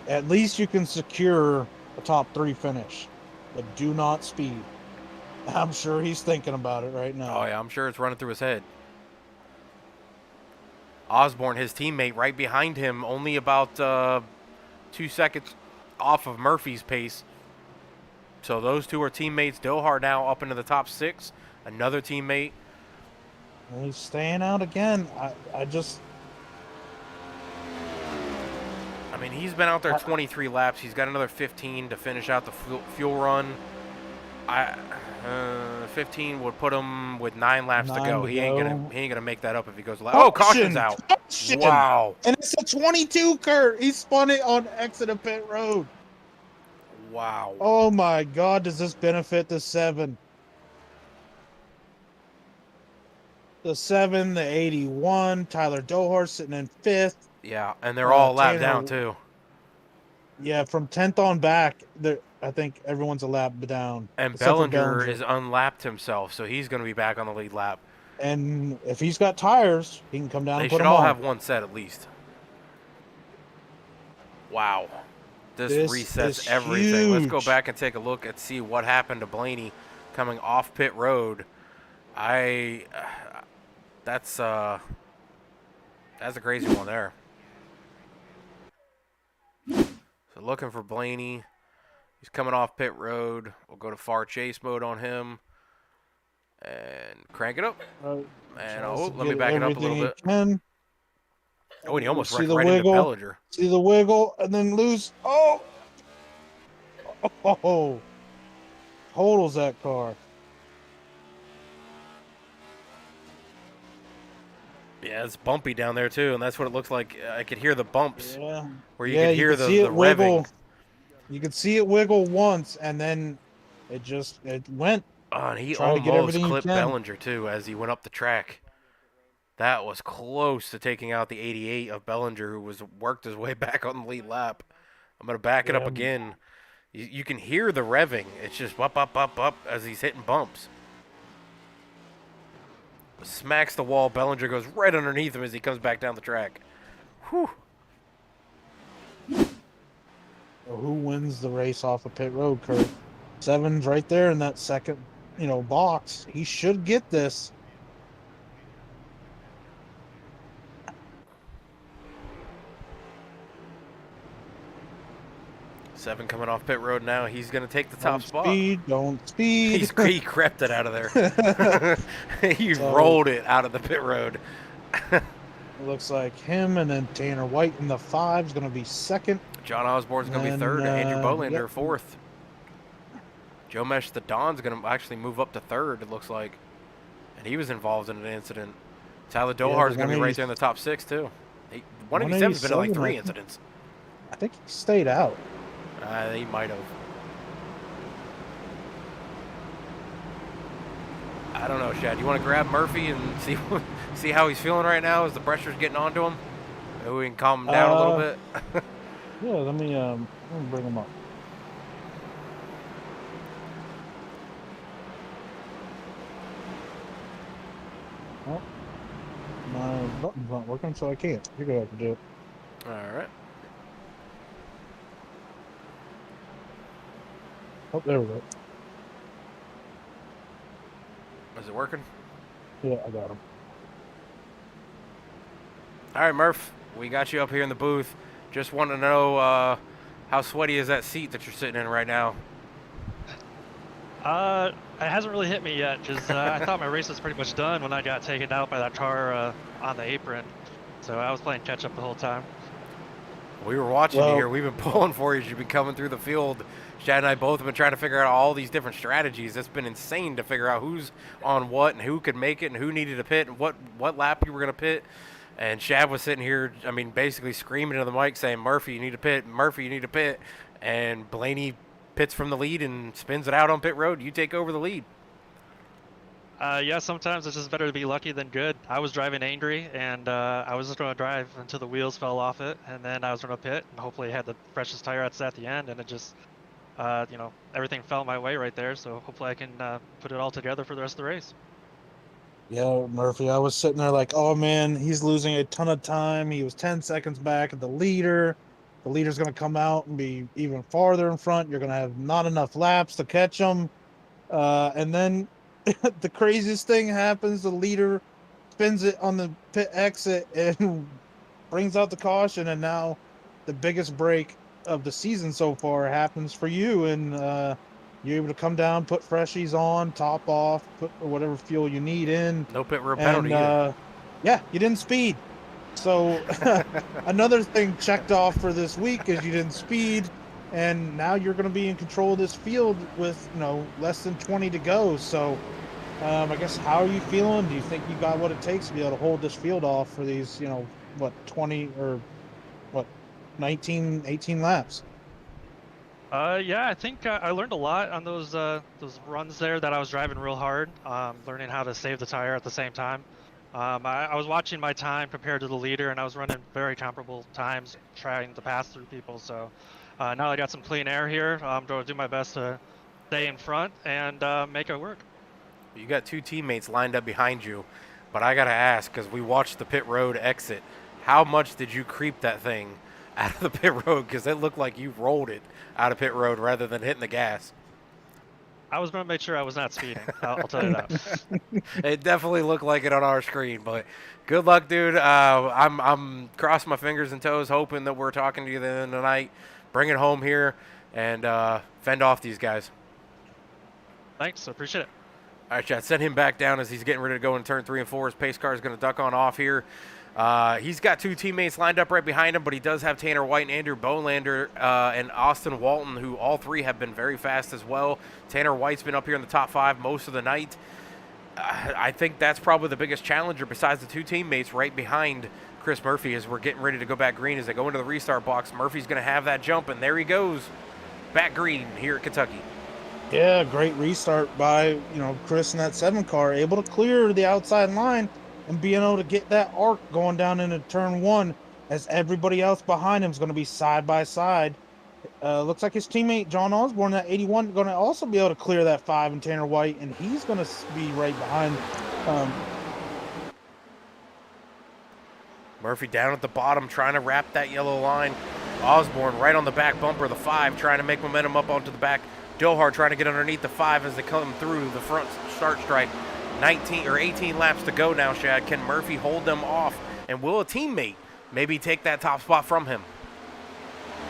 At least you can secure a top 3 finish, but do not speed. I'm sure he's thinking about it right now. Oh, yeah, I'm sure it's running through his head. Osborne, his teammate, right behind him, only about 2 seconds off of Murphy's pace. So those two are teammates. Dohar now up into the top 6. Another teammate. And he's staying out again. I just mean, he's been out there 23 laps. He's got another 15 to finish out the fuel run. 15 would put him with 9 laps to go. He ain't gonna make that up if he goes. Oh, caution's out! Caution. Wow! And it's a 22, Kurt. He spun it on exit of pit road. Wow! Oh my God! Does this benefit the 7? The 7, the 81. Tyler Dohar sitting in 5th. Yeah, and they're all lap Tanner, down too. Yeah, from 10th on back, I think everyone's a lap down. And Bellinger is unlapped himself, so he's going to be back on the lead lap. And if he's got tires, he can come down and put They should them all on. have one set at least. Wow. This resets everything. Huge. Let's go back and take a look and see what happened to Blaney coming off pit road. That's a crazy one there. So looking for Blaney. He's coming off pit road. We'll go to far chase mode on him. And crank it up. And let me back it up a little bit. Oh, and he almost wrecked right into Bellinger. See the wiggle and then lose. Oh! Oh! Totals that car. Yeah, it's bumpy down there too, and that's what it looks like. I could hear the bumps. Yeah. Where you could hear the revving. Wiggle. You could see it wiggle once, and then it went. Oh, and he almost clipped Bellinger too as he went up the track. That was close to taking out the 88 of Bellinger, who worked his way back on the lead lap. I'm gonna back it up again. You can hear the revving. It's just up, up, up, up as he's hitting bumps. Smacks the wall. Bellinger goes right underneath him as he comes back down the track. Whew. Who wins the race off of pit road, Kurt? 7's right there in that second, box. He should get this. Seven coming off pit road now. He's going to take the top spot. Don't speed. He crept it out of there. He rolled it out of the pit road. It looks like him and then Tanner White in the 5 is going to be second. John Osborne's going to be third, and Andrew Bolander fourth. Joe Mesh, the Don's going to actually move up to third, it looks like. And he was involved in an incident. Tyler Dohar is going to be right there in the top 6, too. 187's been in like 3 incidents. I think he stayed out. He might have. I don't know, Shad. You want to grab Murphy and see how he's feeling right now as the pressure's getting onto him? Maybe we can calm him down a little bit. Yeah, let me bring him up. Oh, my button's not working, so I can't. You're gonna have to do it. All right. Oh, there we go. Is it working? Yeah, I got him. All right, Murph. We got you up here in the booth. Just want to know how sweaty is that seat that you're sitting in right now? It hasn't really hit me yet, because I thought my race was pretty much done when I got taken out by that car on the apron. So I was playing catch-up the whole time. We were watching you here. We've been pulling for you as you've been coming through the field. Shad and I both have been trying to figure out all these different strategies. It's been insane to figure out who's on what and who could make it and who needed to pit and what lap you were going to pit. And Shad was sitting here, basically screaming into the mic saying, Murphy, you need to pit. Murphy, you need to pit. And Blaney pits from the lead and spins it out on pit road. You take over the lead. Yeah, sometimes it's just better to be lucky than good. I was driving angry, and I was just going to drive until the wheels fell off it, and then I was going to pit, and hopefully I had the freshest tire outs at the end, and it just, everything fell my way right there, so hopefully I can put it all together for the rest of the race. Yeah, Murphy, I was sitting there like, oh man, he's losing a ton of time. He was 10 seconds back at the leader. The leader's going to come out and be even farther in front. You're going to have not enough laps to catch him. And then the craziest thing happens. The leader spins it on the pit exit and brings out the caution. And now the biggest break of the season so far happens for you. And you're able to come down, put freshies on, top off, put whatever fuel you need in. No pit road penalty either. Yeah, you didn't speed. So another thing checked off for this week is you didn't speed, and now you're going to be in control of this field with less than 20 to go. So I guess how are you feeling? Do you think you got what it takes to be able to hold this field off for these 20 or what 19, 18 laps? Yeah, I think I learned a lot on those runs there that I was driving real hard, learning how to save the tire at the same time. I was watching my time compared to the leader, and I was running very comparable times, trying to pass through people. So now that I got some clean air here, I'm going to do my best to stay in front and make it work. You got two teammates lined up behind you, but I got to ask, because we watched the pit road exit, how much did you creep that thing out of the pit road? Because it looked like you rolled it out of pit road rather than hitting the gas. I was going to make sure I was not speeding. I'll tell you that. It definitely looked like it on our screen, but good luck, dude. I'm crossing my fingers and toes, hoping that we're talking to you the end of the night. Bring it home here and fend off these guys. Thanks. I appreciate it. All right, Chad, send him back down as he's getting ready to go in turn 3 and 4. His pace car is going to duck on off here. He's got two teammates lined up right behind him, but he does have Tanner White and Andrew Bolander and Austin Walton, who all three have been very fast as well. Tanner White's been up here in the top 5 most of the night. I think that's probably the biggest challenger besides the two teammates right behind Chris Murphy as we're getting ready to go back green. As they go into the restart box, Murphy's going to have that jump, and there he goes, back green here at Kentucky. Yeah, great restart by Chris in that 7 car, able to clear the outside line and being able to get that arc going down into turn 1 as everybody else behind him is going to be side by side. Looks like his teammate John Osborne, that 81, going to also be able to clear that 5 and Tanner White, and he's going to be right behind. Murphy down at the bottom trying to wrap that yellow line. Osborne right on the back bumper of the 5 trying to make momentum up onto the back. Dohar trying to get underneath the 5 as they come through the front start stripe. 18 laps to go now, Shad. Can Murphy hold them off? And will a teammate maybe take that top spot from him?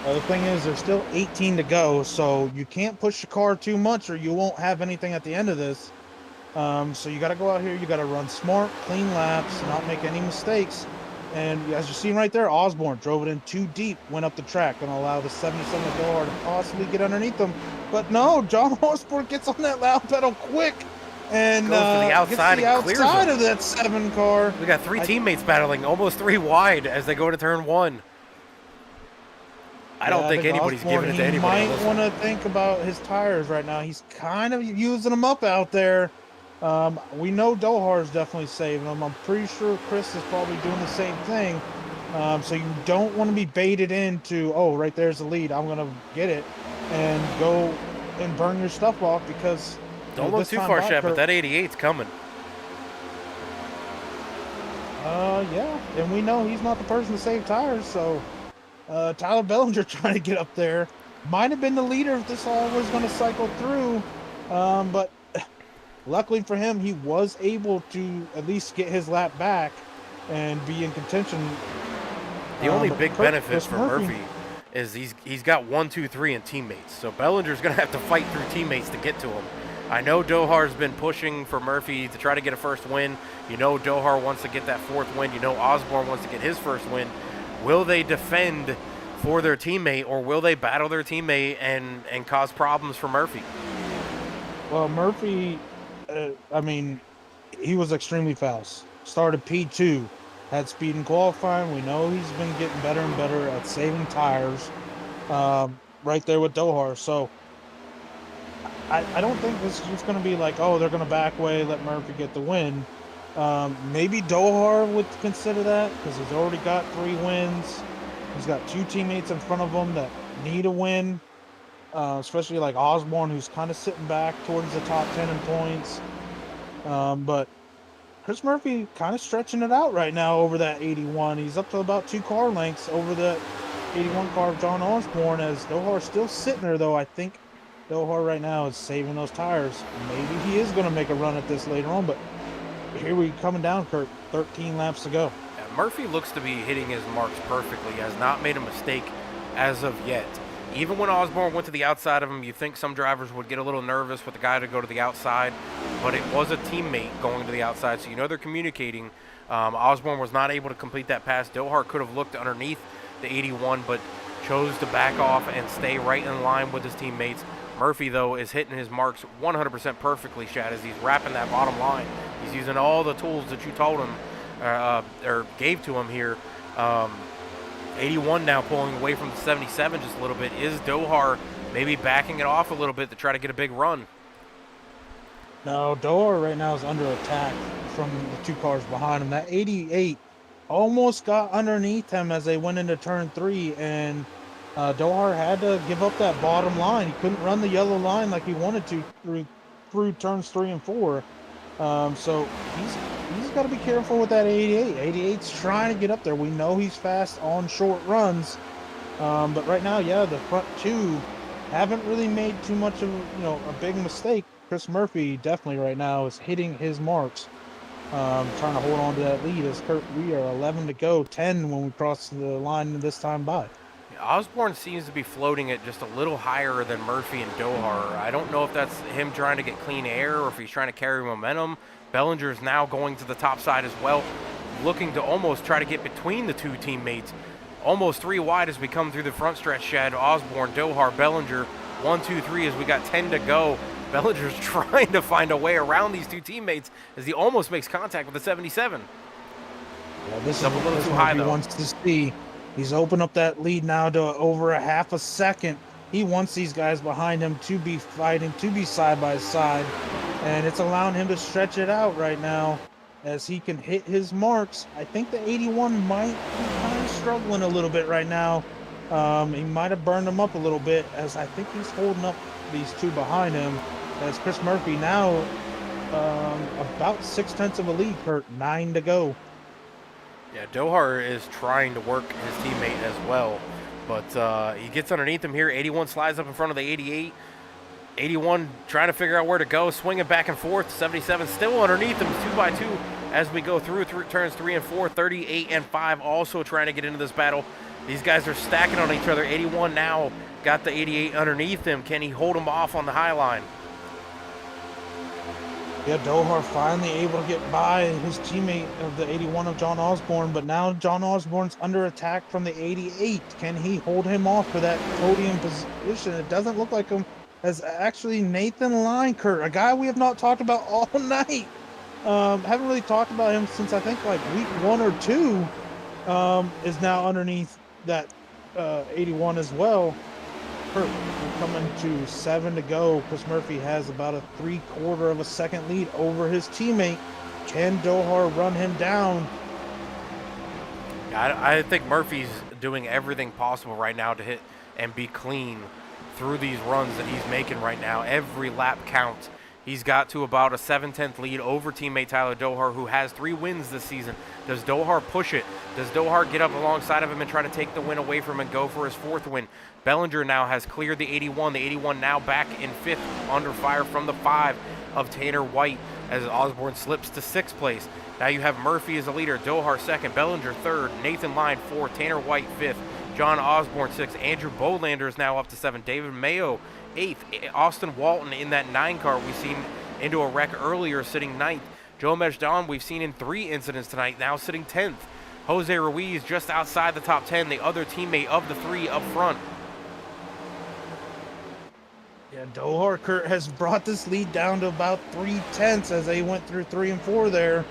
Well, the thing is, there's still 18 to go, so you can't push the car too much or you won't have anything at the end of this. So you got to go out here, you got to run smart, clean laps, not make any mistakes. And as you're seeing right there, Osborne drove it in too deep, went up the track, going to allow the 77 Dohar to possibly get underneath them. But no, John Osborne gets on that loud pedal quick and goes to the outside gets the and clears outside them. of that 7 car. We got 3 teammates battling, almost 3 wide as they go to turn 1. I don't think anybody's Osborne, giving it to anybody. He might want to think about his tires right now. He's kind of using them up out there. We know Dohar's definitely saving them. I'm pretty sure Chris is probably doing the same thing. So you don't want to be baited into, oh, right there's the lead, I'm going to get it, and go and burn your stuff off because... Don't look too far, Shep, but that 88's coming. Yeah, and we know he's not the person to save tires, so Tyler Bellinger trying to get up there. Might have been the leader if this all was going to cycle through, but luckily for him, he was able to at least get his lap back and be in contention. The only big benefit for Murphy is he's got 1, 2, 3 in teammates. So Bellinger's going to have to fight through teammates to get to him. I know Dohar's been pushing for Murphy to try to get a first win. You know Dohar wants to get that 4th win. You know Osborne wants to get his first win. Will they defend for their teammate, or will they battle their teammate and cause problems for Murphy? Well, Murphy, I mean, he was extremely fast. Started P2, had speed in qualifying. We know he's been getting better and better at saving tires right there with Dohar. So I don't think this is just going to be like, oh, they're going to back away, let Murphy get the win. Maybe Dohar would consider that because he's already got 3 wins. He's got 2 teammates in front of him that need a win, especially like Osborne, who's kind of sitting back towards the top 10 in points. But Chris Murphy kind of stretching it out right now over that 81. He's up to about 2 car lengths over the 81 car of John Osborne, as Dohar's still sitting there, though. I think Dohar right now is saving those tires. Maybe he is going to make a run at this later on, but here we coming down, Kurt. 13 laps to go. Yeah, Murphy looks to be hitting his marks perfectly. Has not made a mistake as of yet. Even when Osborne went to the outside of him, you think some drivers would get a little nervous with the guy to go to the outside. but it was a teammate going to the outside, so you know they're communicating. Osborne was not able to complete that pass. Dohar could have looked underneath the 81, but chose to back off and stay right in line with his teammates. Murphy, though, is hitting his marks 100% perfectly, Shad, as he's wrapping that bottom line. He's using all the tools that you told him or gave to him here. 81 now pulling away from the 77 just a little bit. Is Dohar maybe backing it off a little bit to try to get a big run? No, Dohar right now is under attack from the 2 cars behind him. That 88 almost got underneath him as they went into turn 3, and Dohar had to give up that bottom line. He couldn't run the yellow line like he wanted to through turns 3 and 4. So he's got to be careful with that 88. 88's trying to get up there. We know he's fast on short runs, but right now, yeah, the front 2 haven't really made too much of a big mistake. Chris Murphy definitely right now is hitting his marks, trying to hold on to that lead. As Kurt, we are 11 to go, 10 when we cross the line this time by. Osborne seems to be floating it just a little higher than Murphy and Dohar. I don't know if that's him trying to get clean air or if he's trying to carry momentum. Bellinger's now going to the top side as well, looking to almost try to get between the 2 teammates. Almost 3 wide as we come through the front stretch, Shad. Osborne, Dohar, Bellinger, 1, 2, 3 as we got 10 to go. Bellinger's trying to find a way around these 2 teammates as he almost makes contact with the 77. Yeah, this is a little too what high, he though. wants to see. He's opened up that lead now to over a half a second. He wants these guys behind him to be fighting, to be side by side, and it's allowing him to stretch it out right now as he can hit his marks. I think the 81 might be kind of struggling a little bit right now. He might have burned him up a little bit, as I think he's holding up these 2 behind him, as Chris Murphy now about 6/10 of a lead, Kurt, 9 to go. Yeah, Dohar is trying to work his teammate as well, but he gets underneath him here. 81 slides up in front of the 88. 81 trying to figure out where to go, swinging back and forth. 77 still underneath him, 2 by 2 as we go through turns 3 and 4. 38 and 5 also trying to get into this battle. These guys are stacking on each other. 81 now got the 88 underneath him. Can he hold him off on the high line? Yeah, Dohar finally able to get by his teammate of the 81 of John Osborne, but now John Osborne's under attack from the 88. Can he hold him off for that podium position? It doesn't look like him as actually Nathan Linkert, a guy we have not talked about all night. Haven't really talked about him since I think like week 1 or 2. Is now underneath that 81 as well. Kurt, we're coming to 7 to go. Chris Murphy has about a 3/4 of a second lead over his teammate. Can Dohar run him down? I think Murphy's doing everything possible right now to hit and be clean through these runs that he's making right now. Every lap counts. He's got to about a 7/10 lead over teammate Tyler Dohar, who has 3 wins this season. Does Dohar push it? Does Dohar get up alongside of him and try to take the win away from him and go for his 4th win? Bellinger now has cleared the 81. The 81 now back in 5th, under fire from the 5 of Tanner White as Osborne slips to 6th place. Now you have Murphy as a leader, Dohar 2nd, Bellinger 3rd, Nathan Line 4th, Tanner White 5th, John Osborne 6th, Andrew Bolander is now up to 7th, David Mayo 8th, Austin Walton in that 9 car we've seen into a wreck earlier sitting 9th. Joe Mejdan we've seen in 3 incidents tonight, now sitting 10th. Jose Ruiz just outside the top 10, the other teammate of the 3 up front. Yeah, Dohar, Kurt, has brought this lead down to about 3/10 as they went through 3 and 4 there.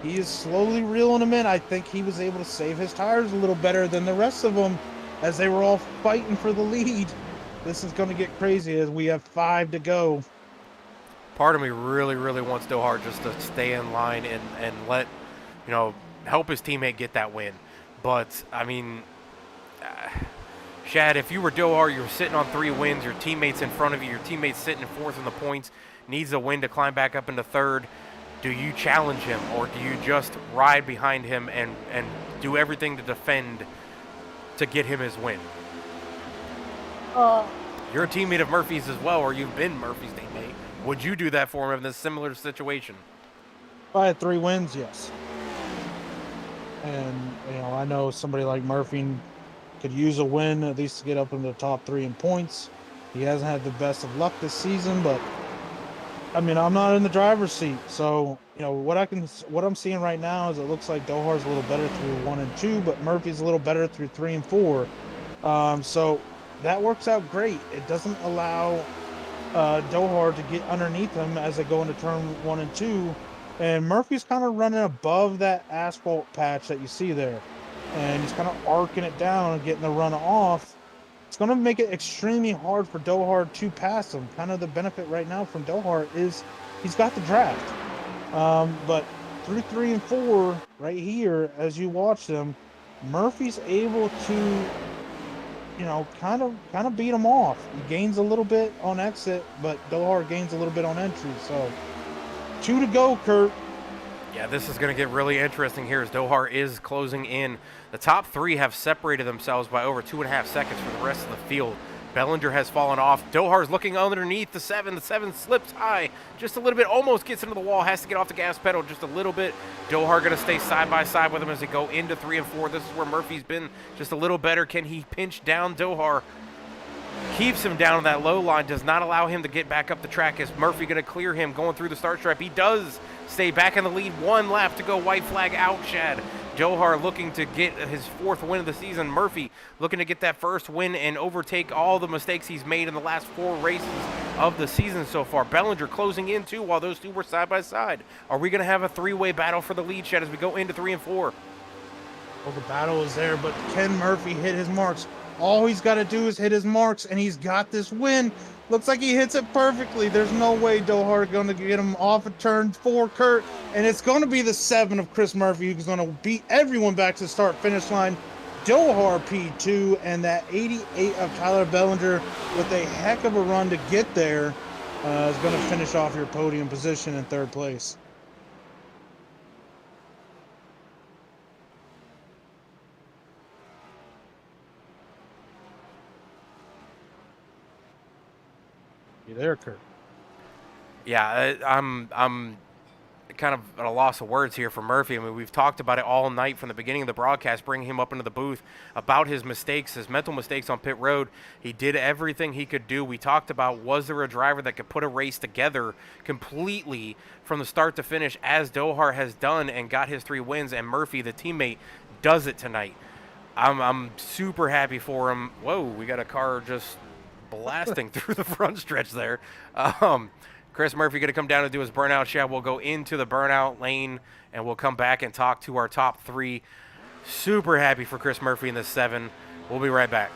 He is slowly reeling them in. I think he was able to save his tires a little better than the rest of them as they were all fighting for the lead. This is going to get crazy as we have 5 to go. Part of me really, really wants Dohar just to stay in line and let, help his teammate get that win. But, I mean, Shad, if you were Dohar, you were sitting on 3 wins, your teammate's in front of you, your teammate's sitting in 4th in the points, needs a win to climb back up into 3rd. Do you challenge him, or do you just ride behind him and do everything to defend to get him his win? You're a teammate of Murphy's as well, or you've been Murphy's teammate. Would you do that for him in this similar situation? If I had 3 wins, yes. And, I know somebody like Murphy could use a win at least to get up into the top 3 in points. He hasn't had the best of luck this season, but I mean, I'm not in the driver's seat, so what I'm seeing right now is it looks like Dohar's a little better through 1 and 2, but Murphy's a little better through 3 and 4. So that works out great. It doesn't allow Dohar to get underneath him as they go into turn 1 and 2, and Murphy's kind of running above that asphalt patch that you see there, and he's kind of arcing it down and getting the run off. It's going to make it extremely hard for Dohar to pass him. Kind of the benefit right now from Dohar is he's got the draft. But through 3 and 4, right here, as you watch them, Murphy's able to, kind of beat him off. He gains a little bit on exit, but Dohar gains a little bit on entry. So 2 to go, Kurt. Yeah, this is going to get really interesting here as Dohar is closing in. The top 3 have separated themselves by over 2.5 seconds from the rest of the field. Bellinger has fallen off. Dohar's looking underneath the 7. The 7 slips high just a little bit, almost gets into the wall, has to get off the gas pedal just a little bit. Dohar going to stay side by side with him as they go into 3 and 4. This is where Murphy's been just a little better. Can he pinch down Dohar? Keeps him down on that low line, does not allow him to get back up the track. Is Murphy going to clear him going through the start stripe? He does stay back in the lead. 1 lap to go. White flag out, Chad. Dohar looking to get his 4th win of the season. Murphy looking to get that first win and overtake all the mistakes he's made in the last 4 races of the season so far. Bellinger closing in too while those two were side by side. Are we going to have a 3-way battle for the lead, Chad, as we go into 3 and 4? Well, the battle is there, but can Murphy hit his marks? All he's got to do is hit his marks, and he's got this win. Looks like he hits it perfectly. There's no way Dohar going to get him off of turn 4, Kurt. And it's going to be the 7 of Chris Murphy who's going to beat everyone back to the start-finish line. Dohar P2 and that 88 of Tyler Bellinger with a heck of a run to get there is going to finish off your podium position in 3rd place. You there, Kurt? Yeah, I'm kind of at a loss of words here for Murphy. I mean, we've talked about it all night from the beginning of the broadcast, bringing him up into the booth about his mistakes, his mental mistakes on pit road. He did everything he could do. We talked about, was there a driver that could put a race together completely from the start to finish, as Dohar has done and got his 3 wins, and Murphy, the teammate, does it tonight. I'm super happy for him. Whoa, we got a car just blasting through the front stretch there. Chris Murphy going to come down and do his burnout shot. We'll go into the burnout lane, and we'll come back and talk to our top 3. Super happy for Chris Murphy in the 7. We'll be right back.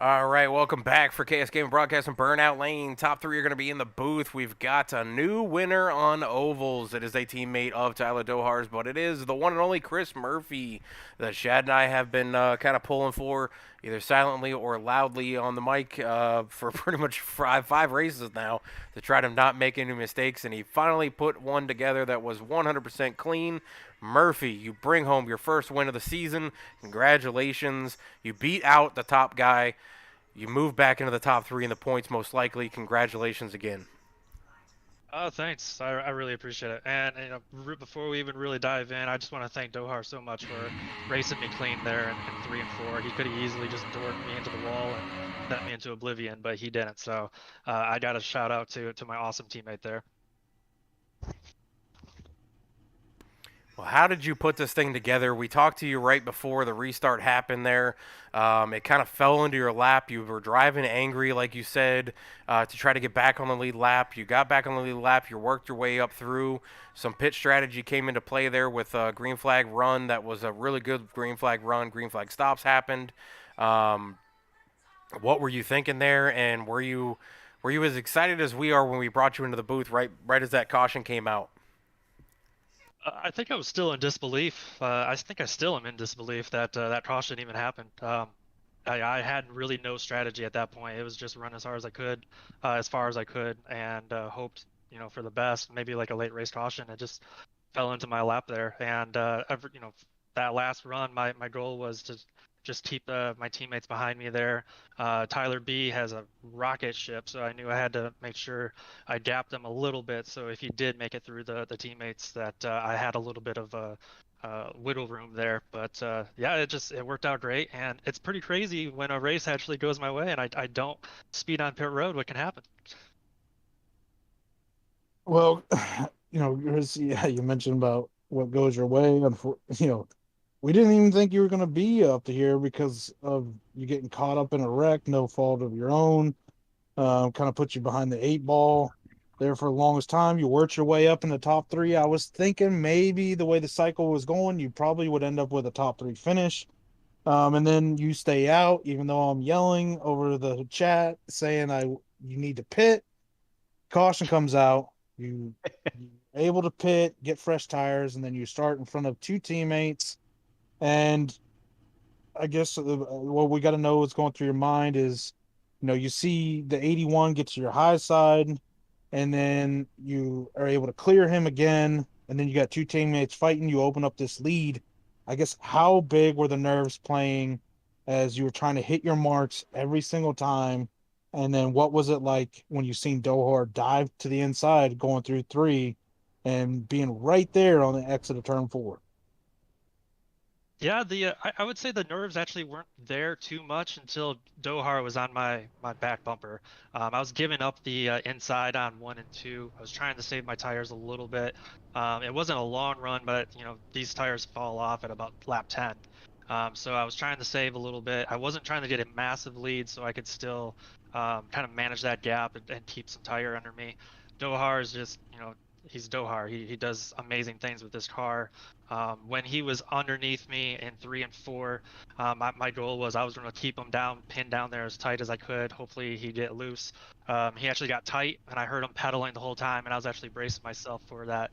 All right, welcome back for KS Game Broadcast and Burnout Lane. Top three are going to be in the booth. We've got a new winner on ovals. It is a teammate of Tyler Dohar's, but it is the one and only Chris Murphy that Shad and I have been kind of pulling for, either silently or loudly on the mic for pretty much five races now to try to not make any mistakes, and he finally put one together that was 100% clean. Murphy, you bring home your first win of the season. Congratulations. You beat out the top guy. You move back into the top three in the points, most likely. Congratulations again. Oh, thanks. I really appreciate it. And before we even really dive in, I just want to thank Dohar so much for racing me clean there in 3 and 4. He could have easily just dorked me into the wall and sent me into oblivion, but he didn't. So I got a shout out to my awesome teammate there. Well, how did you put this thing together? We talked to you right before the restart happened there. It kind of fell into your lap. You were driving angry, like you said, to try to get back on the lead lap. You got back on the lead lap. You worked your way up through. Some pit strategy came into play there with a green flag run. That was a really good green flag run. Green flag stops happened. What were you thinking there? And were you as excited as we are when we brought you into the booth right as that caution came out? I think I was still in disbelief. I think I still am in disbelief that that caution even happened. I had really no strategy at that point. It was just run as hard as I could, as far as I could, and hoped, for the best. Maybe like a late race caution. It just fell into my lap there. And that last run, my goal was to just keep my teammates behind me there. Tyler B has a rocket ship, so I knew I had to make sure I gapped him a little bit. So if he did make it through the teammates, that I had a little bit of wiggle room there. But yeah, it worked out great, and it's pretty crazy when a race actually goes my way and I don't speed on pit road. What can happen? Well, you mentioned about what goes your way. We didn't even think you were going to be up to here because of you getting caught up in a wreck, no fault of your own. Kind of put you behind the 8 ball there for the longest time. You worked your way up in the top three. I was thinking maybe the way the cycle was going, you probably would end up with a top three finish. And then you stay out, even though I'm yelling over the chat saying you need to pit. Caution comes out. You're able to pit, get fresh tires, and then you start in front of two teammates. And I guess what we got to know what's going through your mind is, you see the 81 get to your high side, and then you are able to clear him again, and then you got two teammates fighting. You open up this lead. I guess how big were the nerves playing as you were trying to hit your marks every single time? And then what was it like when you seen Dohar dive to the inside going through 3 and being right there on the exit of turn 4? Yeah, I would say the nerves actually weren't there too much until Dohar was on my back bumper. I was giving up the inside on 1 and 2. I was trying to save my tires a little bit. It wasn't a long run, but these tires fall off at about lap 10. So I was trying to save a little bit. I wasn't trying to get a massive lead, so I could still kind of manage that gap and keep some tire under me. Dohar is just, he's Dohar. He does amazing things with this car. When he was underneath me in 3 and 4, my goal was I was going to keep him down, pinned down there as tight as I could. Hopefully he'd get loose. He actually got tight, and I heard him pedaling the whole time, and I was actually bracing myself for that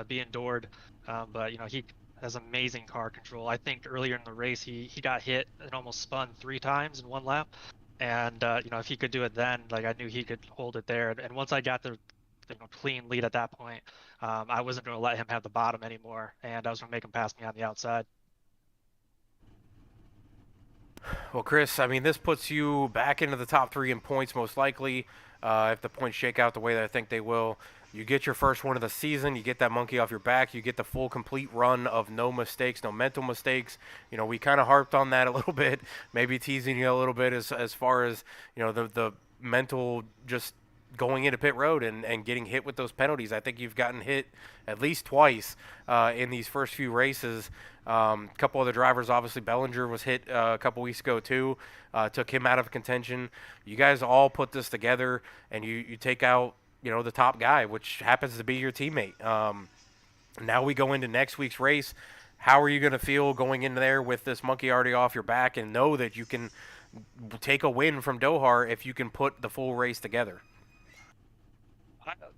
being doored. But he has amazing car control. I think earlier in the race he got hit and almost spun 3 times in 1 lap. And if he could do it then, like I knew he could hold it there. And once I got the clean lead at that point, I wasn't going to let him have the bottom anymore, and I was going to make him pass me on the outside. Well, Chris, I mean, this puts you back into the top 3 in points, most likely. If the points shake out the way that I think they will, you get your first one of the season. You get that monkey off your back. You get the full, complete run of no mistakes, no mental mistakes. We kind of harped on that a little bit, maybe teasing you a little bit as far as the mental just going into pit road and getting hit with those penalties. I think you've gotten hit at least twice in these first few races. A couple other drivers, obviously Bellinger was hit a couple weeks ago too, took him out of contention. You guys all put this together, and you take out the top guy, which happens to be your teammate. Now we go into next week's race. How are you going to feel going into there with this monkey already off your back and know that you can take a win from Dohar if you can put the full race together.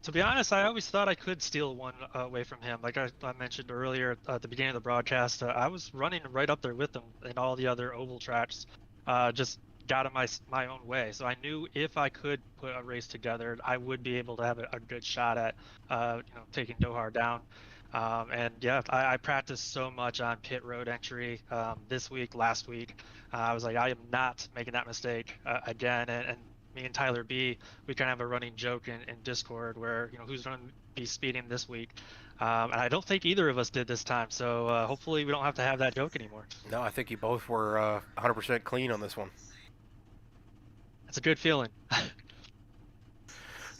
To be honest, I always thought I could steal one away from him. Like I mentioned earlier at the beginning of the broadcast, I was running right up there with him in all the other oval tracks, just got in my own way. So I knew if I could put a race together, I would be able to have a good shot at taking Dohar down. And yeah, I practiced so much on pit road entry this week, last week. I was like, I am not making that mistake again. And me and Tyler B, we kind of have a running joke in Discord where, who's going to be speeding this week. And I don't think either of us did this time. So hopefully we don't have to have that joke anymore. No, I think you both were 100% clean on this one. It's a good feeling.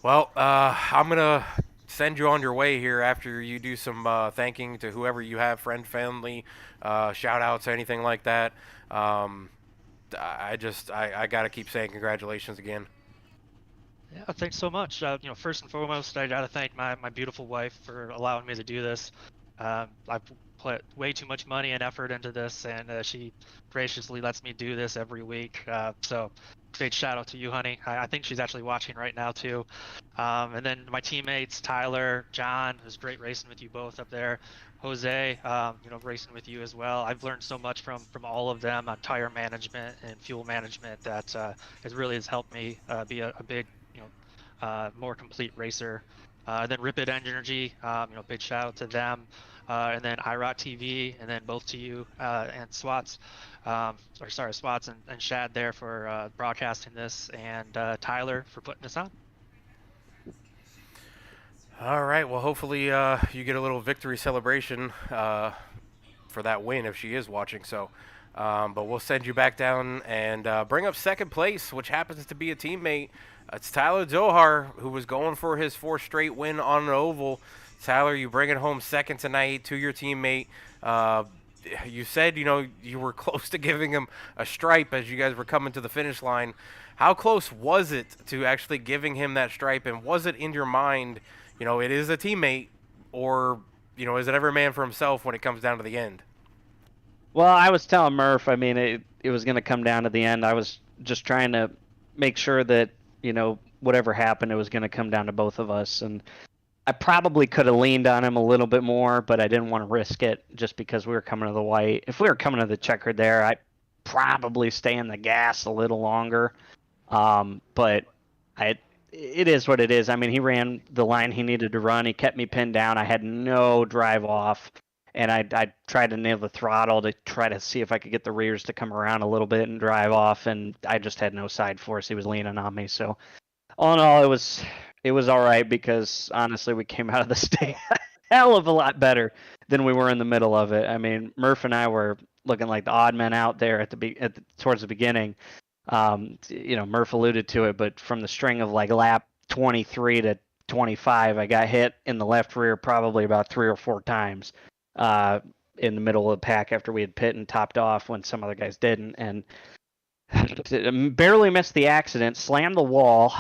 Well, I'm going to send you on your way here after you do some thanking to whoever you have, friend, family, shout outs, anything like that. I got to keep saying congratulations again. Yeah, thanks so much. First and foremost, I got to thank my beautiful wife for allowing me to do this. I've put way too much money and effort into this, and she graciously lets me do this every week. So big shout out to you, honey. I think she's actually watching right now too. And then my teammates, Tyler, John, it was great racing with you both up there. Jose, racing with you as well. I've learned so much from all of them on tire management and fuel management that it really has helped me be a big, more complete racer. Then Ripid Energy, big shout out to them. And then iRock TV, and then both to you and Swats, Swats and Shad there for broadcasting this, and Tyler for putting this on. All right. Well, hopefully you get a little victory celebration for that win if she is watching. So, but we'll send you back down and bring up second place, which happens to be a teammate. It's Tyler Dohar, who was going for his 4th straight win on an oval. Tyler, you bring it home second tonight to your teammate. You said, you were close to giving him a stripe as you guys were coming to the finish line. How close was it to actually giving him that stripe? And was it in your mind, it is a teammate, or, is it every man for himself when it comes down to the end? Well, I was telling Murph, it was going to come down to the end. I was just trying to make sure that, whatever happened, it was going to come down to both of us. And I probably could have leaned on him a little bit more, but I didn't want to risk it just because we were coming to the white. If we were coming to the checkered there, I'd probably stay in the gas a little longer. But it is what it is. He ran the line he needed to run. He kept me pinned down. I had no drive off, and I tried to nail the throttle to try to see if I could get the rears to come around a little bit and drive off, and I just had no side force. He was leaning on me. So all in all, it was all right because honestly, we came out of the state a hell of a lot better than we were in the middle of it. Murph and I were looking like the odd men out there towards the beginning. Murph alluded to it, but from the string of like lap 23 to 25, I got hit in the left rear probably about 3 or 4 times in the middle of the pack after we had pit and topped off when some other guys didn't, and barely missed the accident, slammed the wall,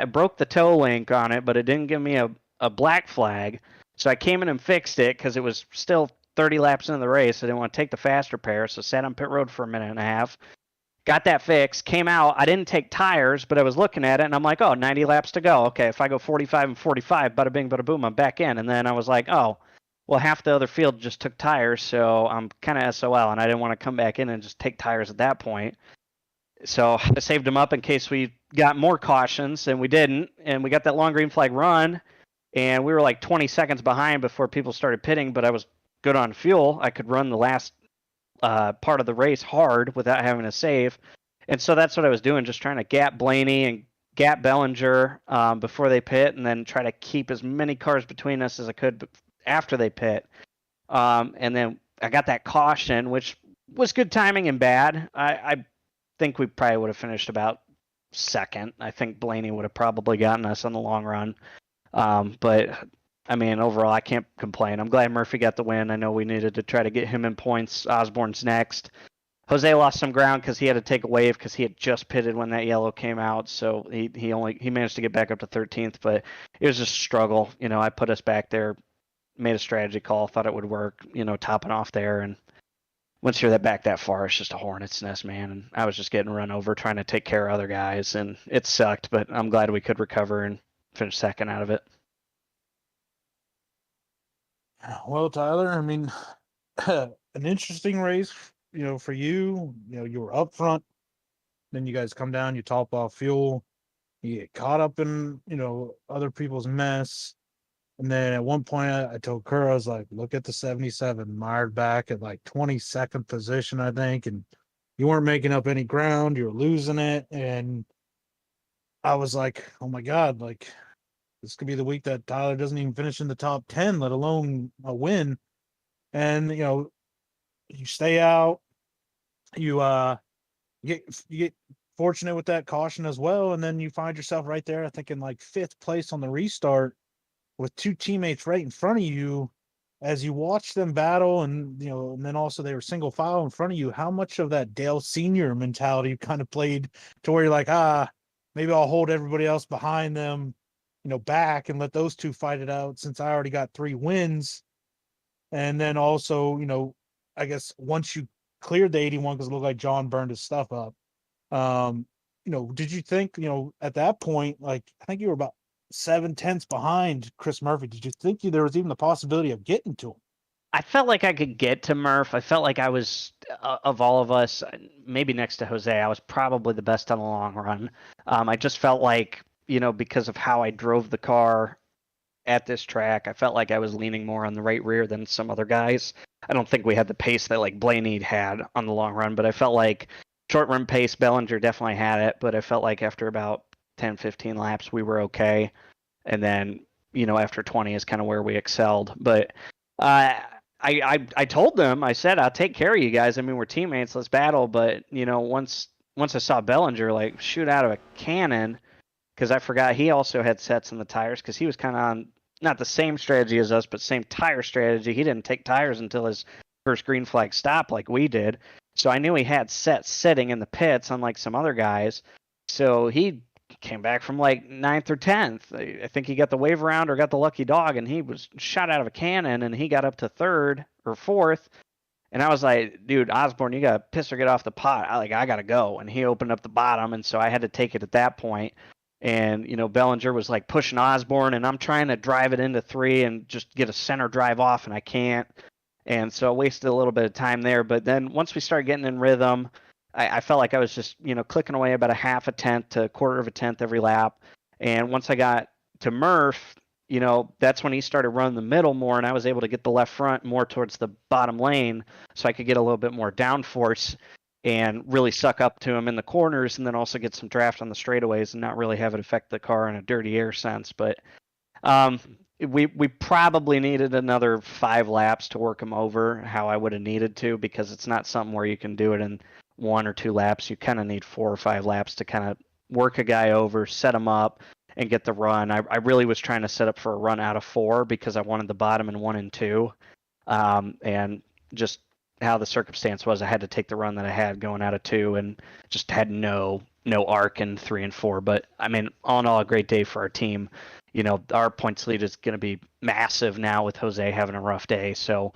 broke the toe link on it, but it didn't give me a black flag. So I came in and fixed it because it was still 30 laps into the race. I didn't want to take the fast repair, so sat on pit road for a minute and a half. Got that fixed, came out. I didn't take tires, but I was looking at it, and I'm like, 90 laps to go. Okay, if I go 45 and 45, bada bing, bada boom, I'm back in. And then I was like, well, half the other field just took tires, so I'm kind of SOL, and I didn't want to come back in and just take tires at that point. So I saved them up in case we got more cautions, and we didn't. And we got that long green flag run, and we were like 20 seconds behind before people started pitting, but I was good on fuel. I could run the last part of the race hard without having to save. And so that's what I was doing, just trying to gap Blaney and gap Bellinger before they pit, and then try to keep as many cars between us as I could after they pit. And then I got that caution, which was good timing and bad. I think we probably would have finished about second. I think Blaney would have probably gotten us on the long run. But overall, I can't complain. I'm glad Murphy got the win. I know we needed to try to get him in points. Osborne's next. Jose lost some ground because he had to take a wave because he had just pitted when that yellow came out. So he managed to get back up to 13th, but it was just a struggle. I put us back there, made a strategy call, thought it would work, topping off there, and once you're back that far, it's just a hornet's nest, man. And I was just getting run over trying to take care of other guys, and it sucked. But I'm glad we could recover and finish second out of it. Well, Tyler, I mean, an interesting race, for you. You were up front, then you guys come down, you top off fuel, you get caught up in, other people's mess. And then at one point, I told Kerr, I was like, look at the 77, mired back at like 22nd position, I think. And you weren't making up any ground. You were losing it. And I was like, oh my God, like this could be the week that Tyler doesn't even finish in the top 10, let alone a win. And, you stay out, you, you get fortunate with that caution as well. And then you find yourself right there, I think in like 5th place on the restart, with 2 teammates right in front of you. As you watch them battle, and and then also they were single file in front of you, how much of that Dale Senior mentality kind of played to where you're like, maybe I'll hold everybody else behind them, back and let those 2 fight it out since I already got 3 wins. And then also, I guess once you cleared the 81, because it looked like John burned his stuff up, did you think, at that point, like I think you were about 7/10 behind Chris Murphy. Did you think there was even the possibility of getting to him? I felt like I could get to Murph. I felt like I was, of all of us, maybe next to Jose, I was probably the best on the long run. I just felt like, because of how I drove the car at this track, I felt like I was leaning more on the right rear than some other guys. I don't think we had the pace that like Blaney had on the long run, but I felt like short run pace, Bellinger definitely had it, but I felt like after about 10, 15 laps, we were okay. And then, after 20 is kind of where we excelled. But I told them, I said, I'll take care of you guys. I mean, we're teammates, let's battle. But, once I saw Bellinger like shoot out of a cannon, because I forgot he also had sets in the tires, because he was kind of on not the same strategy as us, but same tire strategy. He didn't take tires until his first green flag stop like we did. So I knew he had sets sitting in the pits, unlike some other guys. So he came back from like 9th or 10th. I think he got the wave around or got the lucky dog, and he was shot out of a cannon, and he got up to 3rd or 4th. And I was like, dude, Osborne, you got to piss or get off the pot. I got to go. And he opened up the bottom, and so I had to take it at that point. And, Bellinger was like pushing Osborne, and I'm trying to drive it into 3 and just get a center drive off, and I can't. And so I wasted a little bit of time there. But then once we started getting in rhythm, I felt like I was just, clicking away about a 1/2 tenth to 1/4 of a tenth every lap. And once I got to Murph, that's when he started running the middle more, and I was able to get the left front more towards the bottom lane so I could get a little bit more downforce and really suck up to him in the corners, and then also get some draft on the straightaways and not really have it affect the car in a dirty air sense. But we probably needed another 5 laps to work him over how I would have needed to, because it's not something where you can do it in 1 or 2 laps. You kind of need 4 or 5 laps to kind of work a guy over, set him up, and get the run. I really was trying to set up for a run out of 4 because I wanted the bottom in 1 and 2. And just how the circumstance was, I had to take the run that I had going out of 2, and just had no arc in 3 and 4. But I mean, all in all, a great day for our team. Our points lead is going to be massive now with Jose having a rough day. So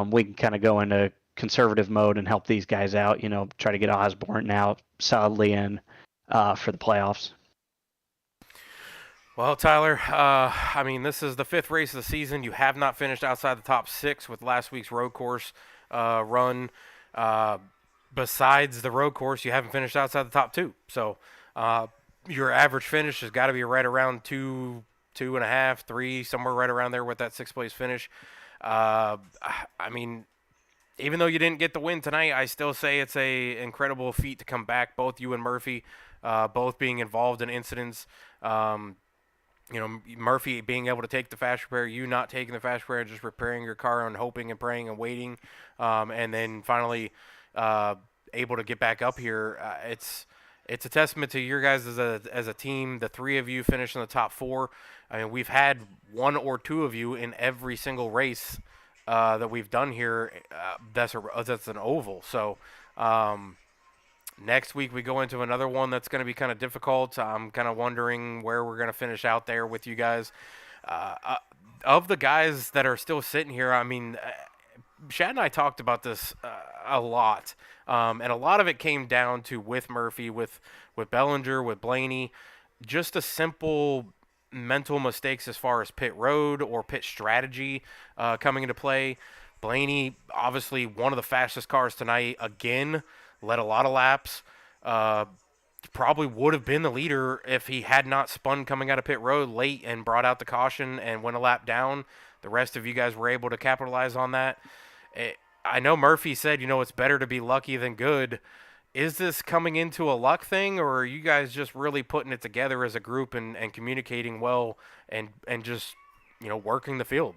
we can kind of go into conservative mode and help these guys out, try to get Osborne now solidly in for the playoffs. Well, Tyler, I mean, this is the 5th race of the season. You have not finished outside the top 6 with last week's road course run. Besides the road course, you haven't finished outside the top 2. So your average finish has got to be right around 2.5, 3, somewhere right around there with that 6th place finish. I mean, even though you didn't get the win tonight, I still say it's a incredible feat to come back. Both you and Murphy, both being involved in incidents. Murphy being able to take the fast repair, you not taking the fast repair, just repairing your car and hoping and praying and waiting, and then finally able to get back up here. It's a testament to your guys as a team. The 3 of you finished in the top 4. I mean, we've had 1 or 2 of you in every single race that we've done here. That's an oval. So next week we go into another one that's going to be kind of difficult. I'm kind of wondering where we're going to finish out there with you guys. Of the guys that are still sitting here, I mean, Shad and I talked about this a lot, and a lot of it came down to with Murphy, with Bellinger, with Blaney, just a simple mental mistakes as far as pit road or pit strategy coming into play. Blaney, obviously one of the fastest cars tonight, again, led a lot of laps. Uh, Probably would have been the leader if he had not spun coming out of pit road late and brought out the caution and went a lap down. The rest of you guys were able to capitalize on that. I know Murphy said, it's better to be lucky than good. Is this coming into a luck thing, or are you guys just really putting it together as a group and communicating well and just, working the field?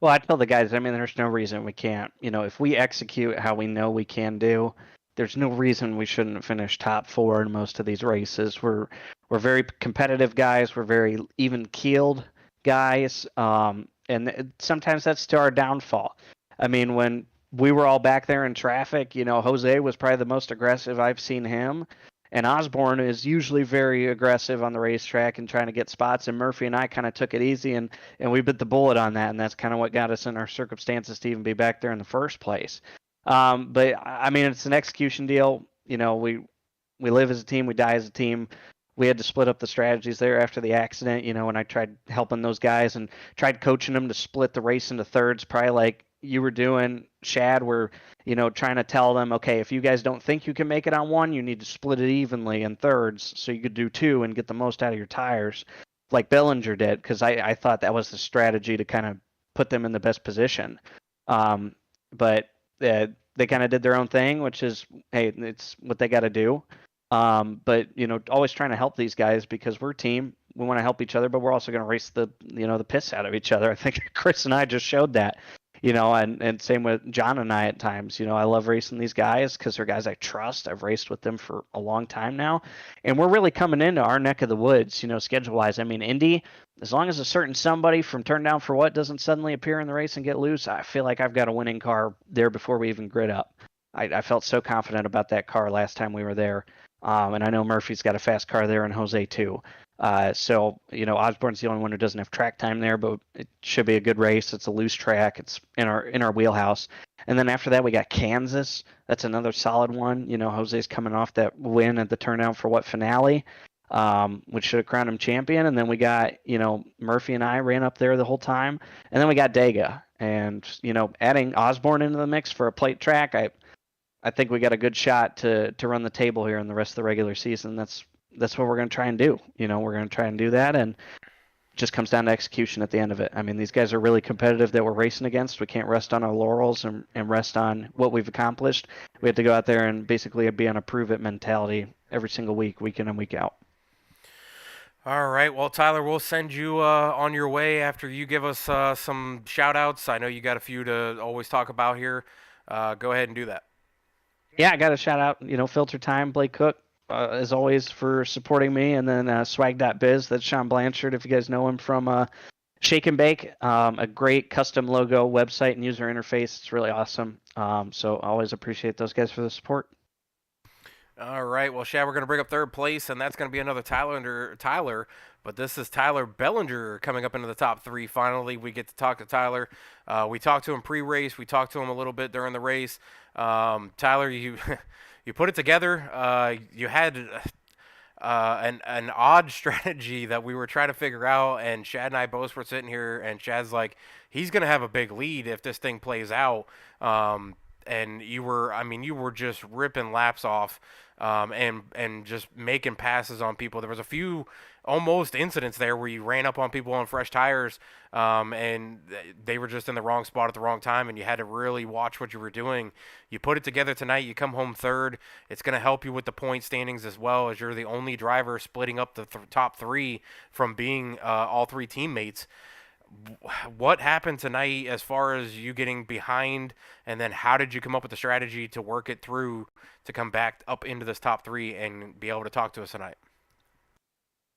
Well, I tell the guys, I mean, there's no reason we can't. If we execute how we know we can do, there's no reason we shouldn't finish top four in most of these races. We're very competitive guys. We're very even keeled guys, and sometimes that's to our downfall. I mean, when we were all back there in traffic, Jose was probably the most aggressive I've seen him. And Osborne is usually very aggressive on the racetrack and trying to get spots. And Murphy and I kind of took it easy and we bit the bullet on that. And that's kind of what got us in our circumstances to even be back there in the first place. But I mean, it's an execution deal. We live as a team, we die as a team. We had to split up the strategies there after the accident, and I tried helping those guys and tried coaching them to split the race into thirds, probably like you were doing, Shad, where, trying to tell them, okay, if you guys don't think you can make it on one, you need to split it evenly in thirds so you could do two and get the most out of your tires, like Bellinger did, because I thought that was the strategy to kind of put them in the best position. But they kind of did their own thing, which is, hey, it's what they got to do. But always trying to help these guys because we're a team. We want to help each other, but we're also going to race the piss out of each other. I think Chris and I just showed that. And same with John and I at times. I love racing these guys because they're guys I trust. I've raced with them for a long time now, and we're really coming into our neck of the woods. Schedule wise. I mean, Indy, as long as a certain somebody from Turn Down for What doesn't suddenly appear in the race and get loose, I feel like I've got a winning car there before we even grid up. I felt so confident about that car last time we were there. And I know Murphy's got a fast car there and Jose too. So Osborne's the only one who doesn't have track time there, but it should be a good race. It's a loose track. It's in our wheelhouse. And then after that, we got Kansas. That's another solid one. Jose's coming off that win at the Turn Down for What finale, which should have crowned him champion. And then we got Murphy and I ran up there the whole time. And then we got Dega. And adding Osborne into the mix for a plate track, I think we got a good shot to run the table here in the rest of the regular season. That's what we're going to try and do. We're going to try and do that, and it just comes down to execution at the end of it. I mean, these guys are really competitive that we're racing against. We can't rest on our laurels and rest on what we've accomplished. We have to go out there and basically be on a prove it mentality every single week in and week out. All right. Well, Tyler, we'll send you on your way after you give us some shout outs. I know you got a few to always talk about here. Go ahead and do that. Yeah, I got to shout out, Filter Time, Blake Cook, as always, for supporting me. And then swag.biz, that's Sean Blanchard, if you guys know him from Shake and Bake, a great custom logo website and user interface. It's really awesome. So I always appreciate those guys for the support. All right. Well, Shad, we're going to bring up third place, and that's going to be another Tyler. But this is Tyler Bellinger coming up into the top three. Finally, we get to talk to Tyler. We talked to him pre-race. We talked to him a little bit during the race. Tyler, you you put it together. You had an odd strategy that we were trying to figure out, and Shad and I both were sitting here, and Shad's like, he's going to have a big lead if this thing plays out. And you were just ripping laps off, and just making passes on people. There was a few almost incidents there where you ran up on people on fresh tires, and they were just in the wrong spot at the wrong time, and you had to really watch what you were doing. You put it together tonight. You come home third. It's going to help you with the point standings as well, as you're the only driver splitting up the top three from being all three teammates. What happened tonight as far as you getting behind, and then how did you come up with the strategy to work it through to come back up into this top three and be able to talk to us tonight?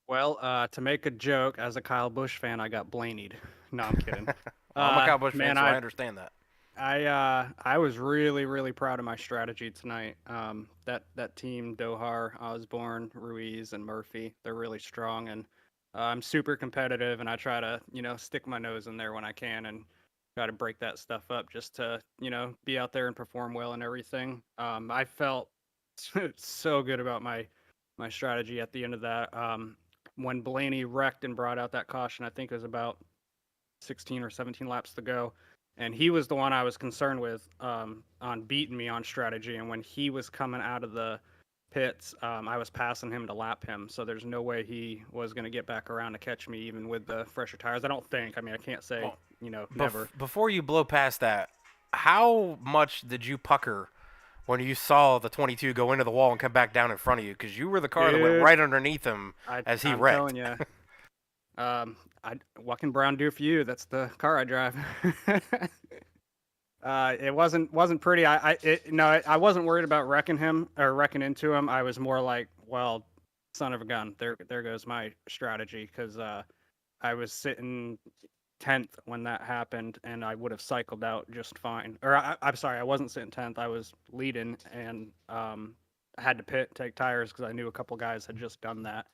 Well, to make a joke, as a Kyle Busch fan, I got Blaney'd. No, I'm kidding. I'm a Kyle Busch fan, man, so I understand that. I was really, really proud of my strategy tonight. That team, Dohar, Osborne, Ruiz, and Murphy, they're really strong, and I'm super competitive, and I try to, stick my nose in there when I can. And try to break that stuff up just to, be out there and perform well and everything. I felt so good about my strategy at the end of that. When Blaney wrecked and brought out that caution, I think it was about 16 or 17 laps to go. And he was the one I was concerned with on beating me on strategy. And when he was coming out of the pits, I was passing him to lap him. So there's no way he was going to get back around to catch me, even with the fresher tires. I don't think. I mean, I can't say, Well, never. Before you blow past that, how much did you pucker when you saw the 22 go into the wall and come back down in front of you? Because you were the car that went Dude, right underneath him as he I'm wrecked. telling you. What can Brown do for you? That's the car I drive. It wasn't pretty. I wasn't worried about wrecking him or wrecking into him. I was more like, well, son of a gun. There goes my strategy, because I was sitting 10th when that happened, and I would have cycled out just fine. Or I'm sorry, I wasn't sitting 10th. I was leading, and I had to pit, take tires, because I knew a couple guys had just done that.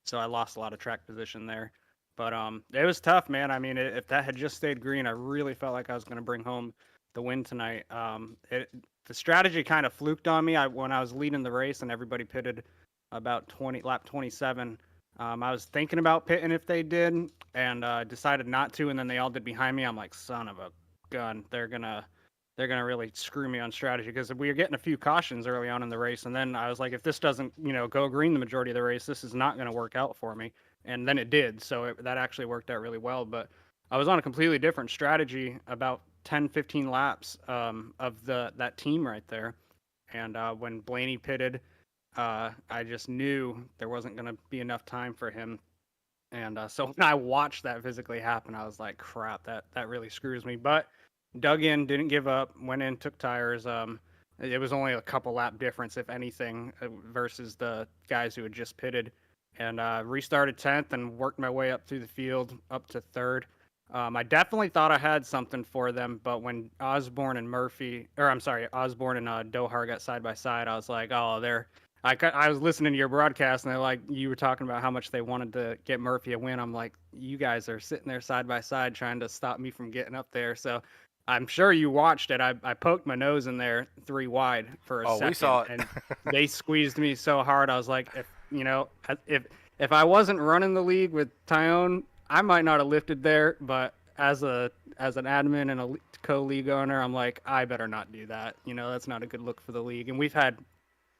So I lost a lot of track position there. But it was tough, man. I mean, if that had just stayed green, I really felt like I was going to bring home the win tonight. The strategy kind of fluked on me. When I was leading the race and everybody pitted about lap 27, I was thinking about pitting if they did, and decided not to. And then they all did behind me. I'm like, son of a gun, they're gonna really screw me on strategy, because we were getting a few cautions early on in the race. And then I was like, if this doesn't, go green the majority of the race, this is not going to work out for me. And then it did. So that actually worked out really well. But I was on a completely different strategy about 10, 15 laps of that team right there. And when Blaney pitted, I just knew there wasn't going to be enough time for him. And so when I watched that physically happen, I was like, crap, that really screws me. But dug in, didn't give up, went in, took tires. It was only a couple lap difference, if anything, versus the guys who had just pitted. And restarted 10th and worked my way up through the field up to 3rd. I definitely thought I had something for them, but when Osborne and Dohar got side by side, I was like, oh, I was listening to your broadcast, and you were talking about how much they wanted to get Murphy a win. I'm like, you guys are sitting there side by side trying to stop me from getting up there. So I'm sure you watched it. I poked my nose in there 3 wide for a second. We saw it. And they squeezed me so hard. I was like, if I wasn't running the league with Tyone, I might not have lifted there. But as an admin and a co-league owner, I'm like, I better not do that. That's not a good look for the league. And we've had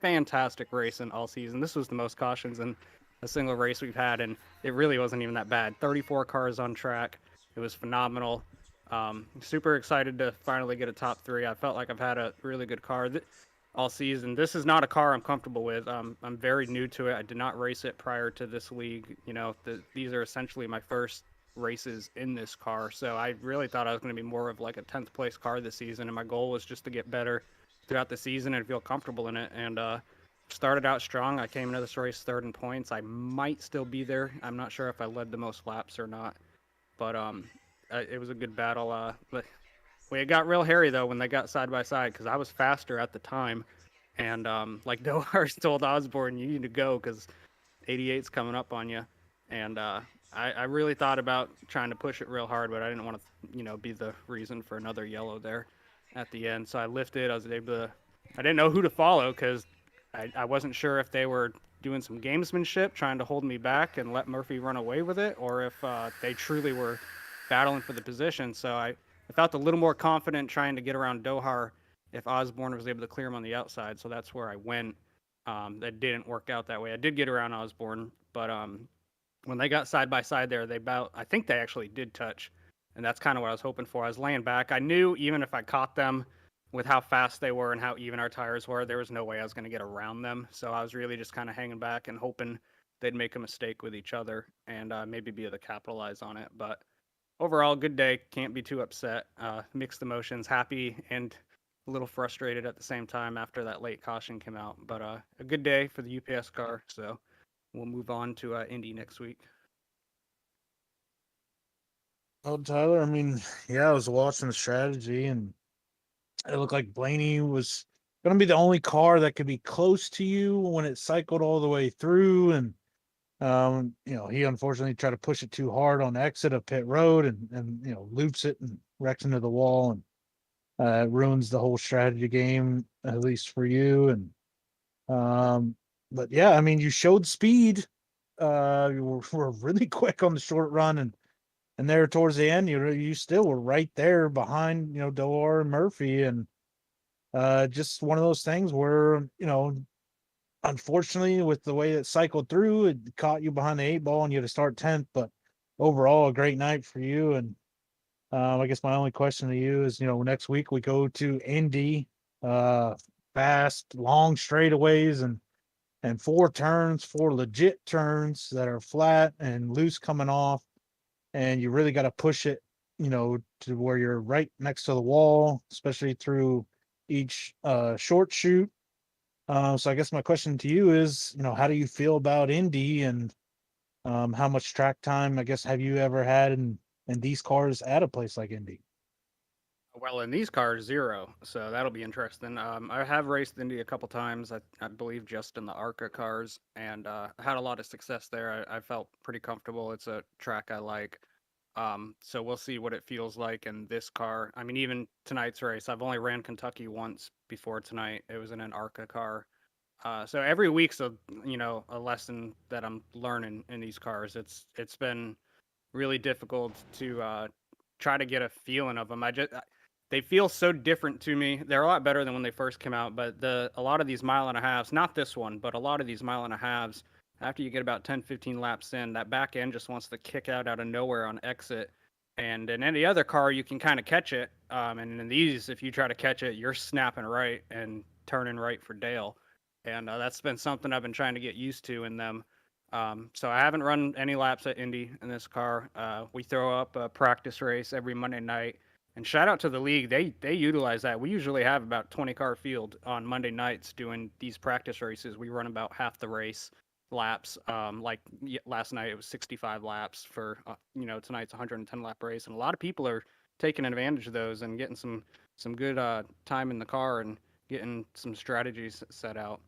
fantastic racing all season. This was the most cautions in a single race we've had, and it really wasn't even that bad. 34 cars on track. It was phenomenal. Super excited to finally get a top 3. I felt like I've had a really good car all season. This is not a car I'm comfortable with. I'm very new to it. I did not race it prior to this league. These are essentially my first races in this car, so I really thought I was going to be more of like a 10th place car this season, and my goal was just to get better throughout the season and feel comfortable in it. And started out strong. I came into this race 3rd in points. I might still be there. I'm not sure if I led the most laps or not, but it was a good battle. But it got real hairy though when they got side by side, because I was faster at the time, and like Dohars told Osborne, you need to go because 88's coming up on you. And I really thought about trying to push it real hard, but I didn't want to be the reason for another yellow there at the end. So I lifted. I was able to. I didn't know who to follow, because I wasn't sure if they were doing some gamesmanship, trying to hold me back and let Murphy run away with it, or if they truly were battling for the position. So I felt a little more confident trying to get around Dohar if Osborne was able to clear him on the outside. So that's where I went. That didn't work out that way. I did get around Osborne, but when they got side by side there, I think they actually did touch. And that's kind of what I was hoping for. I was laying back. I knew even if I caught them with how fast they were and how even our tires were, there was no way I was going to get around them. So I was really just kind of hanging back and hoping they'd make a mistake with each other and maybe be able to capitalize on it. But overall, good day. Can't be too upset. Mixed emotions, happy and a little frustrated at the same time after that late caution came out. But a good day for the UPS car. So we'll move on to Indy next week. Oh, Tyler, I mean, yeah, I was watching the strategy, and it looked like Blaney was going to be the only car that could be close to you when it cycled all the way through. And, he unfortunately tried to push it too hard on the exit of pit road and loops it and wrecks into the wall and ruins the whole strategy game, at least for you. And but yeah, I mean, you showed speed. You were really quick on the short run, and there towards the end, you still were right there behind Delor and Murphy, and just one of those things where unfortunately, with the way it cycled through, it caught you behind the 8 ball, and you had to start 10th. But overall, a great night for you. And I guess my only question to you is, next week we go to Indy, uh, fast, long straightaways, and four legit turns that are flat and loose coming off, and you really got to push it, to where you're right next to the wall, especially through each short shoot. So I guess my question to you is, how do you feel about Indy, and how much track time, I guess, have you ever had in these cars at a place like Indy? Well, in these cars, 0. So that'll be interesting. I have raced Indy a couple times. I believe just in the ARCA cars, and had a lot of success there. I felt pretty comfortable. It's a track I like. So we'll see what it feels like in this car. I mean, even tonight's race, I've only ran Kentucky once before tonight. It was in an ARCA car. So every week's a lesson that I'm learning in these cars. It's been really difficult to try to get a feeling of them. They feel so different to me. They're a lot better than when they first came out, but a lot of these mile and a halves, not this one, but a lot of these mile and a halves, after you get about 10, 15 laps in, that back end just wants to kick out of nowhere on exit. And in any other car, you can kind of catch it. And in these, if you try to catch it, you're snapping right and turning right for Dale. And that's been something I've been trying to get used to in them. So I haven't run any laps at Indy in this car. We throw up a practice race every Monday night, and shout out to the league. They utilize that. We usually have about 20 car field on Monday nights doing these practice races. We run about half the race laps. Last night it was 65 laps for tonight's 110 lap race, and a lot of people are taking advantage of those and getting some good time in the car and getting some strategies set out.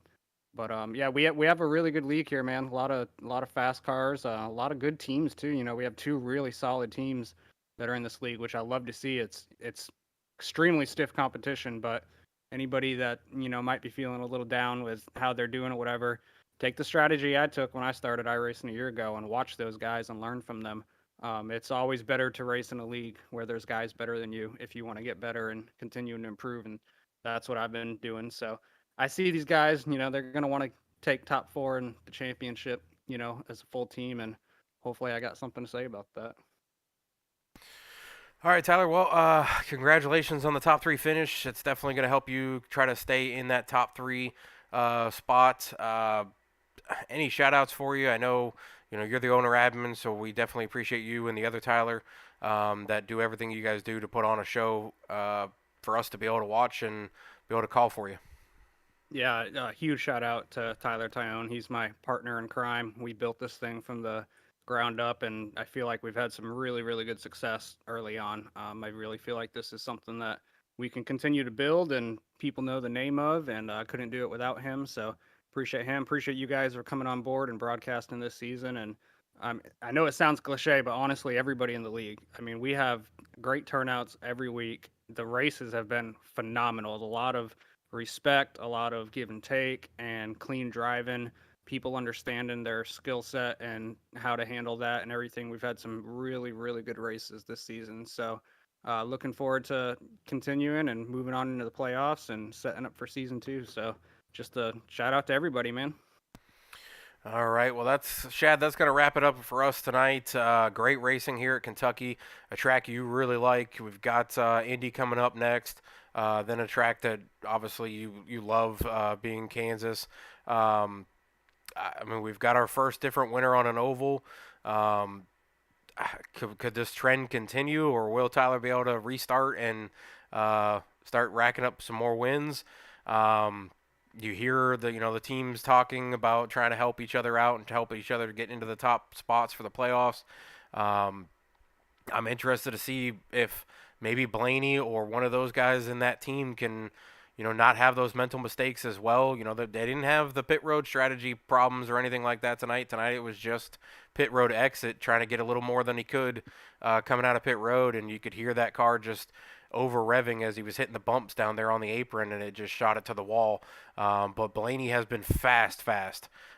But yeah, we have a really good league here, man. A lot of fast cars, a lot of good teams too. We have two really solid teams that are in this league, which I love to see. It's extremely stiff competition, but anybody that might be feeling a little down with how they're doing or whatever, take the strategy I took when I started iRacing a year ago and watch those guys and learn from them. It's always better to race in a league where there's guys better than you if you want to get better and continue to improve, and that's what I've been doing. So I see these guys, they're going to want to take top 4 in the championship, as a full team, and hopefully I got something to say about that. All right, Tyler. Well, congratulations on the top 3 finish. It's definitely going to help you try to stay in that top 3 spot. Any shout outs for you? I know, you're the owner admin, so we definitely appreciate you and the other Tyler that do everything you guys do to put on a show for us to be able to watch and be able to call for you. Yeah, huge shout out to Tyler Tyone. He's my partner in crime. We built this thing from the ground up, and I feel like we've had some really, really good success early on. I really feel like this is something that we can continue to build, and people know the name of, and I couldn't do it without him. So appreciate him. Appreciate you guys for coming on board and broadcasting this season. And I know it sounds cliche, but honestly, everybody in the league. I mean, we have great turnouts every week. The races have been phenomenal. A lot of respect, a lot of give and take, and clean driving. People understanding their skill set and how to handle that and everything. We've had some really, really good races this season. So, looking forward to continuing and moving on into the playoffs and setting up for season 2. So, just a shout out to everybody, man. All right, well, that's Shad. That's gonna wrap it up for us tonight. Great racing here at Kentucky, a track you really like. We've got Indy coming up next, then a track that obviously you love, being Kansas. I mean, we've got our first different winner on an oval. Um, could this trend continue, or will Tyler be able to restart and start racking up some more wins? Um, you hear the teams talking about trying to help each other out and to help each other get into the top spots for the playoffs. Um, I'm interested to see if maybe Blaney or one of those guys in that team can, not have those mental mistakes as well. They didn't have the pit road strategy problems or anything like that tonight. Tonight it was just pit road exit, trying to get a little more than he could coming out of pit road, and you could hear that car just over revving as he was hitting the bumps down there on the apron, and it just shot it to the wall. But Blaney has been fast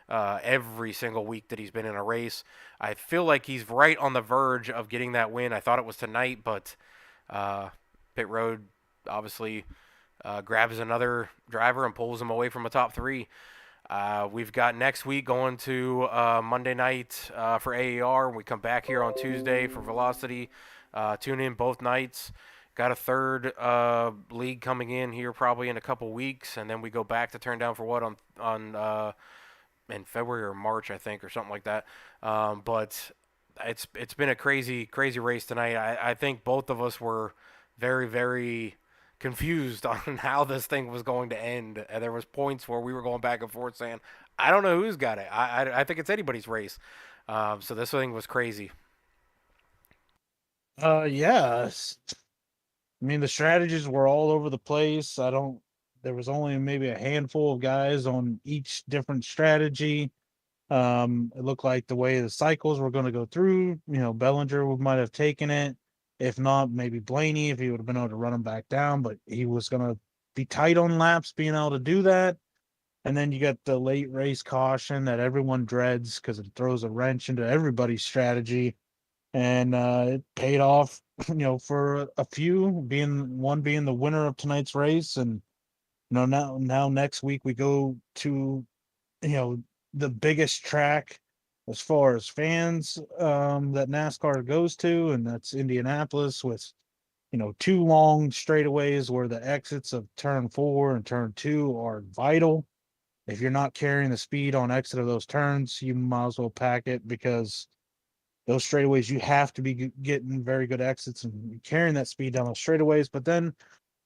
every single week that he's been in a race. I feel like he's right on the verge of getting that win. I thought it was tonight, but pit road obviously grabs another driver and pulls him away from a top three. We've got next week going to Monday night for AER. We come back here on Tuesday for Velocity. Tune in both nights. Got a third league coming in here probably in a couple weeks, and then we go back to turn down for what on in February or March, I think, or something like that. But it's been a crazy race tonight. I think both of us were very confused on how this thing was going to end. And there was points where we were going back and forth saying, I don't know who's got it. I think it's anybody's race. So this thing was crazy. Yes. I mean, the strategies were all over the place. There was only maybe a handful of guys on each different strategy. It looked like the way the cycles were going to go through, Bellinger might have taken it. If not, maybe Blaney, if he would have been able to run him back down, but he was going to be tight on laps, being able to do that. And then you got the late race caution that everyone dreads because it throws a wrench into everybody's strategy. And it paid off, for a few, being the winner of tonight's race. And, now next week we go to, the biggest track as far as fans that NASCAR goes to, and that's Indianapolis with, two long straightaways where the exits of turn 4 and turn 2 are vital. If you're not carrying the speed on exit of those turns, you might as well pack it, because those straightaways, you have to be getting very good exits and carrying that speed down those straightaways. But then,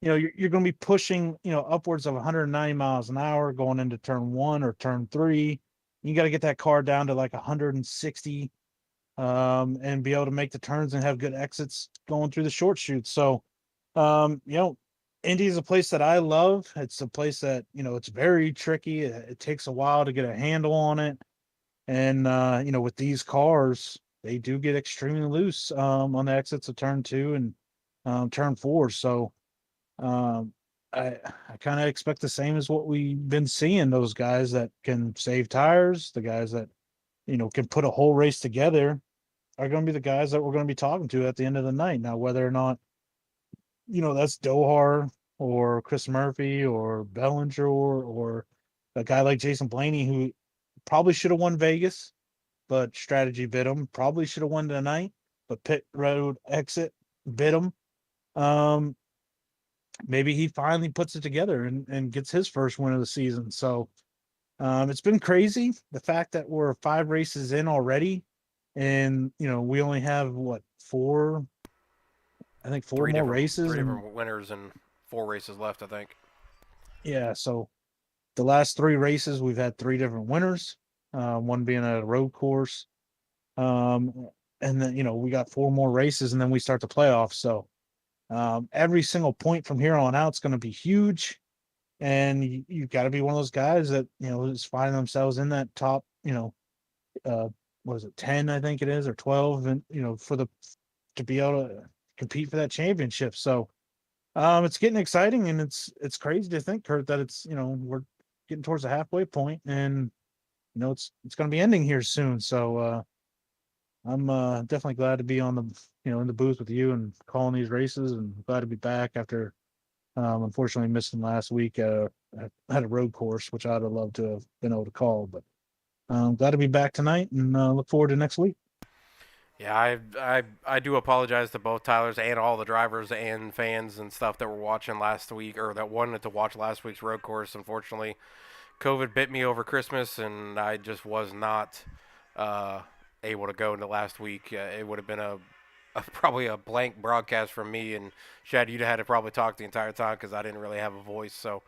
you're going to be pushing, upwards of 190 miles an hour going into turn 1 or turn 3. You got to get that car down to like 160 and be able to make the turns and have good exits going through the short chutes. So, Indy is a place that I love. It's a place that, it's very tricky. It takes a while to get a handle on it. And, with these cars, they do get extremely loose on the exits of turn 2 and turn 4. So I kind of expect the same as what we've been seeing. Those guys that can save tires, the guys that, can put a whole race together, are going to be the guys that we're going to be talking to at the end of the night. Now, whether or not, that's Dohar or Chris Murphy or Bellinger or a guy like Jason Blaney, who probably should have won Vegas, but strategy bit him. Probably should have won tonight, but pit road exit bit him. Maybe he finally puts it together and gets his first win of the season. So it's been crazy. The fact that we're 5 races in already, and we only have four more races. 3 different winners and 4 races left, I think. Yeah, so the last 3 races we've had 3 different winners, one being a road course. And then, we got 4 more races and then we start the playoffs. So every single point from here on out is going to be huge. And you've got to be one of those guys that, is finding themselves in that top, what is it, 10, I think it is, or 12, and, to be able to compete for that championship. So it's getting exciting, and it's crazy to think, Kurt, that it's, we're getting towards the halfway point, and, it's going to be ending here soon. So I'm definitely glad to be on the, in the booth with you and calling these races, and glad to be back after unfortunately missing last week at a road course, which I'd have loved to have been able to call. But I'm glad to be back tonight, and look forward to next week. Yeah, I do apologize to both Tylers and all the drivers and fans and stuff that were watching last week, or that wanted to watch last week's road course. Unfortunately, COVID bit me over Christmas, and I just was not able to go into last week. It would have been probably a blank broadcast from me, and Shad, you'd have had to probably talk the entire time because I didn't really have a voice. So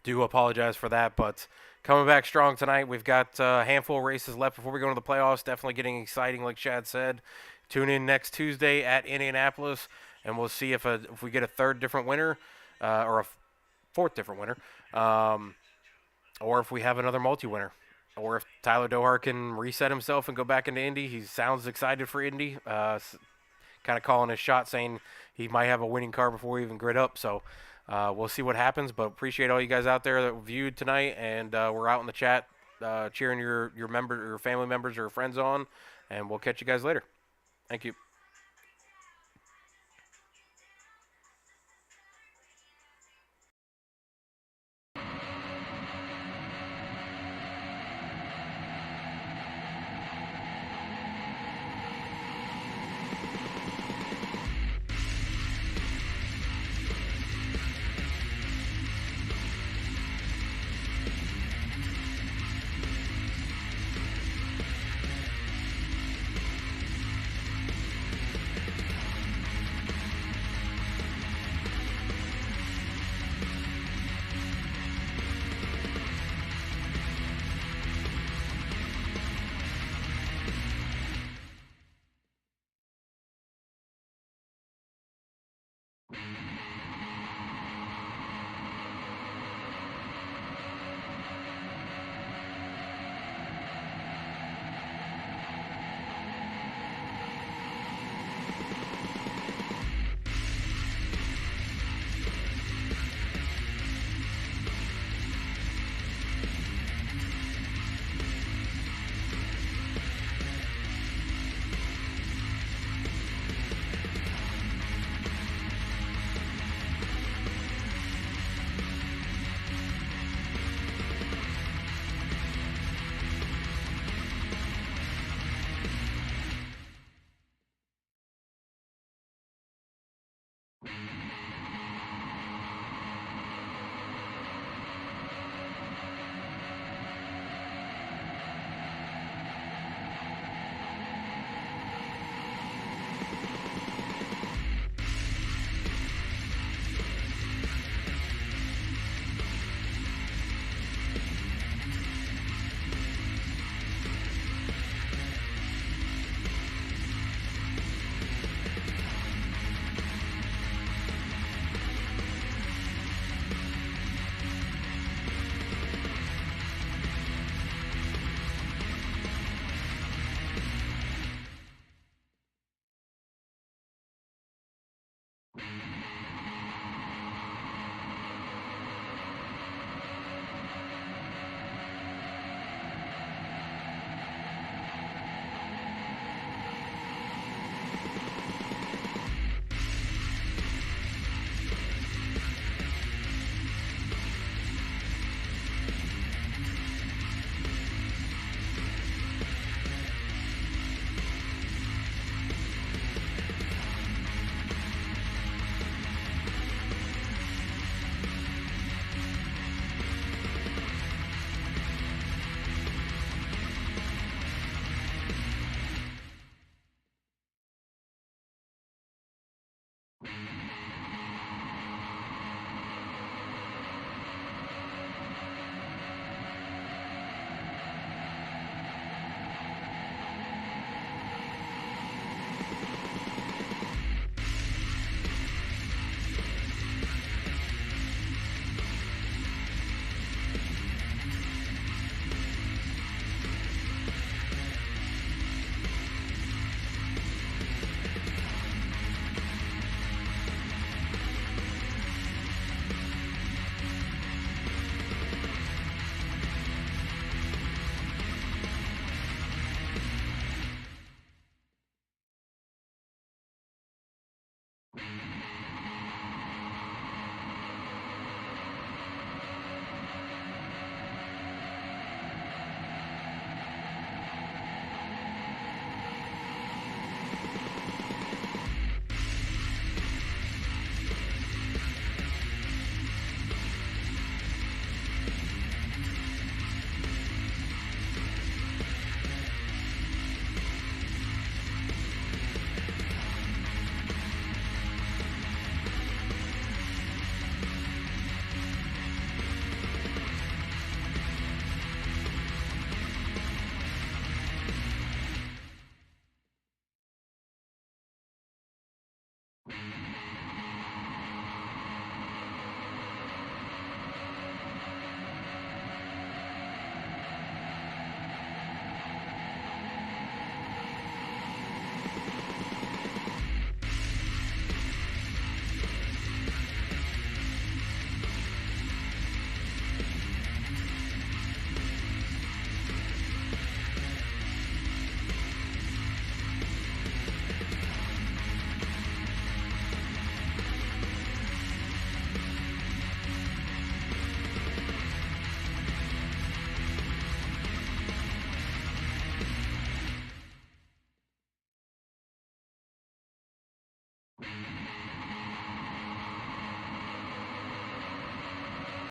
do apologize for that, but coming back strong tonight. We've got a handful of races left before we go into the playoffs. Definitely getting exciting, like Shad said. Tune in next Tuesday at Indianapolis, and we'll see if we get a third different winner. or a fourth different winner, or if we have another multi-winner, or if Tyler Dohar can reset himself and go back into Indy. He sounds excited for Indy, kind of calling his shot, saying he might have a winning car before we even grid up. So we'll see what happens, but appreciate all you guys out there that viewed tonight, and we're out in the chat cheering your your family members or friends on, and we'll catch you guys later. Thank you.